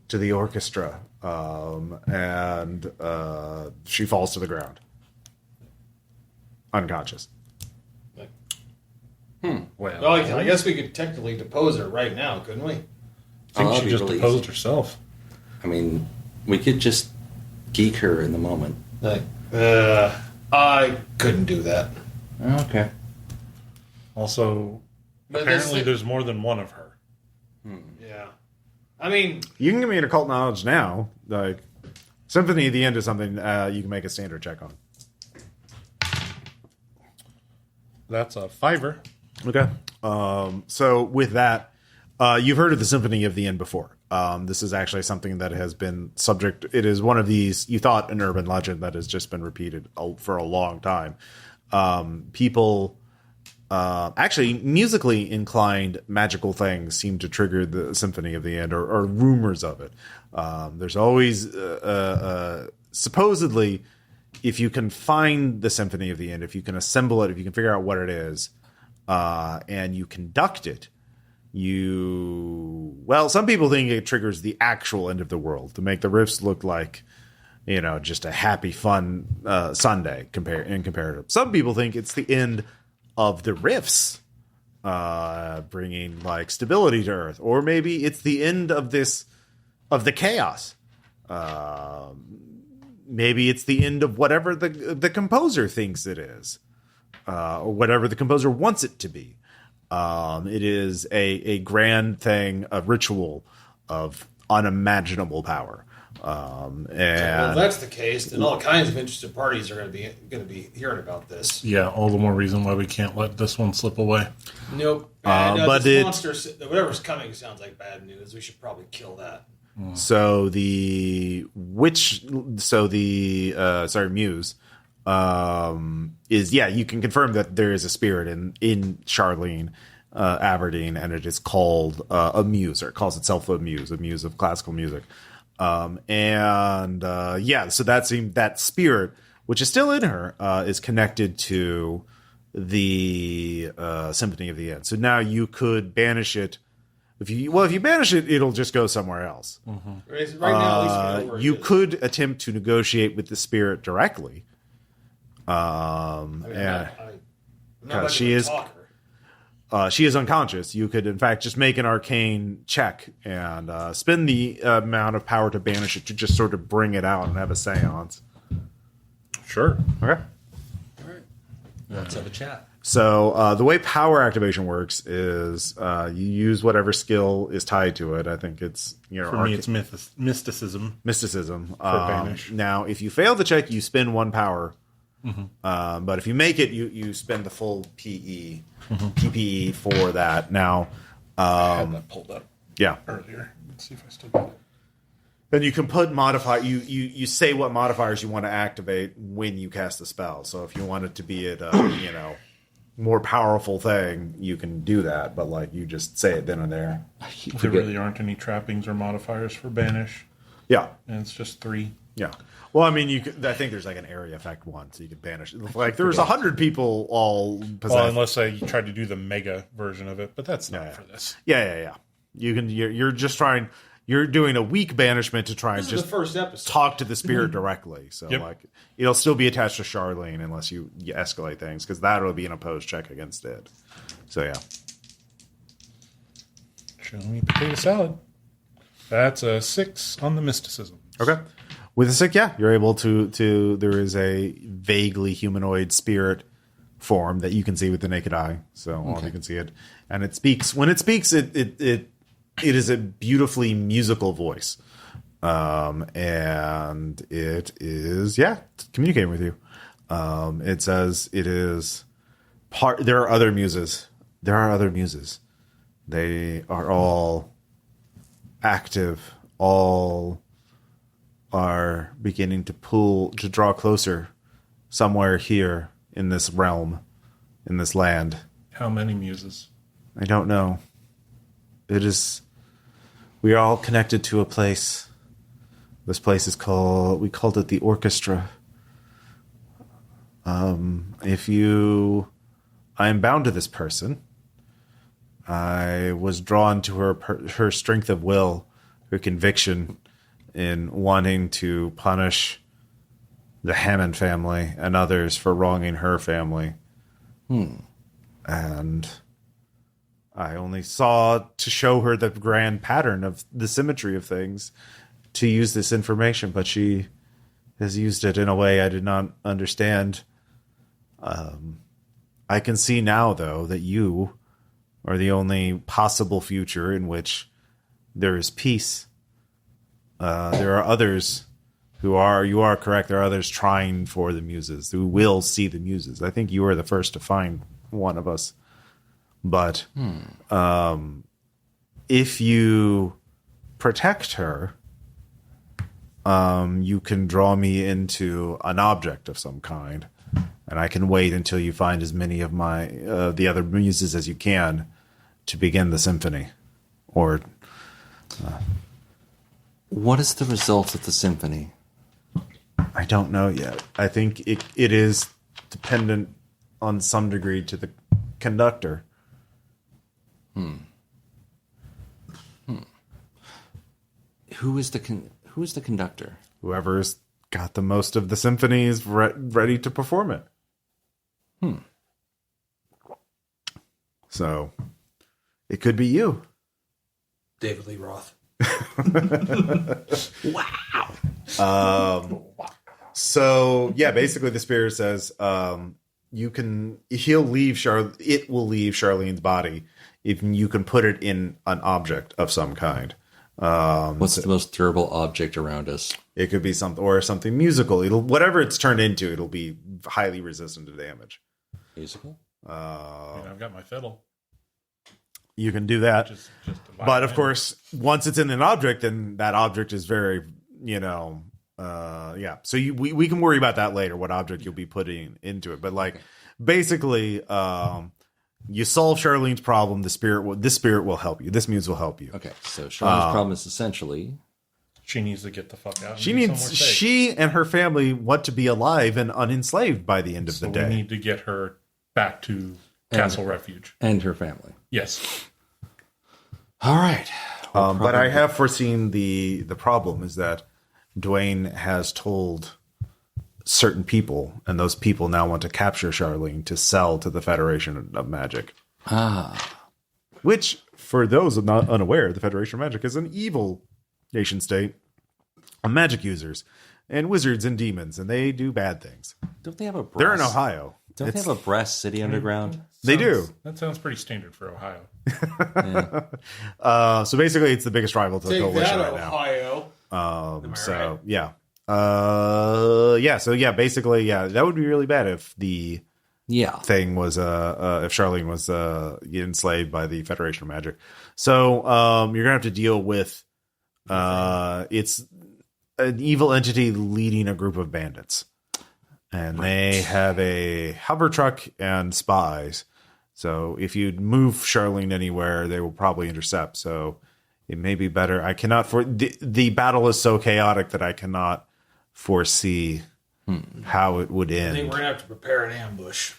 to the orchestra. And she falls to the ground. Unconscious. Well, I guess we could technically depose her right now, couldn't we? I think that'd she be just really deposed easy. herself. I mean, we could just geek her in the moment. Like, I couldn't do that. Okay. Also, But apparently there's more than one of her. Yeah. I mean, You can give me an occult knowledge now. Like, Symphony at the end is something you can make a standard check on. That's a 5. Okay. So with that, you've heard of the Symphony of the End before. This is actually something that has been subject. It is one of these, you thought, an urban legend that has just been repeated for a long time. People, actually, musically inclined magical things seem to trigger the Symphony of the End or rumors of it. There's always, supposedly, if you can find the Symphony of the End, if you can assemble it, if you can figure out what it is, and you conduct it, some people think it triggers the actual end of the world to make the riffs look like, just a happy, fun Sunday in comparative. Some people think it's the end of the riffs, bringing like stability to Earth, or maybe it's the end of the chaos. Maybe it's the end of whatever the composer thinks it is, or whatever the composer wants it to be. It is a grand thing, a ritual of unimaginable power. well, if that's the case, then all kinds of interested parties are going to be hearing about this. Yeah, all the more reason why we can't let this one slip away. Nope. But this monster, whatever's coming, sounds like bad news. We should probably kill that. So the muse, is, you can confirm that there is a spirit in Charlene, Aberdeen, and it is called a muse, or it calls itself a muse of classical music. So that spirit, which is still in her, is connected to the Symphony of the End. So now you could banish it. If you banish it, it'll just go somewhere else. Mm-hmm. Right now, at least we know where it You is. could attempt to negotiate with the spirit directly. I'm not much she of a is- talker. she is unconscious. You could, in fact, just make an arcane check and spend the amount of power to banish it to just sort of bring it out and have a seance. Sure. Okay. Let's have a chat. So the way power activation works is you use whatever skill is tied to it. I think it's For me, it's mysticism. mysticism. banish. Now, if you fail the check, you spend 1 power. But if you make it, you spend the full PPE for that. Now, I had that pulled up yeah. earlier. Let's see if I still got it. Then you can put modifier. You say what modifiers you want to activate when you cast the spell. So if you want it to be a more powerful thing, you can do that. But like you just say it then and there. There really aren't any trappings or modifiers for banish, Yeah, and it's just 3. yeah. Well, I mean, I think there's like an area effect one, so you could banish. Like there was 100 people all possessed. Well, unless I tried to do the mega version of it, but that's not for this. Yeah. You can. You're just trying. You're doing a weak banishment to try and This is just the first episode. talk to the spirit directly. So Yep. like it'll still be attached to Charlene unless you escalate things because that'll be an opposed check against it. So yeah. Show me potato salad. That's a 6 on the mysticism. Okay. With a 6, yeah, you're able to. There is a vaguely humanoid spirit form that you can see with the naked eye. So all of you can see it, and it speaks. When it speaks, it is a beautifully musical voice, and it is communicating with you. It says it is part. There are other muses. They are all active. All are beginning to draw closer somewhere here in this realm, in this land. How many muses? I don't know. We are all connected to a place. This place is we called it the orchestra. I am bound to this person. I was drawn to her strength of will, her conviction in wanting to punish the Hammond family and others for wronging her family. And I only saw to show her the grand pattern of the symmetry of things to use this information, but she has used it in a way I did not understand. I can see now, though, that you are the only possible future in which there is peace. There are others you are correct, there are others trying for the muses, who will see the muses. I think you are the first to find one of us. But if you protect her, you can draw me into an object of some kind, and I can wait until you find as many of the other muses as you can to begin the symphony. Or what is the result of the symphony? I don't know yet. I think it is dependent on some degree to the conductor. Who is the conductor? Whoever's got the most of the symphony is ready to perform it. So it could be you. David Lee Roth. So yeah, basically the spirit says it will leave Charlene's body if you can put it in an object of some kind. What's the most durable object around us? It could be something musical. Whatever it's turned into, it'll be highly resistant to damage. Musical? I've got my fiddle. You can do that. Just a But of violin. course, once it's in an object, then that object is very, So we can worry about that later, what object you'll be putting into it. But basically, you solve Charlene's problem. This spirit will help you. This muse will help you. Okay, so Shaun's problem is essentially... She needs to get the fuck out. She and her family want to be alive and unenslaved by the end of the day. We need to get her back to Castle Refuge. And her family. Yes. All right. But I have foreseen the problem is that Dwayne has told certain people, and those people now want to capture Charlene to sell to the Federation of Magic. Which, for those not unaware, the Federation of Magic is an evil nation state of magic users and wizards and demons, and they do bad things. Don't they have a brass? They're in Ohio. Don't they have a brass city underground? They do. That sounds pretty standard for Ohio. So basically, it's the biggest rival to the Take coalition that, right Ohio. now. Am I So right? yeah, So yeah, basically, yeah, that would be really bad if the thing was if Charlene was enslaved by the Federation of Magic. So you're gonna have to deal with it's an evil entity leading a group of bandits, and they have a hover truck and spies. So if you move Charlene anywhere, they will probably intercept. So it may be better. I cannot the battle is so chaotic that I cannot foresee how it would I end. think we're gonna have to prepare an ambush.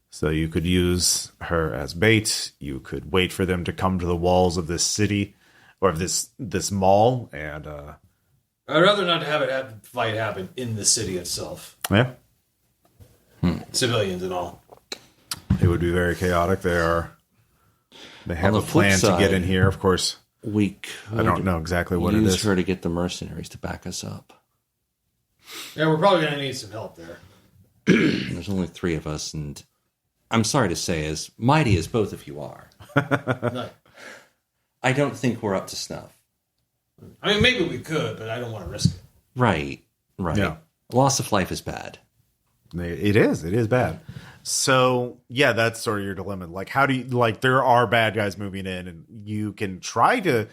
So you could use her as bait. You could wait for them to come to the walls of this city or of this mall, and I'd rather not have the fight happen in the city itself. yeah, Civilians and all. it would be very chaotic. They have On a the flip plan to get side, in here. Of course, We could I don't know exactly what it use is. her to get the mercenaries to back us up. Yeah, we're probably gonna need some help there. There's only 3 of us, and I'm sorry to say, as mighty as both of you are, No. I don't think we're up to snuff. I mean, maybe we could, but I don't want to risk it. Right. Yeah. Loss of life is bad. It is bad. So yeah, that's sort of your dilemma. Like, how do you, like, there are bad guys moving in, and you can try to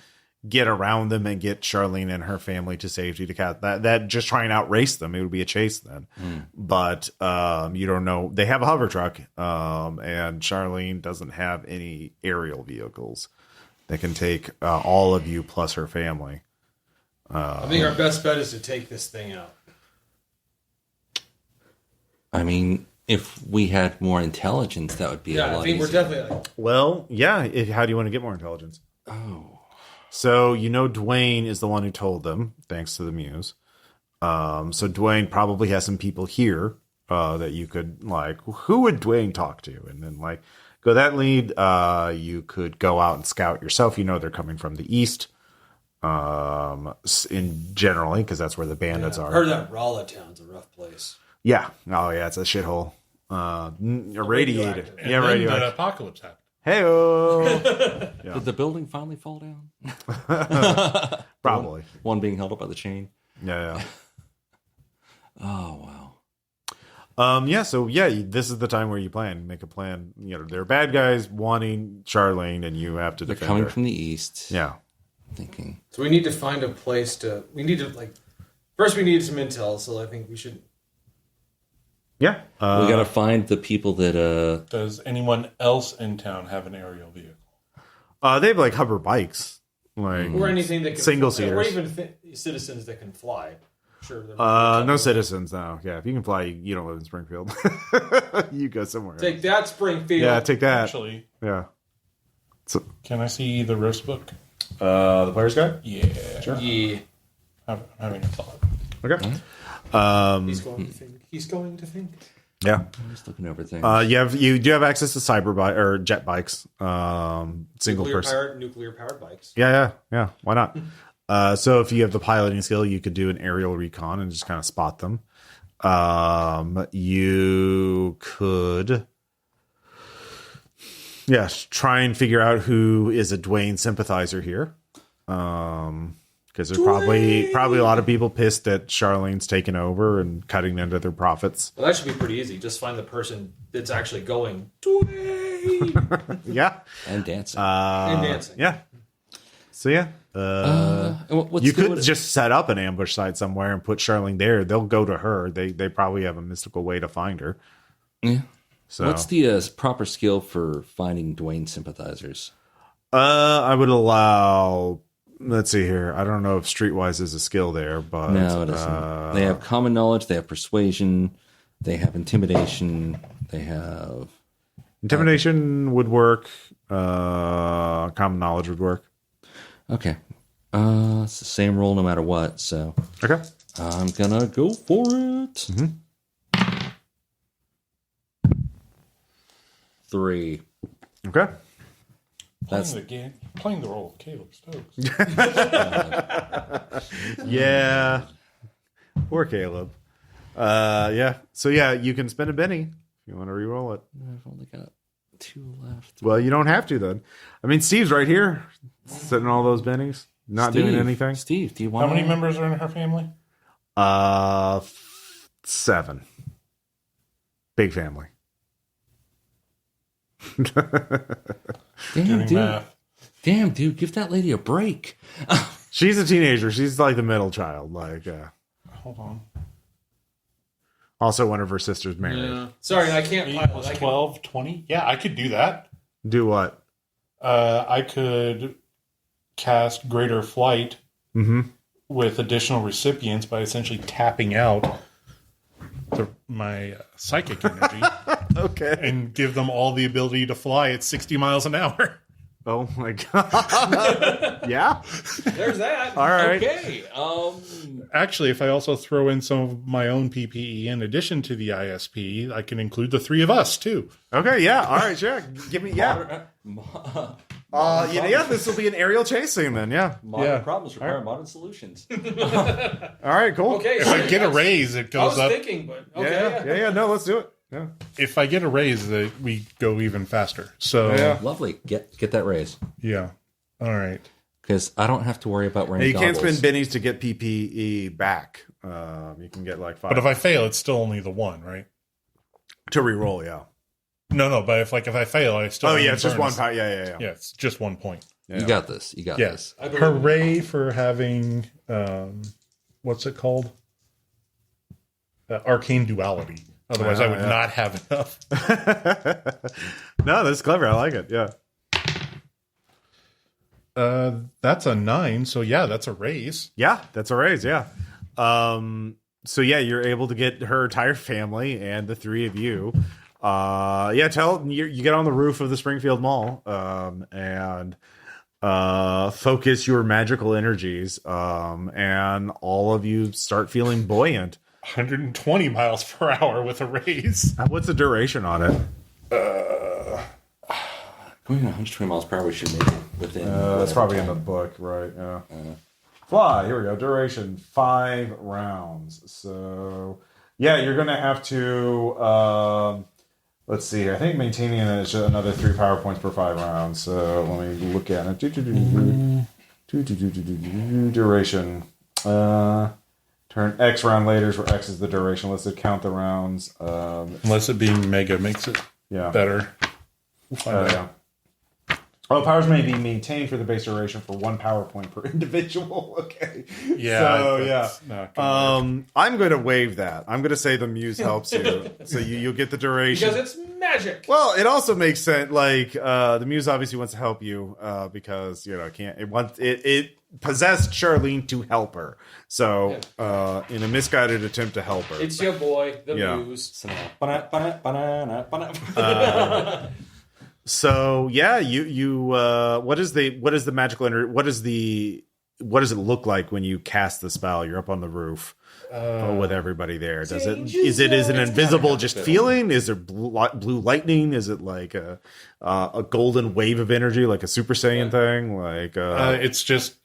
get around them and get Charlene and her family to safety to cat that just try and outrace them. It would be a chase then. But you don't know. They have a hover truck, and Charlene doesn't have any aerial vehicles that can take all of you plus her family. I think our best bet is to take this thing out. I mean, if we had more intelligence, that would be a Yeah, lot I think we're easier. definitely like, Well, yeah. How do you want to get more intelligence? Oh. So Dwayne is the one who told them, thanks to the muse. So Dwayne probably has some people here that you could, like, who would Dwayne talk to? And then, like, go that lead. You could go out and scout yourself. You know they're coming from the east, in generally, because that's where the bandits I've are. heard that Rolla Town's a rough place. Yeah. Oh yeah, it's a shithole. Irradiated. Radioactive. And Yeah, then radioactive. the apocalypse happened. Hey-oh. Did the building finally fall down? Probably. One being held up by the chain. Yeah. Oh, wow. Yeah, so yeah, this is the time where you make a plan. You know, they're bad guys wanting Charlene, and you have to They're defend coming her. from the east. Yeah. Thinking. So we need to find a place to. We need to first we need some intel. So I think we should. Yeah. We got to find the people that. Does anyone else in town have an aerial vehicle? They have, like, hover bikes. Like, Or anything that can Single fly, or seaters. even citizens that can fly. Sure. No citizens now. Yeah, if you can fly, you don't live in Springfield. You go somewhere Take else. that, Springfield. Yeah, take that. Actually, Yeah. So, can I see the roast book? the player's guide? Yeah. Sure. Yeah. I'm having a thought. Okay. He's going to think. He's going to think. Yeah. I'm just looking over things. You do have access to cyber bike or jet bikes. Single person. Nuclear powered bikes. Yeah. Why not? So if you have the piloting skill, you could do an aerial recon and just kind of spot them. You could, try and figure out who is a Dwayne sympathizer here. Because there's probably a lot of people pissed that Charlene's taken over and cutting into their profits. Well, that should be pretty easy. Just find the person that's actually going Dwayne Yeah. and dancing. and dancing. Yeah. So yeah. What's You the- could just set up an ambush site somewhere and put Charlene there. They'll go to her. They probably have a mystical way to find her. Yeah. So What's the proper skill for finding Dwayne sympathizers? I would allow. Let's see here. I don't know if Streetwise is a skill there, but No, it isn't. They have common knowledge. They have persuasion. They have intimidation. They have. intimidation would work. Common knowledge would work. Okay. It's the same roll no matter what. So Okay. I'm gonna go for it. 3. Okay. Playing the role of Caleb Stokes. Yeah. Poor Caleb. Yeah. So yeah, you can spend a Benny if you want to re-roll it. I've only got 2 left. Well, you don't have to then. I mean, Steve's right here, setting all those bennies, not doing anything. Steve, do you want? How many members are in her family? 7. Big family. Damn, dude. Math. Damn, dude. Give that lady a break. She's a teenager. She's like the middle child. Like, Hold on. also one of her sisters married. Yeah. Sorry, I can't 8 pilot. plus I can- 12, 20. Yeah, I could do that. Do what? I could cast Greater Flight with additional recipients by essentially tapping out my psychic energy Okay. and give them all the ability to fly at 60 miles an hour. Oh my god. Yeah. There's that. All right. Okay. Actually, if I also throw in some of my own PPE in addition to the ISP, I can include the 3 of us too. Okay. Yeah. All right. Sure. Give me. Yeah. Yeah. This will be an aerial chase scene then. Yeah. Modern Yeah. problems require modern solutions. All right. Cool. Okay. If I get a raise, it I goes was up. thinking, but okay. Yeah. No. Let's do it. Yeah. If I get a raise, we go even faster. So Yeah. Lovely. Get that raise. yeah. All right. Because I don't have to worry about wearing Hey, you goggles. can't spend bennies to get PPE back. You can get like 5 But if I fail, it's still only the 1, right? to re-roll. Yeah. No. But if I fail, I still. Oh only yeah, it's just bonus. 1 power. Yeah. Yeah, it's just 1 point. Yeah. You got this. You got Yes. this. Hooray for having what's it called? Arcane duality. Otherwise, I would not have enough. No, that's clever. I like it. Yeah. That's a 9. So yeah, that's a raise. Yeah, that's a raise. Yeah. So yeah, you're able to get her entire family and the 3 of you. Yeah, you get on the roof of the Springfield Mall and focus your magical energies, and all of you start feeling buoyant. 120 miles per hour with a raise. What's the duration on it? Going 120 miles per hour, we should make it within. That's probably in the book, right? Yeah. Fly. Here we go. Duration 5 rounds. So yeah, you're gonna have to. Let's see. I think maintaining it is another 3 power points per 5 rounds. So let me look at it. Duration. Turn X round later, where X is the duration. Let's count the rounds. Unless it being mega makes it better. We'll find out. Yeah. Oh, powers may be maintained for the base duration for 1 power point per individual. Okay. Yeah. So that's not gonna work. I'm going to waive that. I'm going to say the muse helps you, so you'll get the duration. Because it's magic. Well, it also makes sense. Like the muse obviously wants to help you because it possessed Charlene to help her. So in a misguided attempt to help her, It's your boy, the muse. So yeah, you what is the magical energy? What does it look like when you cast the spell? You're up on the roof with everybody there. Is it an invisible just feeling? Is there blue lightning? Is it like a golden wave of energy, like a Super Saiyan thing? Like it's just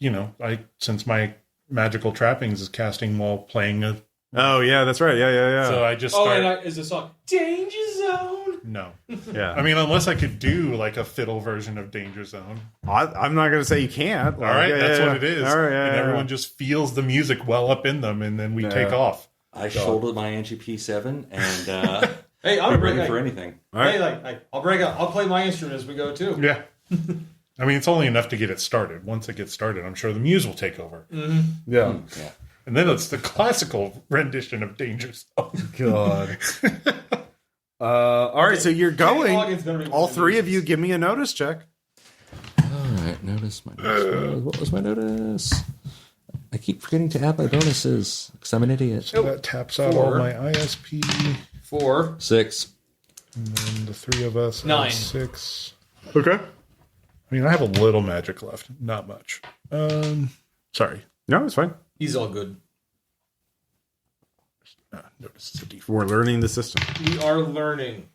since my magical trappings is casting while playing a. Oh yeah, that's right. Yeah. So I just Oh, start. and is the song Danger Zone? No. Yeah. I mean, unless I could do like a fiddle version of Danger Zone. I'm not going to say you can't. All right, that's what it is. All right, and everyone just feels the music well up in them, and then we take off. I shouldered my Angie P7, and Hey, I'm ready for anything. Hey, like I'll break out. I'll play my instrument as we go too. Yeah. I mean, it's only enough to get it started. Once it gets started, I'm sure the muse will take over. Yeah. Yeah. And then it's the classical rendition of Danger Zone. God. All right, so you're going. Logan's gonna be All one of 3 of these. you, give me a notice check. All right, notice my notice. What was my notice? I keep forgetting to add my bonuses because I'm an idiot. So that taps out 4. all my ISP. 4. 6. And then the 3 of us. 9. 6. Okay. I mean, I have a little magic left. Not much. Sorry. No, it's fine. He's all good. Notice it's a D4. We're learning the system. We are learning.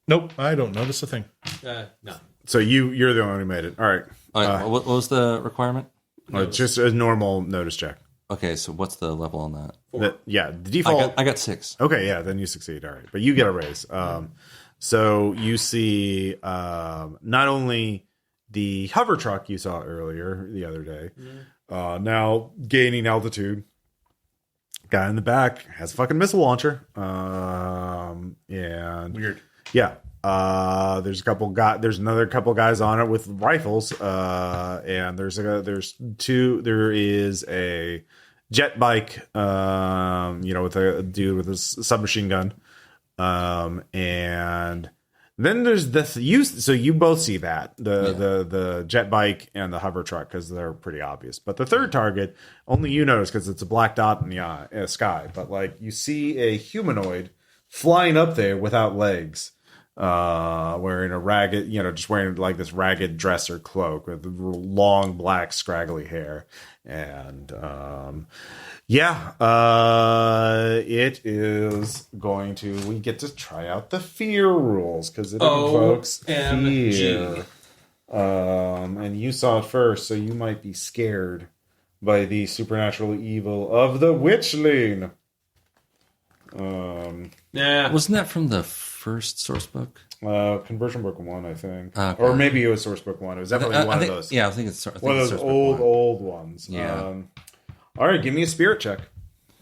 Nope, I don't notice a thing. No. So you're the one who made it. All right. All right, what was the requirement? Just a normal notice check. Okay, so what's the level on that? The default. I got 6. Okay, yeah, then you succeed. All right, but you get a raise. So you see not only the hover truck you saw earlier the other day, now gaining altitude. Guy in the back has a fucking missile launcher. And Weird. yeah, there's another couple guys on it with rifles. And there is a jet bike, with a dude with a submachine gun. And then there's so you both see that the jet bike and the hover truck because they're pretty obvious. But the third target only you notice because it's a black dot in the sky. But like you see a humanoid flying up there without legs, wearing a ragged, just wearing like this ragged dress or cloak with long black scraggly hair. And it is going to. We get to try out the fear rules because it invokes fear. And you saw it first, so you might be scared by the supernatural evil of the witchling. Yeah, Wasn't that from the first source book? Conversion book 1, I think, Okay. or maybe it was source book 1. It was definitely one of those. Yeah, I think it's One of those old ones. Yeah. All right, give me a spirit check.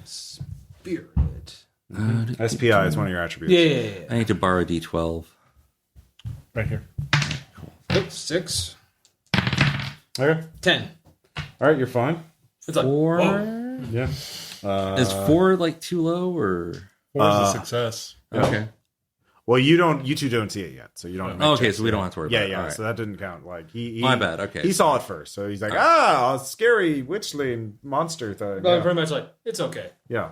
spirit. SPI is one of your attributes. Yeah. I need to borrow a D12. Right here. Oops, 6, Okay. 10. All right, you're fine. It's like, 4. whoa. Yeah. Is 4 like too low or? 4 is a success. Okay. Well, you two don't see it yet, so you don't. Oh, okay, so we don't have to worry about it. Yeah. All right. So that didn't count. Like he My bad, okay. He saw it first, so he's like, a scary witchling monster thing. But Yeah. pretty much like, it's okay. Yeah.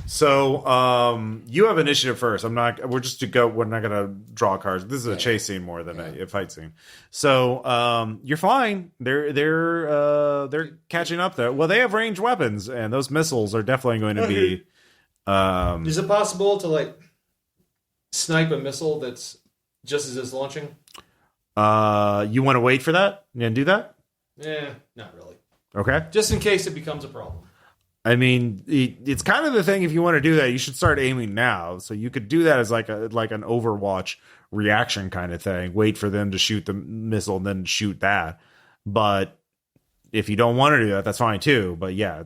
So you have initiative first. We're not gonna draw cards. This is a chase scene more than a fight scene. So you're fine. They're catching up there. Well, they have ranged weapons, and those missiles are definitely going to be. Is it possible to like snipe a missile that's just as it's launching? You want to wait for that and do that? Yeah, not really. Okay. Just in case it becomes a problem. I mean, it's kind of the thing. If you want to do that, you should start aiming now. So you could do that as like an Overwatch reaction kind of thing. Wait for them to shoot the missile and then shoot that. But if you don't want to do that, that's fine too. But yeah,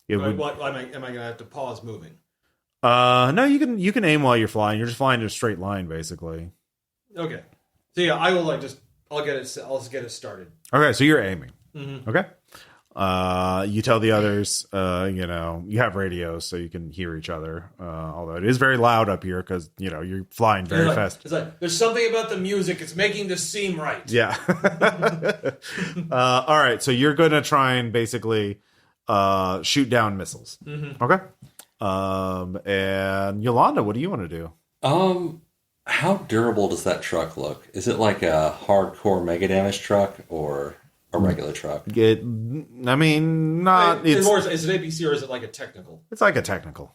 Am I going to have to pause moving? No, you can aim while you're flying. You're just flying in a straight line, basically. Okay. So yeah, I will I'll get it started. Okay, so you're aiming. Mm-hmm. Okay. You tell the others, you have radios so you can hear each other. Although it is very loud up here because, you're flying very fast. It's like, there's something about the music. It's making this seem right. Yeah. All right. So you're going to try and basically shoot down missiles. Mm-hmm. Okay. And Yolanda, what do you want to do? How durable does that truck look? Is it like a hardcore mega damage truck or a regular truck? Not. Is it APC or is it like a technical? It's like a technical.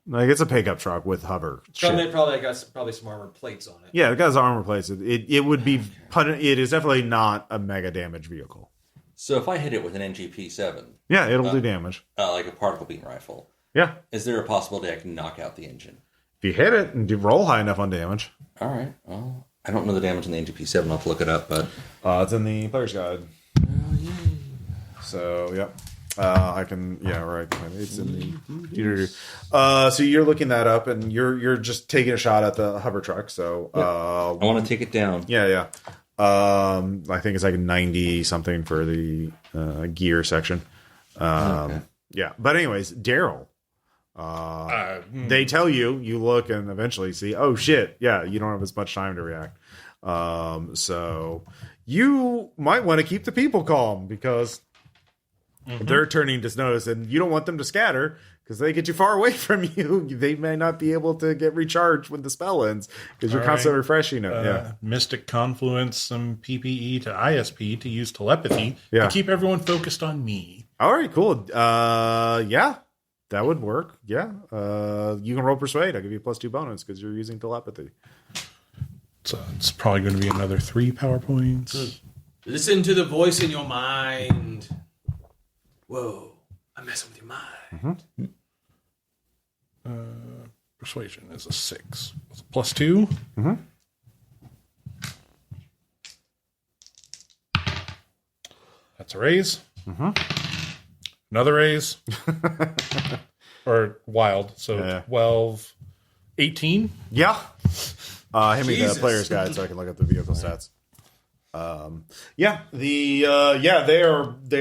Like it's a pickup truck with hover. Probably got some armor plates on it. Yeah, it got armor plates. It would be. It is definitely not a mega damage vehicle. So if I hit it with an NGP-7, Yeah, it'll do damage. like a particle beam rifle, Yeah. is there a possibility I can knock out the engine? If you hit it and you roll high enough on damage. All right. Well, I don't know the damage on the NGP-7. I'll have to look it up, but It's in the player's guide. So, yep. I can, right. It's in the. So you're looking that up, and you're just taking a shot at the hover truck. So, I want to take it down. Yeah. I think it's like 90 something for the gear section. Okay. Yeah, but anyways, Daryl. They tell you look and eventually see, oh shit, yeah, you don't have as much time to react. So you might want to keep the people calm because they're turning to notice, and you don't want them to scatter because they get too far away from you. They may not be able to get recharged when the spell ends because you're constantly refreshing it. Mystic Confluence, some PPE to ISP to use telepathy Yeah. to keep everyone focused on me. All right, cool. Yeah, that would work. Yeah. You can roll persuade. I'll give you a +2 bonus because you're using telepathy. So it's probably going to be another 3 power points. Listen to the voice in your mind. Whoa, I'm messing with your mind. Persuasion is a 6. It's a +2. That's a raise. Another raise. Or wild. So 12, 18. Yeah. Hand me the Jesus. player's guide so I can look at the vehicle stats. They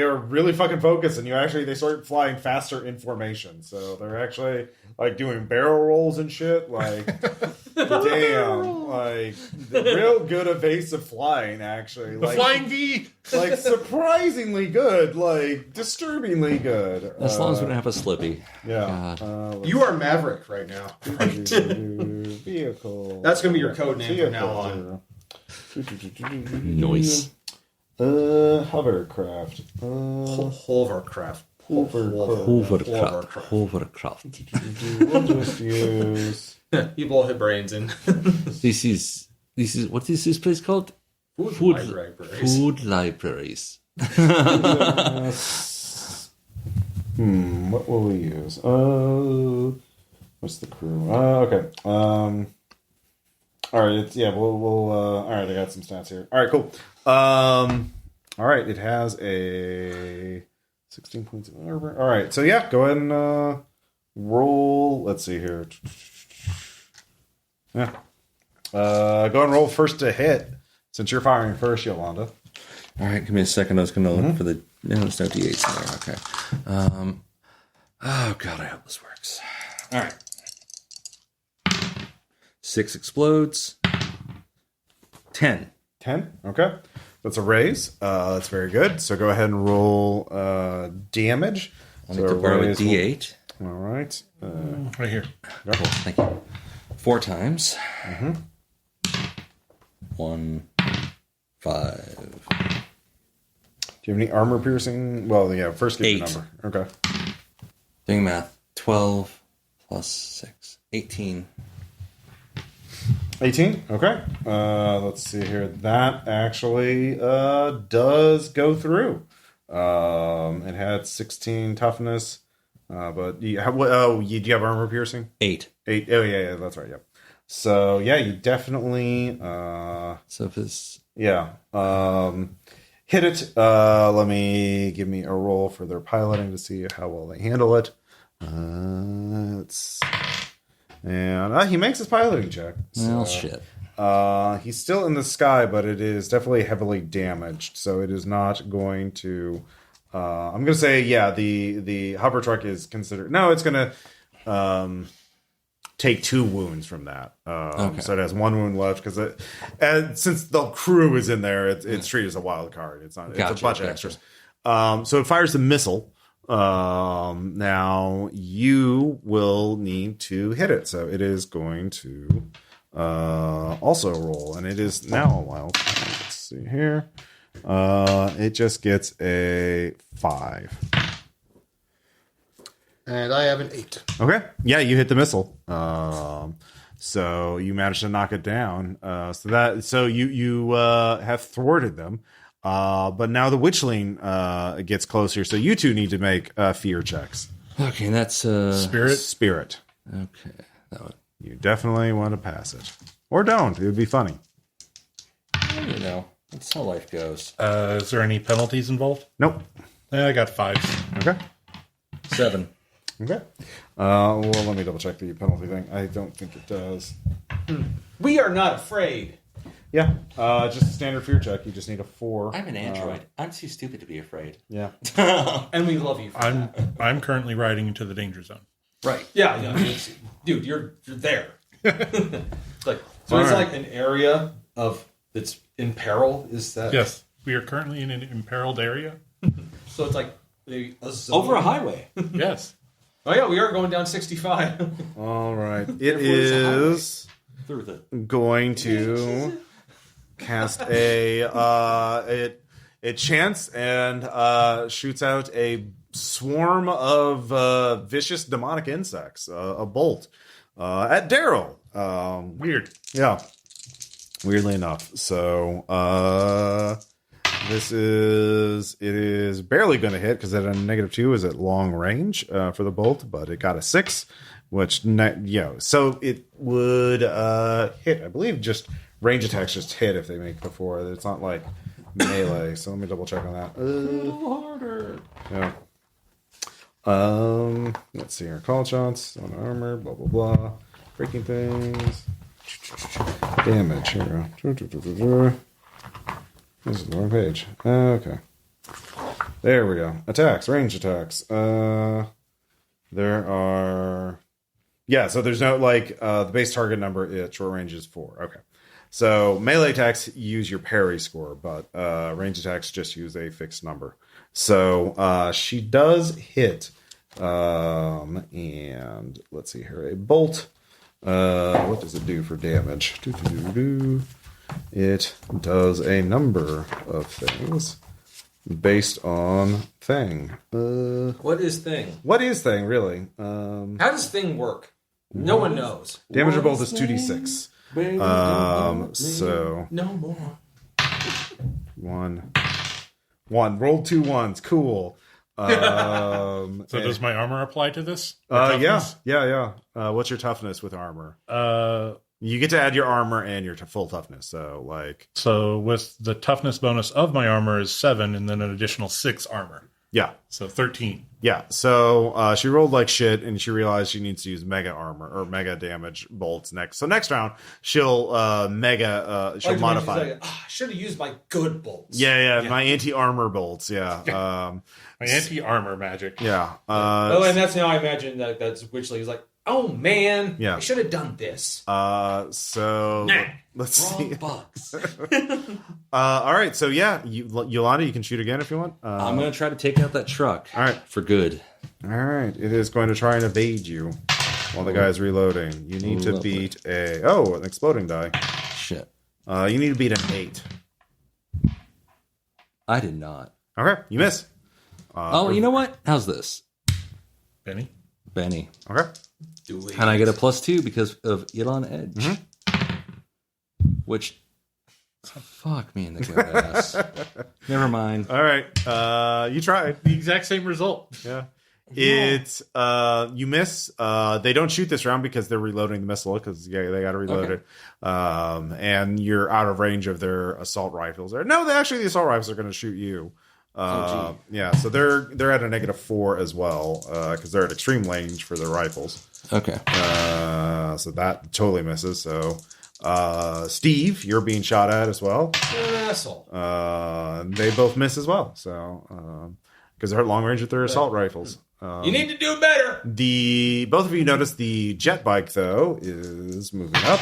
are really fucking focused, and they start flying faster in formation. So they're actually like doing barrel rolls and shit. Like, damn, like real good evasive flying. Actually, The like, Flying V! like surprisingly good, like disturbingly good. As long as we don't have a Slippy. Yeah, You are Maverick right now. vehicle. That's going to be your code name from now on. Noise. Hovercraft. Hovercraft. Hovercraft. We'll just use You blow his brains in. This is what is this place called? Food libraries. Food libraries. what will we use? What's the crew? Okay. All right. We'll. All right. I got some stats here. All right. Cool. All right. It has a 16 points of armor. All right. So yeah, go ahead and roll. Let's see here. Yeah. Go and roll first to hit, since you're firing first, Yolanda. All right, give me a second. I was going to look for the. No, there's no D8s in there. Okay. Oh God, I hope this works. All right. 6 explodes. 10. 10. Okay. That's a raise. That's very good. So go ahead and roll damage. I'll need to borrow a D8. All right. Right here. Cool, thank you. 4 times. 1, 5. Do you have any armor piercing? Well, yeah, first give 8. the number. Okay. Doing math. 12 plus 6. 18. 18. Okay. Let's see here. That actually does go through. It had 16 toughness. But do you have armor piercing? 8. 8. Oh, yeah, that's right. Yeah. So, yeah, you definitely... So if it's... Yeah. Hit it. Give me a roll for their piloting to see how well they handle it. And he makes his piloting check. Well, shit. He's still in the sky, but it is definitely heavily damaged. So it is not going to... I'm going to say, yeah, the hover truck is considered... No, it's going to take 2 wounds from that. Okay. So it has 1 wound left, because since the crew is in there, it's treated as a wild card. It's not. It's a bunch of extras. So it fires the missile. Now you will need to hit it. So it is going to also roll, and it is now a wild card. Let's see here. It just gets a 5. And I have an 8. Okay. Yeah, you hit the missile. So you managed to knock it down. So you have thwarted them. But now the witchling gets closer. So you two need to make fear checks. Okay, and that's... Spirit. Okay, that one. You definitely want to pass it. Or don't. It would be funny. You know, that's how life goes. Is there any penalties involved? Nope. I got 5. Okay. 7. Okay. Well, let me double check the penalty thing. I don't think it does. We are not afraid. Yeah. Just a standard fear check. You just need a 4. I'm an android. I'm too stupid to be afraid. Yeah. And we love you for that. I'm currently riding into the danger zone. Right. Yeah. Dude, you're there. Like, so it's like an area that's in peril. Is that? Yes, we are currently in an imperiled area. So it's like a zone. Over a highway. Yes. Oh yeah, we are going down 65. All right. It is Through the... going to cast it chants and shoots out a swarm of vicious demonic insects, a bolt at Daryl. Weird. Yeah. Weirdly enough. So, it is barely going to hit because at a -2 is at long range for the bolt, but it got a 6, which, so it would hit. I believe just range attacks just hit if they make before. It's not like melee. So let me double check on that. A little harder. Yeah. Let's see here. Call shots on armor, blah, blah, blah. Breaking things. Damage. Here we go. This is the wrong page. Okay. There we go. Attacks. Range attacks. There are... Yeah, so there's no, the base target number at short range is 4. Okay. So melee attacks use your parry score, but range attacks just use a fixed number. So she does hit, and let's see here, a bolt. What does it do for damage? It does a number of things based on thing. What is thing? What is thing, really? How does thing work? No one knows. Damage of bolt is 2d6. So no more. One. Rolled 2 ones. Cool. So does my armor apply to this? Yeah. What's your toughness with armor? You get to add your armor and your full toughness. So with the toughness bonus of my armor is 7, and then an additional 6 armor. Yeah. So 13. Yeah. So she rolled like shit, and she realized she needs to use mega armor or mega damage bolts next. So next round she'll she'll modify. I should have used my good bolts. Yeah. My anti-armor bolts. Yeah. My anti-armar magic. Yeah. And that's how I imagine that's Witchley. He's like, oh man, yeah. I should have done this. So let's Wrong see. bugs. All right. So yeah, Yolanda, you can shoot again if you want. I'm going to try to take out that truck. All right. For good. All right. It is going to try and evade you while the guy's reloading. You need to beat an exploding die. Shit. You need to beat an 8. I did not. Okay. You miss. You know what? How's this? Benny? Okay. And I get a +2 because of it on edge. Mm-hmm. Which, fuck me in the good ass. Never mind. All right. You tried. The exact same result. Yeah. It's you miss. They don't shoot this round because they're reloading the missile because they got to reload it. And you're out of range of their assault rifles. No, the assault rifles are going to shoot you. Yeah, so they're at a -4 as well because they're at extreme range for their rifles. Okay. So that totally misses. So Steve, you're being shot at as well. Asshole. They both miss as well. So because they're at long range with their assault rifles. You need to do better. Both of you notice the jet bike though is moving up.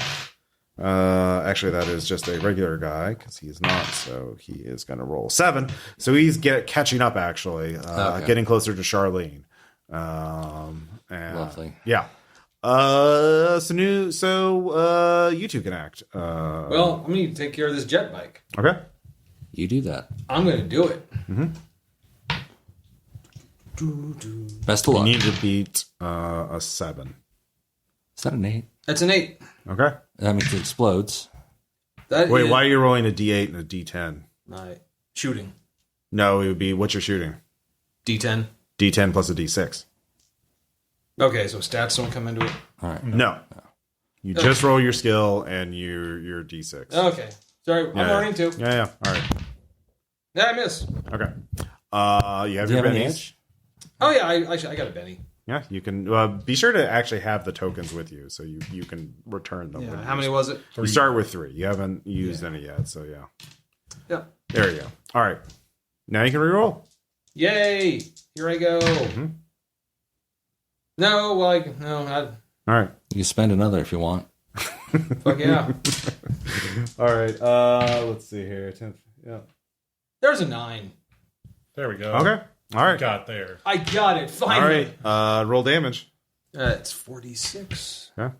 Actually, that is just a regular guy because he is not. So he is going to roll 7. So he's catching up actually, getting closer to Charlene. Lovely. Yeah. You two can act. Well, I'm going to take care of this jet bike. Okay. You do that. I'm going to do it. Mm-hmm. Best of You luck. need to beat a 7. Is that an 8? That's an 8. Okay. That means it explodes. Why are you rolling a D8 and a D10? Shooting. No, it would be what you're shooting. D10. D10 plus a D6. Okay, so stats don't come into it. All right. No. You just roll your skill and your D6. Okay. Sorry, I'm learning too. Yeah. All right. Yeah, I miss. Okay. You have Do you your have any bennies. edge? Oh yeah, I got a Benny. Yeah, you can be sure to actually have the tokens with you so you can return them. Yeah. How many was it? You start with 3. You haven't used any yet, so yeah. Yeah. There you go. All right. Now you can reroll. Yay! Here I go. Mm-hmm. No, All right. You can spend another if you want. fuck yeah. All right. Let's see here. 10. Yeah. There's a 9. There we go. Okay. All right. Got there. I got it. Finally. All right. Roll damage. It's 46. Yeah.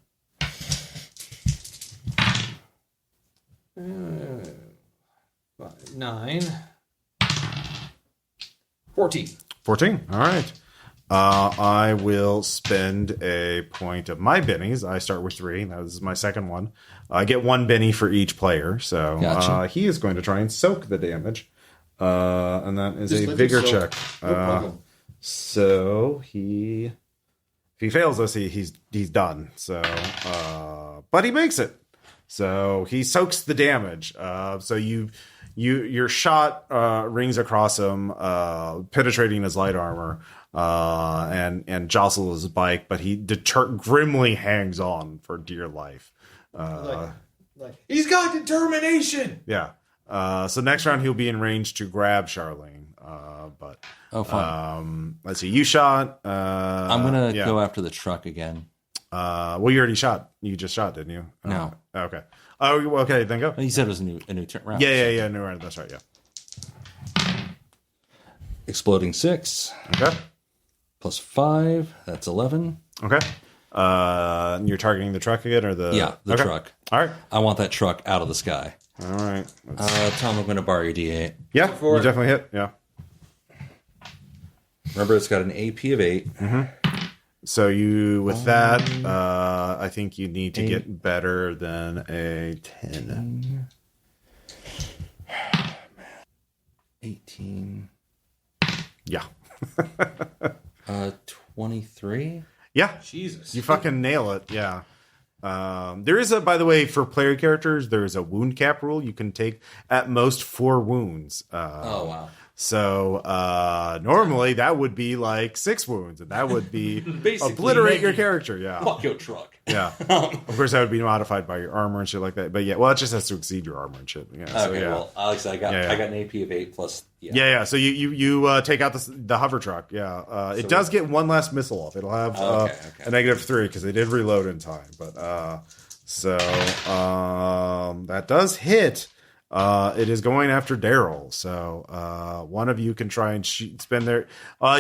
9. 14. 14. All right. I will spend a point of my bennies. I start with 3. That is my second one. I get 1 benny for each player. So Gotcha. he is going to try and soak the damage. And that is Just a let vigor him soak. check. No problem. So if he fails this, he's done. So, but he makes it. So he soaks the damage. So your shot rings across him, penetrating his light armor, and jostles his bike. But he grimly hangs on for dear life. Like, he's got determination. Yeah. So next round he'll be in range to grab Charlene. But fun. let's see. You shot. I'm gonna go after the truck again. Well, you already shot. You just shot, didn't you? No. Okay. Oh, okay. Then go. He said it was a new turn round. Yeah. No, right. That's right. Yeah. Exploding 6 Okay. plus 5. That's 11. Okay. You're targeting the truck again, or the The Okay. truck. All right. I want that truck out of the sky. All right. Tom, I'm going to borrow your D8. Yeah. for You it. definitely hit. Yeah. Remember, it's got an AP of 8. So you with that, I think you need to get better than a 10. 18. Yeah. 23. Yeah. Jesus. You fucking nail it. Yeah. There is by the way, for player characters, there is a wound cap rule. You can take at most 4 wounds. Oh, wow. So normally that would be like 6 wounds, and that would be Basically obliterate your making- character. Yeah. Fuck your truck. Yeah. Of course, that would be modified by your armor and shit like that. But yeah, well, it just has to exceed your armor and shit. Yeah. So, Okay, yeah. well, Alex, I got Yeah. an AP of 8 plus. Yeah. So you take out the hover truck. Yeah. It does get 1 last missile off. It'll have Okay. a -3 because they did reload in time. But so that does hit. It is going after Daryl. So one of you can try and spend their.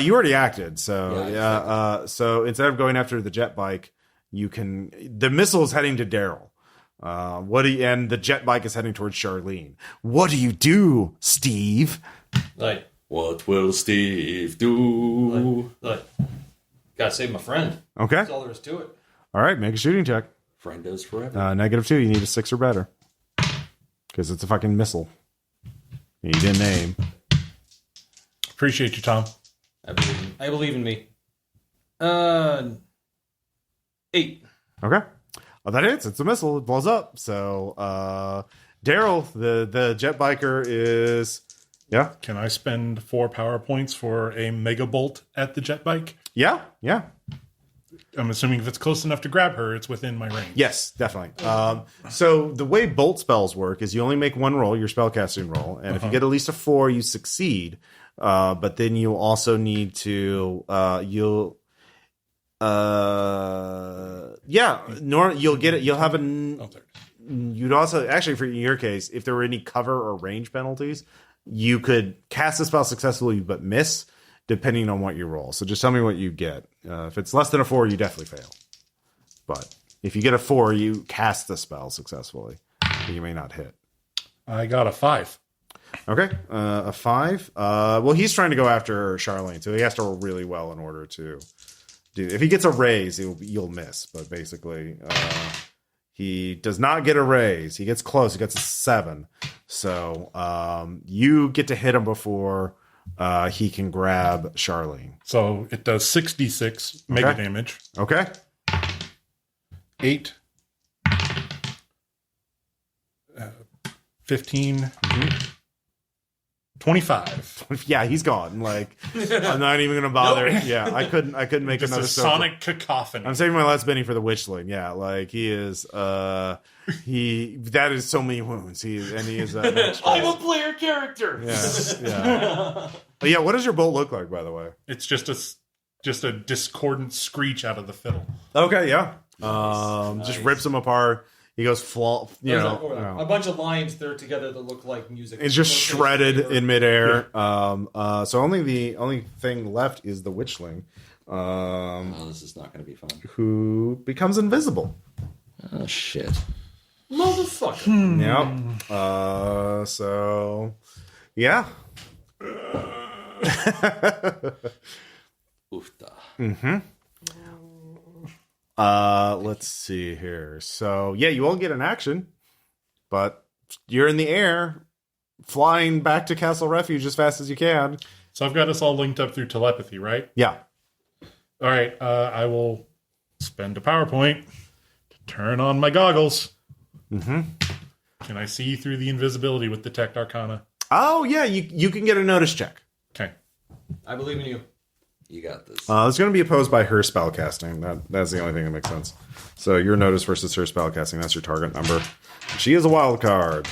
You already acted. So Yeah, so instead of going after the jet bike, you can. The missile is heading to Daryl. And the jet bike is heading towards Charlene. What do you do, Steve? Like, What will Steve do? gotta save my friend. Okay. That's all there is to it. All right. Make a shooting check. Friendos forever. -2. You need a 6 or better. Because it's a fucking missile. You didn't aim. Appreciate you, Tom. I believe in me. 8. Okay. Well, that hits. It's a missile. It blows up. So, Daryl, the jet biker is. Yeah. Can I spend 4 power points for a mega bolt at the jet bike? Yeah. I'm assuming if it's close enough to grab her, it's within my range. Yes, definitely. So the way bolt spells work is you only make 1 roll, your spellcasting roll, and if you get at least a 4, you succeed. But then you also need to you'll get it. You'll have you'd also actually for your case, if there were any cover or range penalties, you could cast the spell successfully but miss, depending on what you roll. So just tell me what you get. If it's less than a 4, you definitely fail. But if you get a 4, you cast the spell successfully. You may not hit. I got a 5. Okay, a 5. Well, he's trying to go after Charlene, so he has to roll really well in order to do. If he gets a raise, you'll miss. But basically, he does not get a raise. He gets close. He gets a 7. So you get to hit him before he can grab Charlene. So it does 6d6 mega damage. Okay. 8. 15. 25. Yeah, he's gone. Like, I'm not even gonna bother. Yeah, I couldn't make Just another a soak. sonic cacophony. I'm saving my last Benny for the Witchling. Yeah, like he is. That is so many wounds. He is. I'm a player character. Yeah. But yeah. What does your bolt look like, by the way? It's just a discordant screech out of the fiddle. Okay. Yeah. Just rips him apart. He goes a bunch of lines there together that look like music. It's just shredded in midair. So the only thing left is the Witchling, This is not going to be fun. who becomes invisible. Oh, shit. Motherfucker. Yep. So, yeah. Oofta. Let's see here. So, yeah, you all get an action, but you're in the air, flying back to Castle Refuge as fast as you can. So I've got us all linked up through telepathy, right? Yeah. All right. I will spend a PowerPoint to turn on my goggles. Mm-hmm. Can I see through the invisibility with Detect Arcana? Oh, yeah, you can get a notice check. Okay. I believe in you. You got this. It's going to be opposed by her spellcasting. That's the only thing that makes sense. So your notice versus her spellcasting. That's your target number. She is a wild card.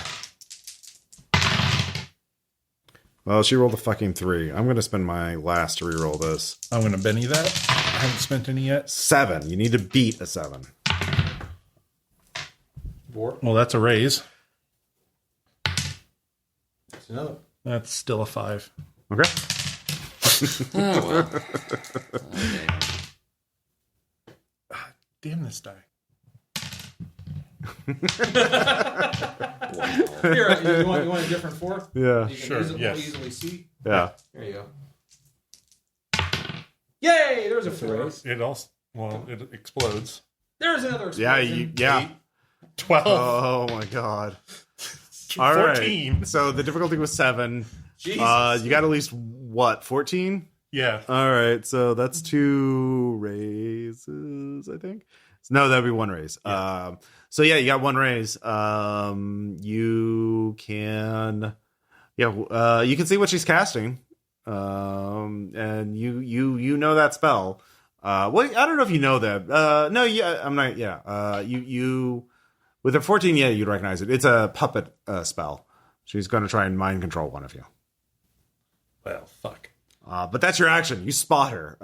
Well, she rolled a fucking 3. I'm going to spend my last to reroll this. I'm going to Benny that. I haven't spent any yet. 7. You need to beat a 7. 4. Well, that's a raise. That's another. That's still a 5. Okay. Oh, well. Okay. Damn this die. Here, you want a different 4? Yeah. You can Sure, yes. easily see. Yeah. There you go. Yay! There's a 4. It also, it explodes. There's another Yeah. explosion. Yeah. 12. Oh, my God. All right. 14. So the difficulty was 7. Jesus. You got at least, what, 14? Yeah. All right, so that's 2 raises, I think. No, that'd be 1 raise. Yeah. So yeah, you got 1 raise. You can, you can see what she's casting, and you know that spell. Well, I don't know if you know that. No, yeah, I'm not. Yeah, you with a 14, yeah, you'd recognize it. It's a puppet spell. She's going to try and mind control one of you. Well, fuck. But that's your action. You spot her.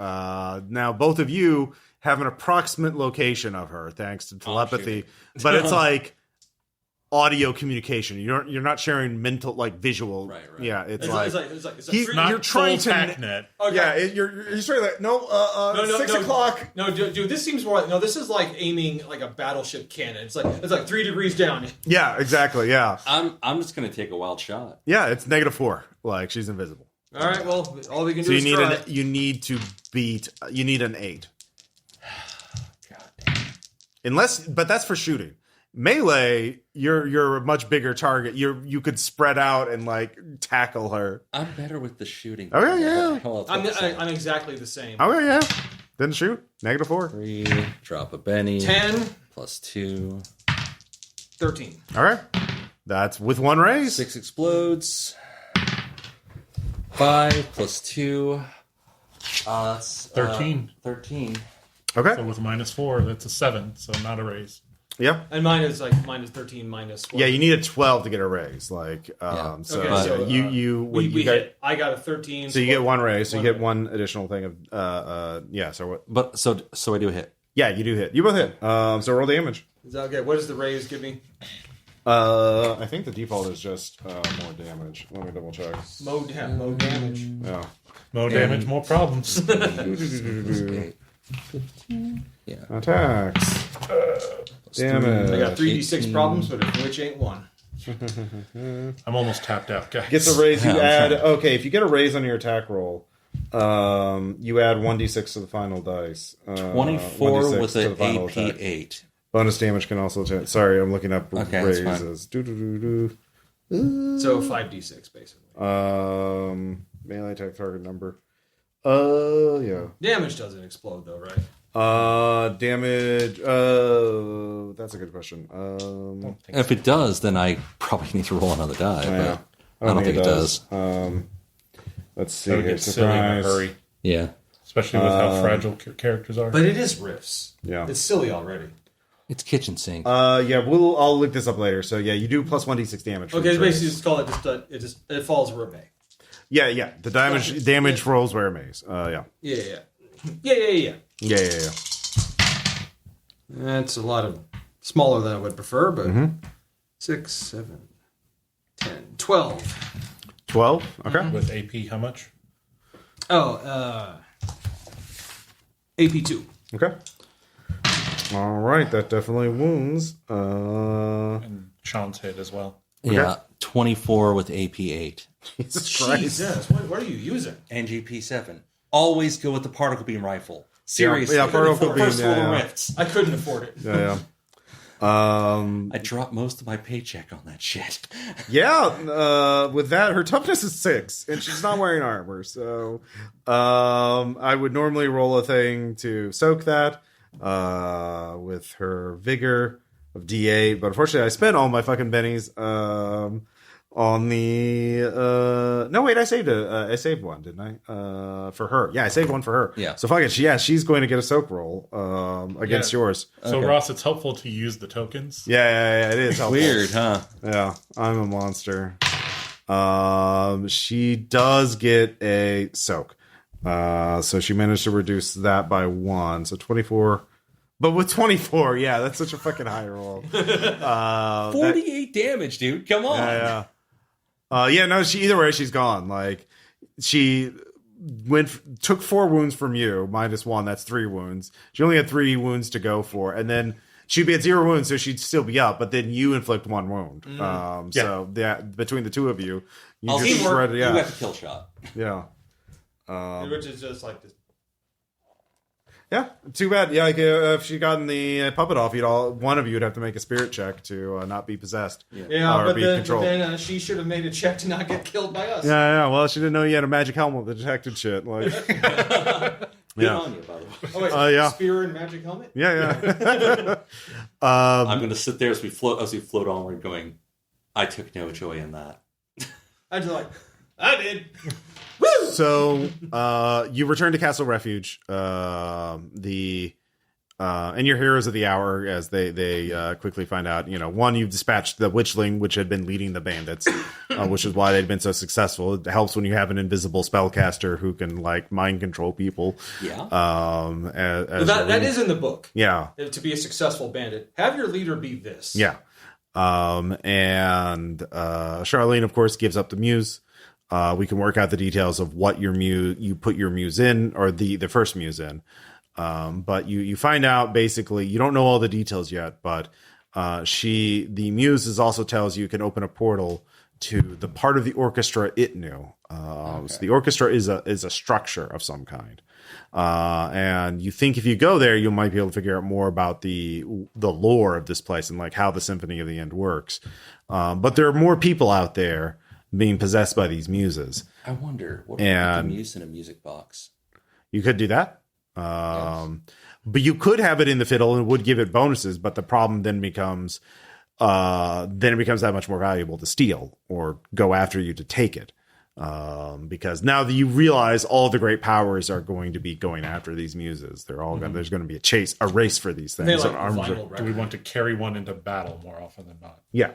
Now, both of you have an approximate location of her thanks to telepathy, but it's like audio communication. You're not sharing mental, like visual. Right. Yeah, it's Not you're trying to. TACnet. Okay. Yeah, you're trying to like no, 6 o'clock. No, dude, this seems more like this is like aiming like a battleship cannon. It's like 3 degrees down. Yeah, exactly. Yeah, I'm just gonna take a wild shot. yeah. It's -4. Like she's invisible. All right, well, all we can So do you is need try. you need to beat. You need an 8. God damn. But that's for shooting. Melee, you're a much bigger target. You could spread out and like tackle her. I'm better with the shooting. Okay, yeah. Well, I'm exactly the same. Okay, yeah. Didn't shoot. -4. 3, drop a Benny. 10, plus 2. 13. All right. That's with 1 raise. 6 explodes. 5 plus 2. That's 13. 13. Okay. So with -4, that's a 7. So not a raise. Yeah. And mine is 13 minus 1. Yeah, you need a 12 to get a raise. Like, Yeah. so, Okay, yeah, so, we got, hit. I got a 13. so you get 1 raise. So you One get 1 additional thing of yeah. So what? But so I do hit. Yeah, you do hit. You both hit. So roll damage. Is that okay? What does the raise give me? I think the default is just more damage. Let me double check. Mo damage. Yeah. More damage, more problems. 15. Yeah. Attacks. Damage. I got 3d6 18. problems, but which ain't one. I'm almost tapped out, guys. Gets a raise. You Yeah, I'm add. trying. Okay, if you get a raise on your attack roll, you add 1d6 to the final dice. 24 1d6 with to an the final AP attack. 8. Bonus damage can also. Sorry, I'm looking up Okay, that's fine. raises. So 5d6 basically. Melee attack target number. Yeah. Damage doesn't explode though, right? Damage. That's a good question. If it does, then I probably need to roll another die. Yeah. But I don't think it does. Let's see That would here. get silly in a Surprise. hurry. Yeah. Especially with how fragile characters are. But it is riffs. Yeah. It's silly already. It's kitchen sink. Yeah. I'll look this up later. So yeah, you do plus 1d6 damage. for Okay, each it's basically raise. just call it it falls rebe. Yeah. The damage rolls where it mays. Yeah. Yeah. Yeah. That's a lot of smaller than I would prefer, but 6, 7, 10, 12. 12. Okay. With AP, how much? Oh, AP2. Okay. All right. That definitely wounds. And Shaun's hit as well. Yeah. 24 with AP 8. Jesus Christ. Jesus, what are you using? NGP 7. always go with the particle beam rifle. Seriously. Yeah, particle beam, First yeah. rifts. I couldn't afford it. Yeah. I dropped most of my paycheck on that shit. With that, her toughness is 6, and she's not wearing armor. So, I would normally roll a thing to soak that with her vigor of D8, but unfortunately, I spent all my fucking bennies on the no, wait, I saved one, didn't I? For her. Yeah, I saved one for her. Yeah. So fuck it. She's going to get a soak roll against yours. So Okay. Ross, it's helpful to use the tokens. Yeah, it is helpful. Weird, huh? Yeah, I'm a monster. She does get a soak. So she managed to reduce that by 1. So 24. But with 24, yeah, that's such a fucking high roll. 48 damage, dude. Come on. Yeah. No, either way, she's gone. Like, she took 4 wounds from you, -1, that's 3 wounds. She only had 3 wounds to go for, and then she'd be at 0 wounds, so she'd still be up, but then you inflict 1 wound. So between the two of you, I'll just teamwork. shredded. You have the kill shot. Yeah. Which is just like this. Yeah, too bad. Yeah, like, if she gotten the puppet off, one of you would have to make a spirit check to not be possessed. Yeah, or but be then, controlled. she should have made a check to not get killed by us. Yeah. Well, she didn't know you had a magic helmet that detected shit. Like, Good Yeah. on you, by the way. Oh, wait, yeah. spear and magic helmet? yeah. I'm going to sit there as we float onward going, I took no joy in that. I just like, I did. So you return to Castle Refuge. And your heroes of the hour, as they quickly find out, one, you've dispatched the witchling, which had been leading the bandits, which is why they'd been so successful. It helps when you have an invisible spellcaster who can like mind control people. Yeah. That is in the book. Yeah. To be a successful bandit, have your leader be this. Yeah. And Charlene, of course, gives up the muse. We can work out the details of what you put your muse in, or the first muse in. But you find out, basically, you don't know all the details yet, but the muse also tells you can open a portal to the part of the orchestra it knew. So the orchestra is a structure of some kind. And you think if you go there, you might be able to figure out more about the lore of this place and like how the Symphony of the End works. But there are more people out there being possessed by these muses. I wonder, what if we put the muse in a music box? You could do that. Yes. But you could have it in the fiddle and it would give it bonuses, but the problem then becomes it becomes that much more valuable to steal or go after you to take it. Because now that you realize all the great powers are going to be going after these muses. They're all there's going to be a race for these things. They like Arms are- vinyl Do we record. want to carry one into battle more often than not? Yeah.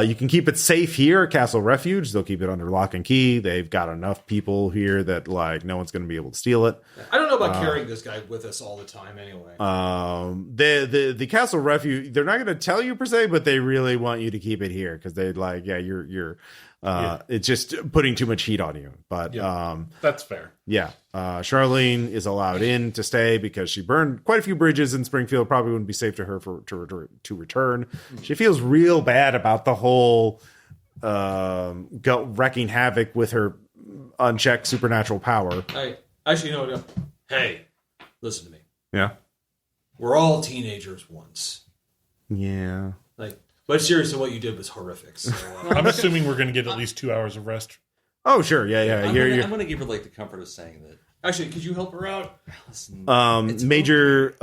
You can keep it safe here at Castle Refuge. They'll keep it under lock and key. They've got enough people here that like no one's going to be able to steal it. I don't know about carrying this guy with us all the time anyway. The Castle Refuge, they're not going to tell you per se, but they really want you to keep it here because they're like, you're it's just putting too much heat on you. But That's fair. Charlene is allowed in to stay because she burned quite a few bridges in Springfield. Probably wouldn't be safe to her to return. She feels real bad about the whole wrecking havoc with her unchecked supernatural power. Hey, listen to me. Yeah. We're all teenagers once. Yeah. But seriously, what you did was horrific. So, I'm assuming we're going to get at least 2 hours of rest. Oh, sure. Yeah. I'm You're- going to give her like the comfort of saying that. actually, could you help her out? Listen, Major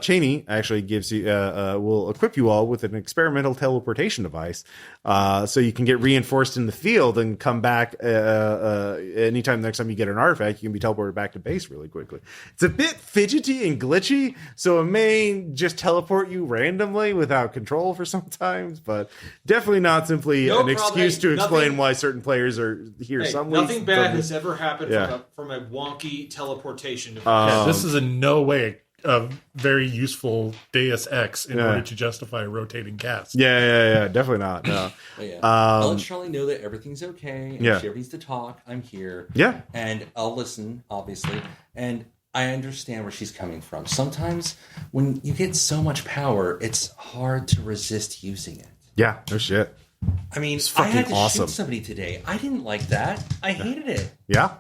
Cheney actually gives you will equip you all with an experimental teleportation device, so you can get reinforced in the field and come back anytime. Next time you get an artifact, you can be teleported back to base really quickly. It's a bit fidgety and glitchy, so it may just teleport you randomly without control for sometimes, but definitely not simply No an problem. excuse to Hey, explain nothing- why certain players are here Hey, some weeks. nothing bad has ever happened Yeah. from a wonky teleportation device. Yeah, this is in no way a very useful Deus Ex in order to justify a rotating cast. Yeah, definitely not. No. But yeah. I'll let Charlie know that everything's okay. And Yeah. if she ever needs to talk, I'm here. Yeah. And I'll listen, obviously. And I understand where she's coming from. Sometimes when you get so much power, it's hard to resist using it. Yeah, no shit. I mean, It's I fucking had to awesome. shoot somebody today. I didn't like that. I hated it. Yeah.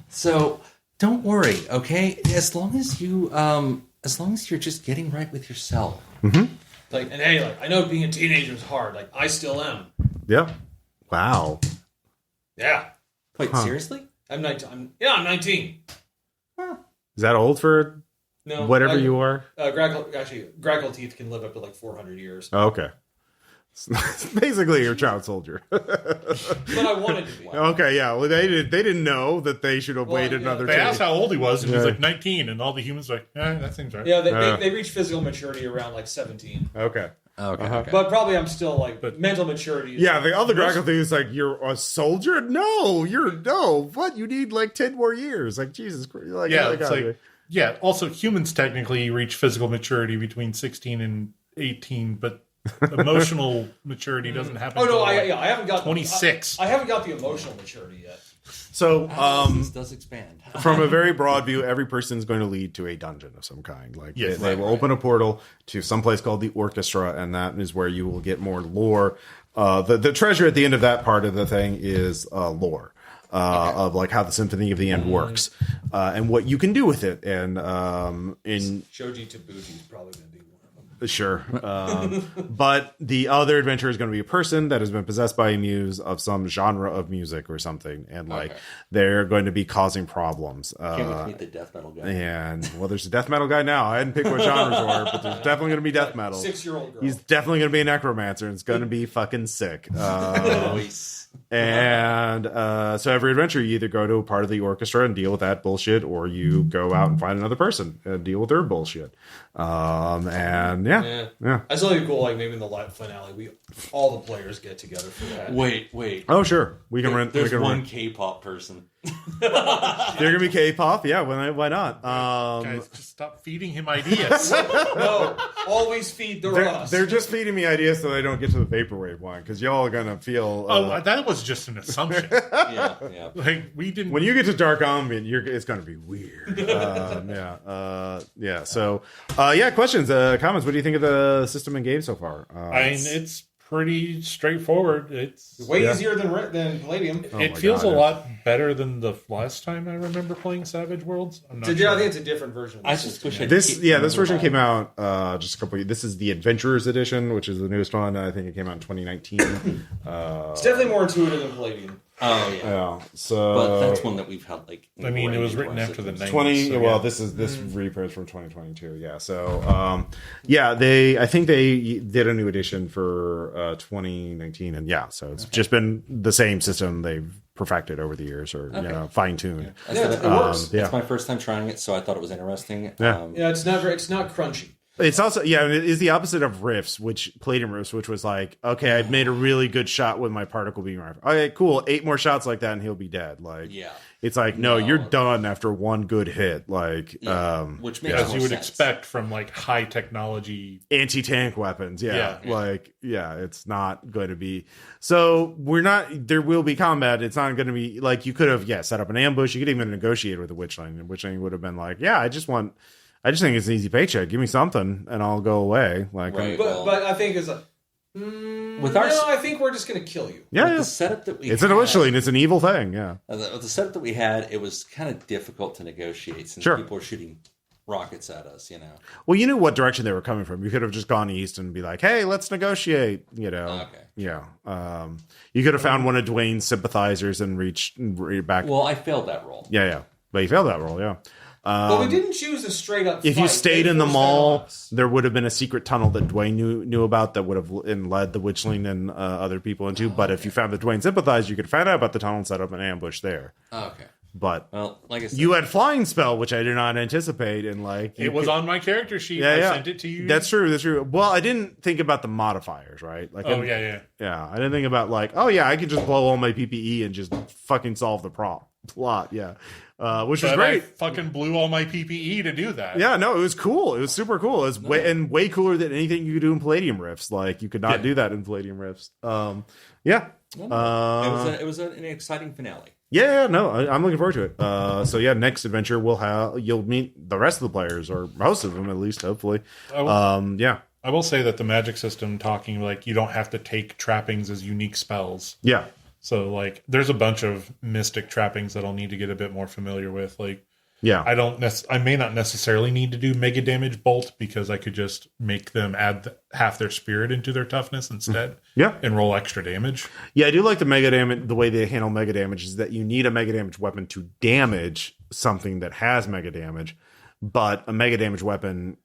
So Don't worry, okay? As long as you're just getting right with yourself. Like, and hey, like, I know being a teenager is hard. Like, I still am. Yeah. Wow. Yeah. Wait, seriously? I'm 19. I'm 19. Is that old for No, whatever you are? Grackle teeth can live up to like 400 years. Oh, okay. Basically, you're a child soldier. But I wanted to be. Okay, yeah. Well, they didn't know that they should have waited another. They asked how old he was, and he was Yeah. like 19, and all the humans were like, that seems right. Yeah, they reach physical maturity around like 17. Okay. Okay. But probably I'm still like mental maturity. Yeah, the other Grackle thing is like, you're a soldier? No, what? You need like 10 more years. Like, Jesus Christ. Like, Yeah, oh my it's God. like, yeah, also humans technically reach physical maturity between 16 and 18, but emotional maturity doesn't happen Oh no, until I haven't got 26. I haven't got the emotional maturity yet. So, This does expand. from a very broad view, every person is going to lead to a dungeon of some kind. Like, Yes. they will open a portal to some place called the Orchestra, and that is where you will get more lore. The treasure at the end of that part of the thing is lore. Of like how the Symphony of the End works, and what you can do with it, and Shoji Tabuchi is probably going to be one of them. sure, but the other adventure is going to be a person that has been possessed by a muse of some genre of music or something, and like they're going to be causing problems. Can't wait to meet the death metal guy. And well, there's a death metal guy now. I hadn't picked what genres were, but there's definitely going to be death metal. 6-year-old girl. He's definitely going to be a necromancer, and it's going to be fucking sick. Nice. And so every adventure, you either go to a part of the orchestra and deal with that bullshit, or you go out and find another person and deal with their bullshit. And yeah. That's really cool. Like maybe in the live finale, all the players get together for that. Wait. Oh sure, we can rent. There's we can one rent. K-pop person. They're gonna be K-pop. Yeah, why not? Guys, just stop feeding him ideas. No, always feed the Rust. They're just feeding me ideas so they don't get to the vaporwave one, because y'all are gonna feel. That was just an assumption. Yeah. Like, we didn't. When you get to Dark Ambient, it's going to be weird. Yeah. So, questions, comments. What do you think of the system and game so far? I mean, it's pretty straightforward. It's way easier than Palladium. it feels a lot better than the last time I remember playing Savage Worlds. I'm not I sure. think it's a different version. Of the I just system. wish I This version came out just a couple of years. This is the Adventurers Edition, which is the newest one. I think it came out in 2019. It's definitely more intuitive than Palladium. Oh yeah. Yeah. So, But that's one that we've had like. I mean, it was written after the 90s. 20. so, Well, yeah. this reprint from 2022. Yeah. So, I think they did a new edition for 2019, and so it's just been the same system they've perfected over the years, or fine tuned. It works. It's my first time trying it, so I thought it was interesting. Yeah. It's not crunchy. It's also it is the opposite of Rifts, Palladium Rifts, which was like, okay, I'd made a really good shot with my particle beam rifle. Okay, cool, 8 more shots like that and he'll be dead. Like, it's like, no, you're done after one good hit. Like, which makes as more you would sense. expect from like high technology. anti-tank weapons. Yeah. It's not going to be. So there will be combat. It's not going to be like, you could have set up an ambush. You could even negotiate with the Witchling, and Witchling would have been like, I just think it's an easy paycheck. Give me something, and I'll go away. Like, Right. But I think it's like, I think we're just going to kill you. The setup that we it's an Witchling. It's an evil thing. Yeah. The setup that we had, it was kind of difficult to negotiate since people were shooting rockets at us. Well, you knew what direction they were coming from. You could have just gone east and be like, "Hey, let's negotiate." Okay. Yeah. You could have found one of Dwayne's sympathizers and reached back. Well, I failed that roll. Yeah. But you failed that roll. Yeah. But we didn't choose a straight up. If you fight. stayed They in the forced that mall, on us. there would have been a secret tunnel that Dwayne knew about that would have led the Witchling and other people into. But if you found that Dwayne sympathized, you could find out about the tunnel and set up an ambush there. Okay. But like I said, you had flying spell, which I did not anticipate, and like It was on my character sheet. Yeah, I yeah. sent it to you. That's true. Well, I didn't think about the modifiers, right? Like, Oh, yeah. yeah. I didn't think about like, I could just blow all my PPE and just fucking solve the plot. Yeah, which was But great. I fucking blew all my PPE to do that. Yeah, no, it was cool. It was super cool. It was way cooler than anything you could do in Palladium Rifts. Like, you could not do that in Palladium Rifts. it was an exciting finale. Yeah, no, I'm looking forward to it. So next adventure you'll meet the rest of the players, or most of them at least, hopefully. I will say that the magic system, talking like you don't have to take trappings as unique spells. Yeah. So like there's a bunch of mystic trappings that I'll need to get a bit more familiar with. Like Yeah. I may not necessarily need to do mega damage bolt because I could just make them add half their spirit into their toughness instead. Yeah. And roll extra damage. Yeah, I do like the mega damage. The way they handle mega damage is that you need a mega damage weapon to damage something that has mega damage, but a mega damage weapon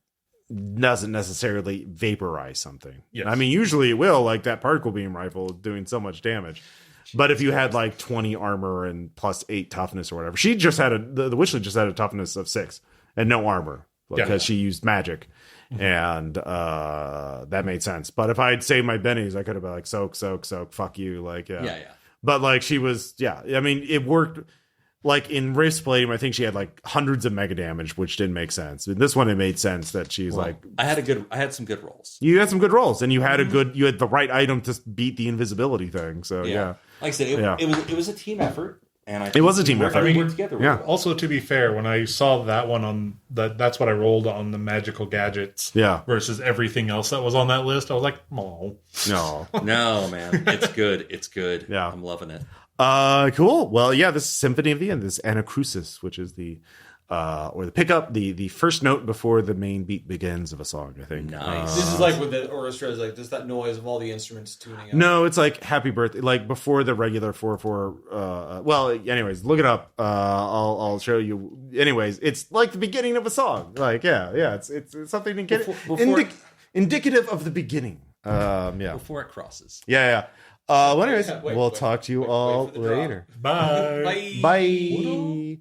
doesn't necessarily vaporize something. Yes. I mean, usually it will, like that particle beam rifle doing so much damage. But if you had like 20 armor and plus 8 toughness or whatever, she just had the Witchling just had a toughness of 6 and no armor because she used magic, and that made sense. But if I had saved my bennies, I could have been like soak, fuck you, like yeah. But like she was, I mean, it worked. Like in Rift's Palladium, I think she had like hundreds of mega damage, which didn't make sense. In this one, it made sense that she's like. I had some good rolls. You had some good rolls, and you had you had the right item to beat the invisibility thing. So yeah. Like I said, it was a team effort, and it was a team effort. We worked together. Yeah. Also, to be fair, when I saw that one on that's what I rolled on the magical gadgets. Yeah. Versus everything else that was on that list, I was like, oh no, man, it's good. It's good. Yeah, I'm loving it. Cool. Well, yeah, this is Symphony of the End. This is Anacrusis, which is the or the pickup, the first note before the main beat begins of a song, I think. Nice. This is like with the orchestra is like just that noise of all the instruments tuning up. No, it's like Happy Birthday, like before the regular 4/4. Well, anyways, look it up. I'll show you. Anyways, it's like the beginning of a song. Like, it's something to get indicative of the beginning. Before it crosses. Yeah. Well, anyways, we'll talk to you all later. Bye. Bye.